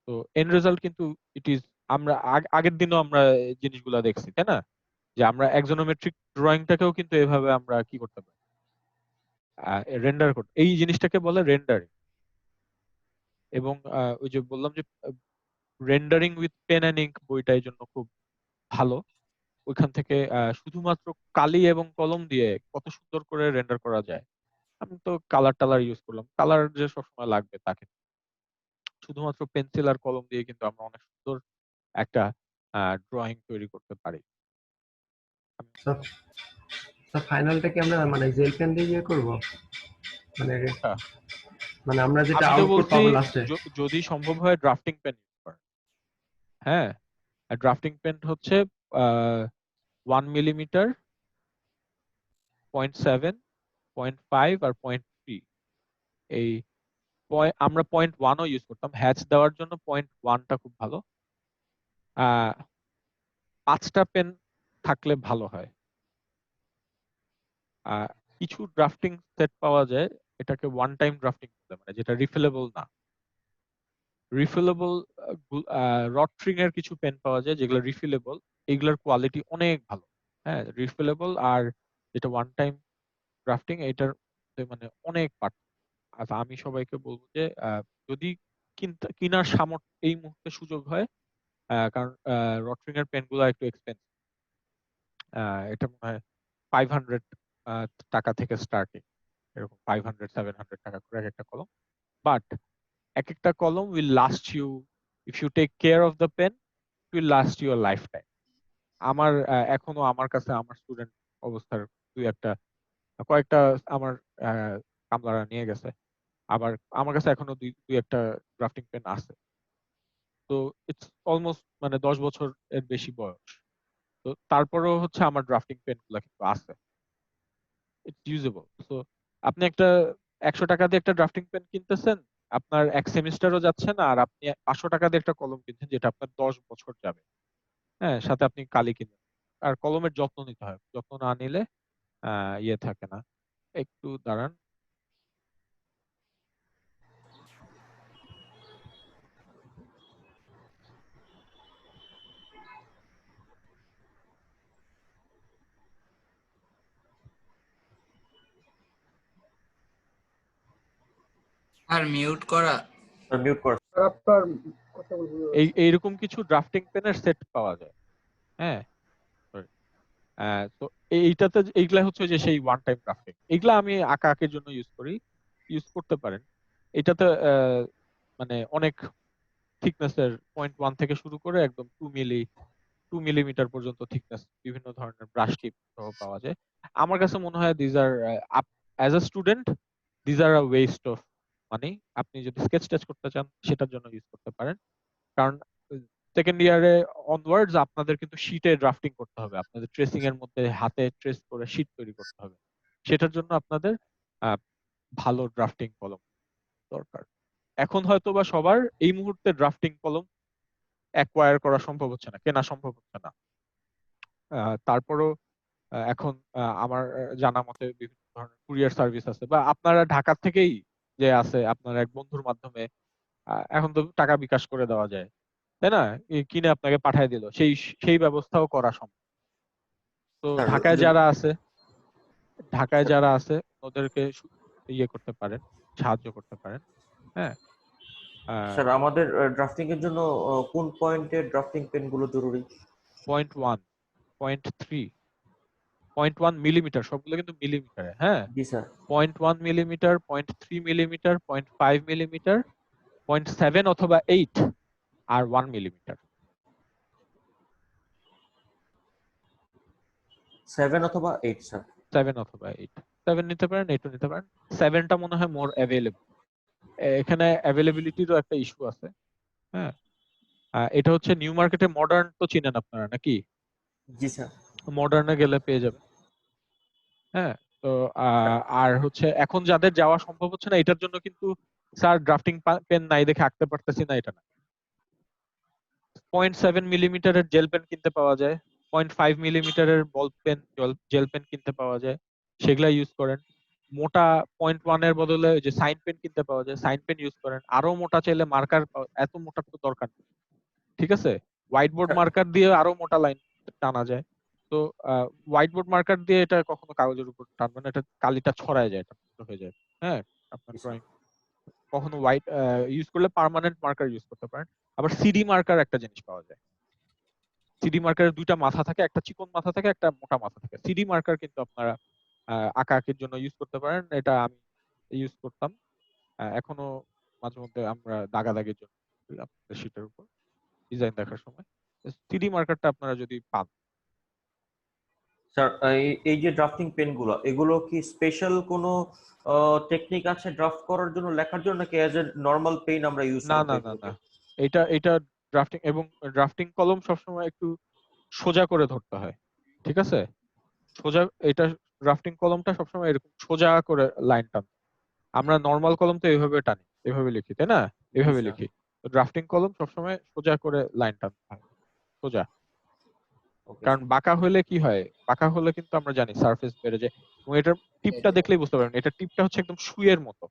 তো এন্ড রেজাল্ট কিন্তু ইট ইজ, আমরা আগের দিনও আমরা এই জিনিসগুলো দেখছি, তাই না? যে আমরা এক্সোনোমেট্রিক ড্রয়িংটাকেও কিন্তু এভাবে আমরা কি করতে পারি, রেন্ডার করতে। এই জিনিসটাকে বলে রেন্ডারিং। এবং ওই যে বললাম যে rendering with pen and ink বইটা এই জন্য খুব ভালো। ওইখান থেকে শুধুমাত্র কালি এবং কলম দিয়ে কত সুন্দর করে রেন্ডার করা যায়। আমি তো কালার টালার ইউজ করলাম, কালার যে সবসময় লাগবে তাকে, শুধুমাত্র পেন্সিল আর কলম দিয়ে কিন্তু আমরা অনেক সুন্দর একটা ড্রয়িং তৈরি করতে পারি। ফাইনালটা কি আমরা মানে জেল পেন দিয়ে ইয়ে করবো, মানে কোনটা? মানে আমরা যেটা আমি তো আউটপুট বলছি পাবো লাস্টে? যদি সম্ভব হয় ড্রাফটিং পেন ইউজ করেন। হ্যাঁ, ড্রাফটিং পেন হচ্ছে 1 মিলিমিটার, 0.7, 0.5 আর 0.3। এই আমরা 0.1ও ইউজ করতাম হ্যাচ দেওয়ার জন্য। 0.1টা খুব ভালো। 5টা পেন থাকলে ভালো হয়। কিছু ড্রাফটিং সেট পাওয়া যায়, এটাকে ওয়ান টাইম ড্রাফটিং বলে, মানে যেটা রিফিলেবল না। রিফিলেবল রট্রিং এর কিছু পেন পাওয়া যায় যেগুলো রিফিলেবল, এগুলোর কোয়ালিটি অনেক ভালো। হ্যাঁ, রিফিলেবল আর যেটা ওয়ান টাইম ড্রাফটিং, এটার মধ্যে মানে অনেক পার্থক্য। আচ্ছা, আমি সবাইকে বলবো যে যদি কিনার সামর্থ্য এই মুহূর্তে সুযোগ হয়, কারণ রট্রিং এর পেন গুলো একটু এক্সপেন্সিভ। এটা মনে হয় 500 টাকা থেকে স্টার্টিং, এরকম 500-700 টাকা করে এক একটা কলম। বাট এক একটা কলম will last you, if you take care of the pen, will last your lifetime. আমার এখনো আমার কাছে আমার স্টুডেন্ট অবস্থার কয়েকটা আমার কামলারা নিয়ে গেছে। আবার আমার কাছে এখনো দুই একটা ড্রাফটিং পেন আছে। তো ইটস অলমোস্ট মানে 10 বছর এর বেশি বয়স। তো তারপরেও হচ্ছে আমার ড্রাফটিং পেন গুলা কিন্তু আছে, ইটস ইউজেবল। তো আপনি একটা 100 টাকা দিয়ে একটা ড্রাফটিং পেন কিনতেছেন, আপনার এক সেমিস্টারও যাচ্ছে না, আর আপনি 500 টাকা দিয়ে একটা কলম কিনছেন যেটা আপনার 10 বছর যাবে। হ্যাঁ, সাথে আপনি কালি কিনবেন। আর কলমের যত্ন নিতে হয়, যত্ন না নিলে ইয়ে থাকে না। একটু দাঁড়ান। আর মিউট করা। মিউট কর। আপনার কথা বলবো। এইরকম কিছু ড্রাফটিং পেনের সেট পাওয়া যায়। হ্যাঁ, sorry। তো এইটাতে এইগুলা হচ্ছে যে সেই ওয়ান টাইম ড্রাফটিং, এগুলা আমি আঁকা আঁকির জন্য ইউজ করি, ইউজ করতে পারেন। এটাতে মানে অনেক থিকনেসের 0.1 থেকে শুরু করে একদম 2 মিলিমিটার পর্যন্ত থিকনেস, বিভিন্ন ধরনের ব্রাশ টিপ সহ পাওয়া যায়। আমার কাছে মনে হয় these are as a student these are a West of money. আপনি যদি স্কেচ টেচ করতে চান সেটার জন্য ইউজ করতে পারেন, কারণ সেকেন্ড ইয়ারে অনওয়ার্ডস আপনাদের কিন্তু শীটে ড্রাফটিং করতে হবে, আপনাদের ট্রেসিং এর মধ্যে হাতে ট্রেস করে শীট তৈরি করতে হবে। সেটার জন্য আপনাদের আহ, ভালো ড্রাফটিং কলম দরকার। এখন হয়তো বা সবার এই মুহূর্তে ড্রাফটিং কলম অ্যাকোয়ার করা সম্ভব হচ্ছে না, কেনা সম্ভব হচ্ছে না। তারপরও এখন আমার জানা মতে বিভিন্ন ধরনের কুরিয়ার সার্ভিস আছে, বা আপনারা ঢাকা থেকেই যে আছে আপনার এক বন্ধুর মাধ্যমে এখন তো টাকা বিকাশ করে দেওয়া যায়, তাই না? কিনে আপনাকে পাঠিয়ে দিল, সেই সেই ব্যবস্থাও করা সম্ভব। তো স্যার ঢাকায় যারা আছে ওদেরকে ইয়ে করতে পারেন, সাহায্য করতে পারেন। হ্যাঁ, স্যার আমাদের ড্রাফটিং এর জন্য কোন পয়েন্টে ড্রাফটিং পেন গুলো জরুরি? 0.1, 0.3, 0.1 মিলিমিটার, সবগুলো কিন্তু মিলিমিটারে। হ্যাঁ, জি স্যার। 0.1 মিলিমিটার, 0.3 মিলিমিটার, 0.5 মিলিমিটার, 0.7 অথবা 8 আর 1 মিলিমিটার। 7 অথবা 8 স্যার। 7 অথবা 8, 7 নিতে পারেন, 8ও নিতে পারেন। 7টা মনে হয় মোর অ্যাভেলেবল। এখানে অ্যাভেলেবিলিটিরও একটা ইস্যু আছে। হ্যাঁ, এটা হচ্ছে নিউ মার্কেটে, মডার্ন তো চিনেন আপনারা নাকি? জি স্যার। মডার্নে গেলে পেয়ে যাবেন। হ্যাঁ, তো আর হচ্ছে এখন যাদের যাওয়া সম্ভব হচ্ছে না, এটার জন্য কিন্তু স্যার ড্রাফটিং পেন নাই দেখে আঁকতে পারতেছি না, এটা না। 0.7 মিলিমিটারের জেল পেন কিনতে পাওয়া যায়, 0.5 মিলিমিটারের বল পেন, জেল পেন কিনতে পাওয়া যায়, সেগুলা ইউজ করেন। মোটা 0.1 এর বদলে ওই যে সাইন পেন কিনতে পাওয়া যায়, সাইন পেন ইউজ করেন। আরো মোটা চাইলে মার্কার, এত মোটা তো দরকার নেই, ঠিক আছে? হোয়াইট বোর্ড স্যার, মার্কার দিয়ে আরো মোটা লাইন টানা যায়। তো হোয়াইট বোর্ড মার্কার দিয়ে এটা কখনো কাগজের উপর টানবেন না, এটা কালিটা ছড়ায় যায়, এটা নষ্ট হয়ে যায়। হ্যাঁ, আপনার জি স্যার। ড্রয়িং কখনো হোয়াইট ইউজ করলে পার্মানেন্ট মার্কার ইউজ করতে পারেন। আবার সিডি মার্কার একটা জিনিস পাওয়া যায়। সিডি মার্কারের দুইটা মাথা থাকে, একটা চিকন মাথা থাকে, একটা মোটা মাথা থাকে। সিডি মার্কার কিন্তু আপনারা আঁকাআঁকির জন্য ইউজ করতে পারেন। এটা আমি ইউজ করতাম, এখনো মাঝে মধ্যে আমরা দাগাদাগির জন্য আপনাদের শীটের উপর ডিজাইন দেখার সময় সিডি মার্কারটা আপনারা যদি পান। স্যার এই যে ড্রাফটিং পেন গুলো, এগুলো কি স্পেশাল কোনো টেকনিক আছে ড্রাফট করার জন্য, লেখার জন্য, নাকি অ্যাজ এ নরমাল পেন আমরা ইউজ না করতে না না না, এটা ড্রাফটিং এবং ড্রাফটিং কলম সবসময় একটু সোজা করে ধরতে হয়, ঠিক আছে? সোজা, এটা ড্রাফটিং কলমটা সবসময় এরকম সোজা করে লাইন টান। আমরা নর্মাল কলম তো এইভাবে টানি, এভাবে লিখি, তাই না? এভাবে স্যার। লিখি। ড্রাফটিং কলম সবসময় সোজা করে লাইন টানতে হয়, সোজা। ওকে কারণ বাঁকা হলে কি হয়, বাঁকা হলে কিন্তু আমরা জানি সারফেস বেড়ে যায়। এবং এটার টিপটা দেখলেই বুঝতে পারবেন, এটা টিপটা হচ্ছে একদম সুইয়ের মতো।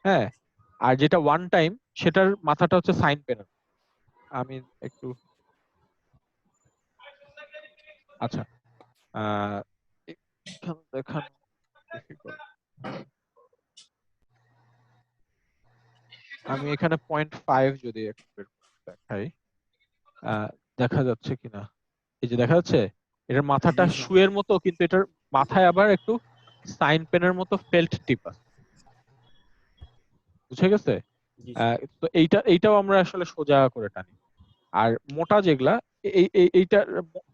হ্যাঁ, আর যেটা ওয়ান টাইম সেটার মাথাটা হচ্ছে সাইন পেনের। আমি একটু, আচ্ছা, এখানে দেখানো difficult। আমি এখানে 0.5 যদি একটু বের করে দেখাই, দেখা যাচ্ছে কিনা, এই যে দেখা যাচ্ছে এটার মাথাটা জি, স্যার। শুয়ের মতো, কিন্তু এটার মাথায় আবার একটু সাইন পেনের মতো ফেল্ট টিপ আছে, বুঝে গেছে? জি, স্যার। তো এইটাও আমরা আসলে সোজা করে টানি। আর মোটা যেগুলা, এইটা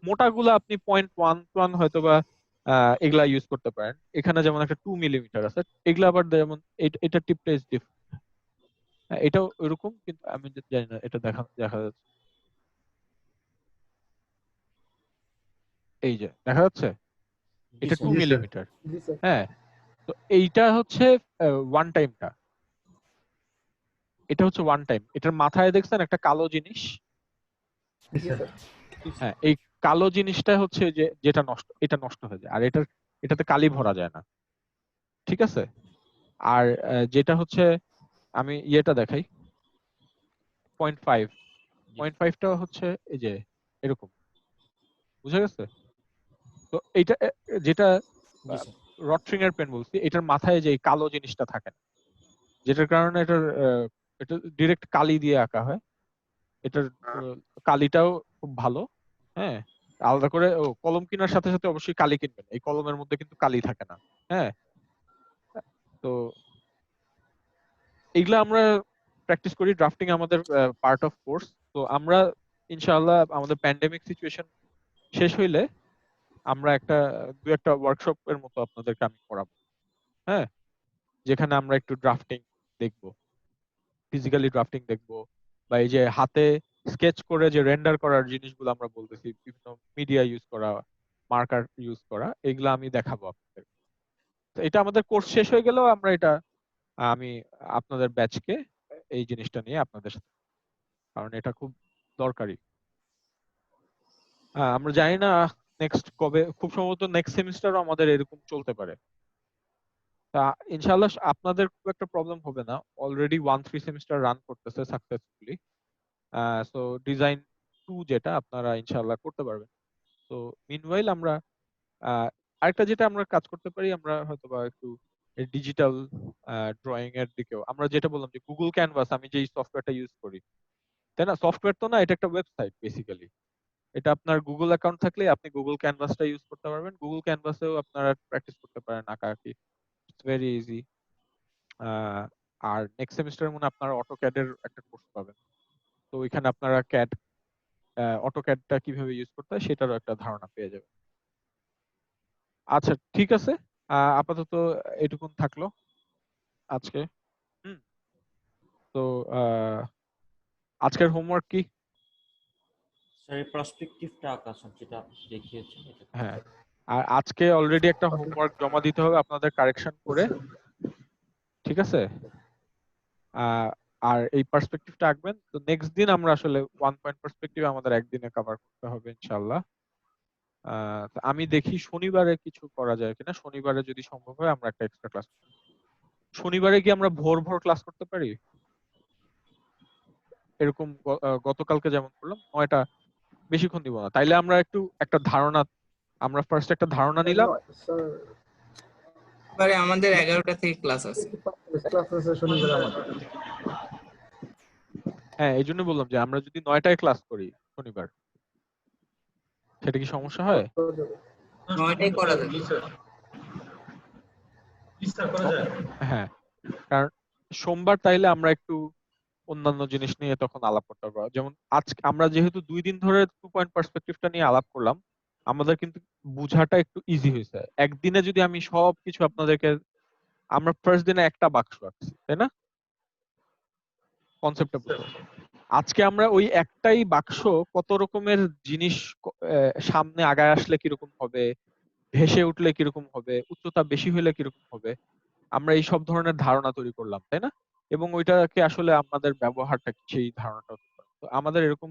মোটাগুলা আপনি 0.11 হয়তো বা এগুলা ইউজ করতে পারেন। এখানে যেমন একটা 2 মিলিমিটার আছে, এগুলা আবার যেমন এটা টিপটা ইজ ডিফারেন্ট। এটাও এরকম, কিন্তু আমি জানি না এটা দেখা যাচ্ছে, এই যে দেখা যাচ্ছে জি, এটা স্যার। 2 জি স্যার। মিলিমিটার। জি স্যার। হ্যাঁ, তো এইটা হচ্ছে ওয়ান টাইমটা, এটা হচ্ছে ওয়ান টাইম। এটার মাথায় দেখছেন একটা কালো জিনিস? জি জি স্যার। স্যার। হ্যাঁ, এই কালো জিনিসটা হচ্ছে যে যেটা নষ্ট, এটা নষ্ট হয়ে যায়। আর এটাতে কালি ভরা যায় না, ঠিক আছে? আর যেটা হচ্ছে, আমি ইয়েটা দেখাই, 0.5, 0.5টা হচ্ছে এই যে এরকম, বুঝা গেছে? তো এইটা যেটা জি, স্যার। রট্রিং এর পেন বলছি, এটার মাথায় যে এই কালো জিনিসটা থাকে না, যেটার কারণে এটা ডিরেক্ট কালি দিয়ে আঁকা হয়। এটার কালিটাও খুব ভালো। হ্যাঁ, আলাদা করে কলম কেনার সাথে সাথে অবশ্যই কালি কিনবেন, এই কলমের মধ্যে কিন্তু কালি থাকে না। হ্যাঁ, তো এইগুলা আমরা প্র্যাকটিস করি। ড্রাফটিং আমাদের পার্ট অফ কোর্স। তো আমরা ইনশাআল্লাহ আমাদের প্যান্ডেমিক সিচুয়েশন শেষ হইলে আমরা দু একটা ওয়ার্কশপ এর মতো আপনাদেরকে আমি করাবো। হ্যাঁ, যেখানে আমরা একটু ড্রাফটিং দেখবো, ফিজিক্যালি ড্রাফটিং দেখবো, বা এই যে হাতে স্কেচ করে যে রেন্ডার করার জিনিসগুলো আমরা বলতেছি, বিভিন্ন মিডিয়া ইউজ করা, মার্কার ইউজ করা, এগুলো আমি দেখাবো আপনাদের। তো এটা আমাদের কোর্স শেষ হয়ে গেলেও আমরা এটা, আমি আপনাদের ব্যাচকে এই জিনিসটা নিয়ে আপনাদের সাথে, কারণ এটা খুব দরকারি। আমরা জানি না নেক্সট কবে, খুব সম্ভবত নেক্সট সেমিস্টারও আমাদের এরকম চলতে পারে। তা ইনশাআল্লাহ আপনাদের খুব একটা প্রবলেম হবে না, অলরেডি 1-3 সেমিস্টার রান করতেছে সাকসেসফুলি। সো ডিজাইন 2 যেটা আপনারা ইনশাআল্লাহ করতে পারবেন। তো মিনওয়াইল আমরা আরেকটা যেটা আমরা কাজ করতে পারি, আমরা হয়তোবা একটু ডিজিটাল ড্রয়িং এর দিকেও, আমরা যেটা বললাম যে গুগল ক্যানভাস, আমি যে সফটওয়্যারটা ইউজ করি, তাই না? সফটওয়্যার তো না, এটা একটা ওয়েবসাইট বেসিক্যালি। এটা আপনার গুগল অ্যাকাউন্ট থাকলে আপনি গুগল ক্যানভাসটা ইউজ করতে পারবেন। গুগল ক্যানভাসেও আপনারা প্র্যাকটিস করতে পারেন আঁকাআঁকি, ইটস ভেরি ইজি। আর নেক্সট সেমিস্টারের মনে আপনারা অটোক্যাড এর একটা কোর্স পাবেন। তো ওইখানে আপনারা অটোক্যাডটা কিভাবে ইউজ করতে হয় সেটারও একটা ধারণা পেয়ে যাবেন। আচ্ছা, ঠিক আছে, আপাতত এটুকুন থাকলো আজকে। হুম, তো আজকের হোমওয়ার্ক কি? স্যার, এই পার্সপেক্টিভটা আঁকা স্যার, যেটা আপনি দেখিয়েছেন এটা। হ্যাঁ, আর আজকে অলরেডি একটা হোমওয়ার্ক জমা দিতে হবে আপনাদের কারেকশন করে, ঠিক আছে? আহ, আর এই পার্সপেক্টিভটা আঁকবেন। তো নেক্সট দিন আমরা আসলে 1 পয়েন্ট পার্সপেক্টিভ আমাদের একদিনে কভার করতে হবে ইনশাআল্লাহ। তো আমি দেখি শনিবারে কিছু করা যায় কিনা। শনিবারে যদি সম্ভব হয় আমরা একটা এক্সট্রা ক্লাস, শনিবারে কি আমরা ভোর ভোর ক্লাস করতে পারি? এরকম গতকালকে যেমন করলাম 9টা, বেশিক্ষণ দিব না। তাইলে আমরা একটু একটা ধারণা, আমরা ফার্স্ট একটা ধারণা নিলাম। স্যার এবারে আমাদের 11টা থেকে ক্লাস আছে। ক্লাস আছে শনিবার আমাদের। হ্যাঁ, এই জন্য বললাম যে আমরা যদি 9টায় ক্লাস করি শনিবার, সেটা কি সমস্যা হয়? 9টায় করা যাবে। হ্যাঁ, কারণ সোমবার তাইলে আমরা একটু অন্যান্য জিনিস নিয়ে তখন আলাপ করতে পারবো। যেমন আজকে আমরা যেহেতু 2 দিন ধরে 2 পয়েন্ট পার্সপেক্টিভটা নিয়ে আলাপ করলাম, আমাদের কিন্তু বুঝাটা একটু ইজি হয়েছে। একদিনে যদি আমি সবকিছু আপনাদেরকে, আমরা ফার্স্ট দিনে একটা বাক্স রাখছি, তাই না? কনসেপ্টটা বুঝতে। আজকে আমরা ওই একটাই বাক্স কত রকমের জিনিস সামনে আগায় আসলে কিরকম হবে, ভেসে উঠলে কিরকম হবে, উচ্চতা বেশি হলে কিরকম হবে, আমরা এই সব ধরনের ধারণা তৈরি করলাম, তাই না? এবং ওইটাকে আসলে আমাদের ব্যবহারটা কি সেই ধারণাটা হতে পারে। তো আমাদের এরকম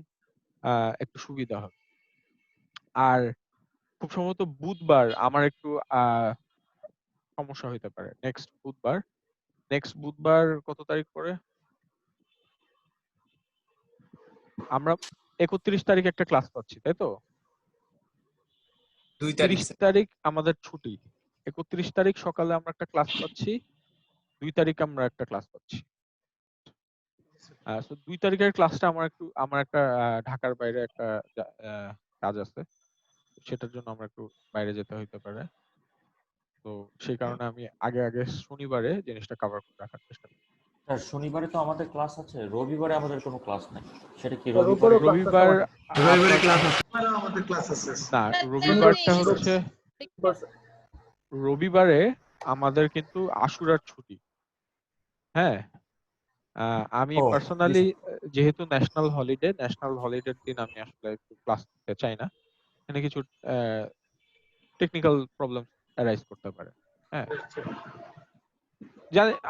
একটু সুবিধা হবে। আর খুব সম্ভবত বুধবার আমার একটু সমস্যা হইতে পারে। নেক্সট বুধবার কত তারিখ পরে? আমরা 31 তারিখ একটা ক্লাস পাচ্ছি, তাই তো? 2 তারিখ 30 তারিখ আমাদের ছুটি। 31 তারিখ সকালে আমরা একটা ক্লাস পাচ্ছি, 2 তারিখ আমরা একটা ক্লাস পাচ্ছি। 2 তারিখের ক্লাসটা আমার একটা ঢাকার বাইরে একটা কাজ আছে, সেটার জন্য আমরা একটু বাইরে যেতে হইতে পারে। তো সেই কারণে আমি আগে শনিবারে জিনিসটা কভার করে রাখার চেষ্টা করি। স্যার শনিবারে তো আমাদের ক্লাস আছে, রবিবারে আমাদের কোনো ক্লাস নাই, সেটা কি রবিবারে রবিবারে? রবিবার ক্লাস আছে। আমাদের ক্লাস আছে। না, রবিবারটা হচ্ছে রবিবারে আমাদের কিন্তু আশুরার ছুটি। হ্যাঁ, আমি ও, পার্সোনালি যেহেতু ন্যাশনাল হলিডের দিন আমি আসলে একটু ক্লাস করতে চাই না। এখানে কিছু টেকনিক্যাল প্রবলেম অ্যারাইজ করতে পারে। হ্যাঁ,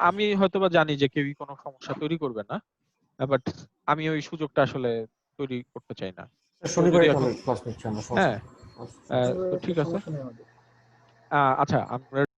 আমি হয়তোবা জানি যে কেউই কোনো সমস্যা তৈরি করবে না, বাট আমি ওই সুযোগটা আসলে তৈরি করতে চাই না। শনিবারে যদি তাহলে এখন ক্লাস নিচ্ছি আমরা, সমস্যা হ্যাঁ, নেই। তো ঠিক আছে। সমস্যা নেই আমাদের। আচ্ছা, আমরা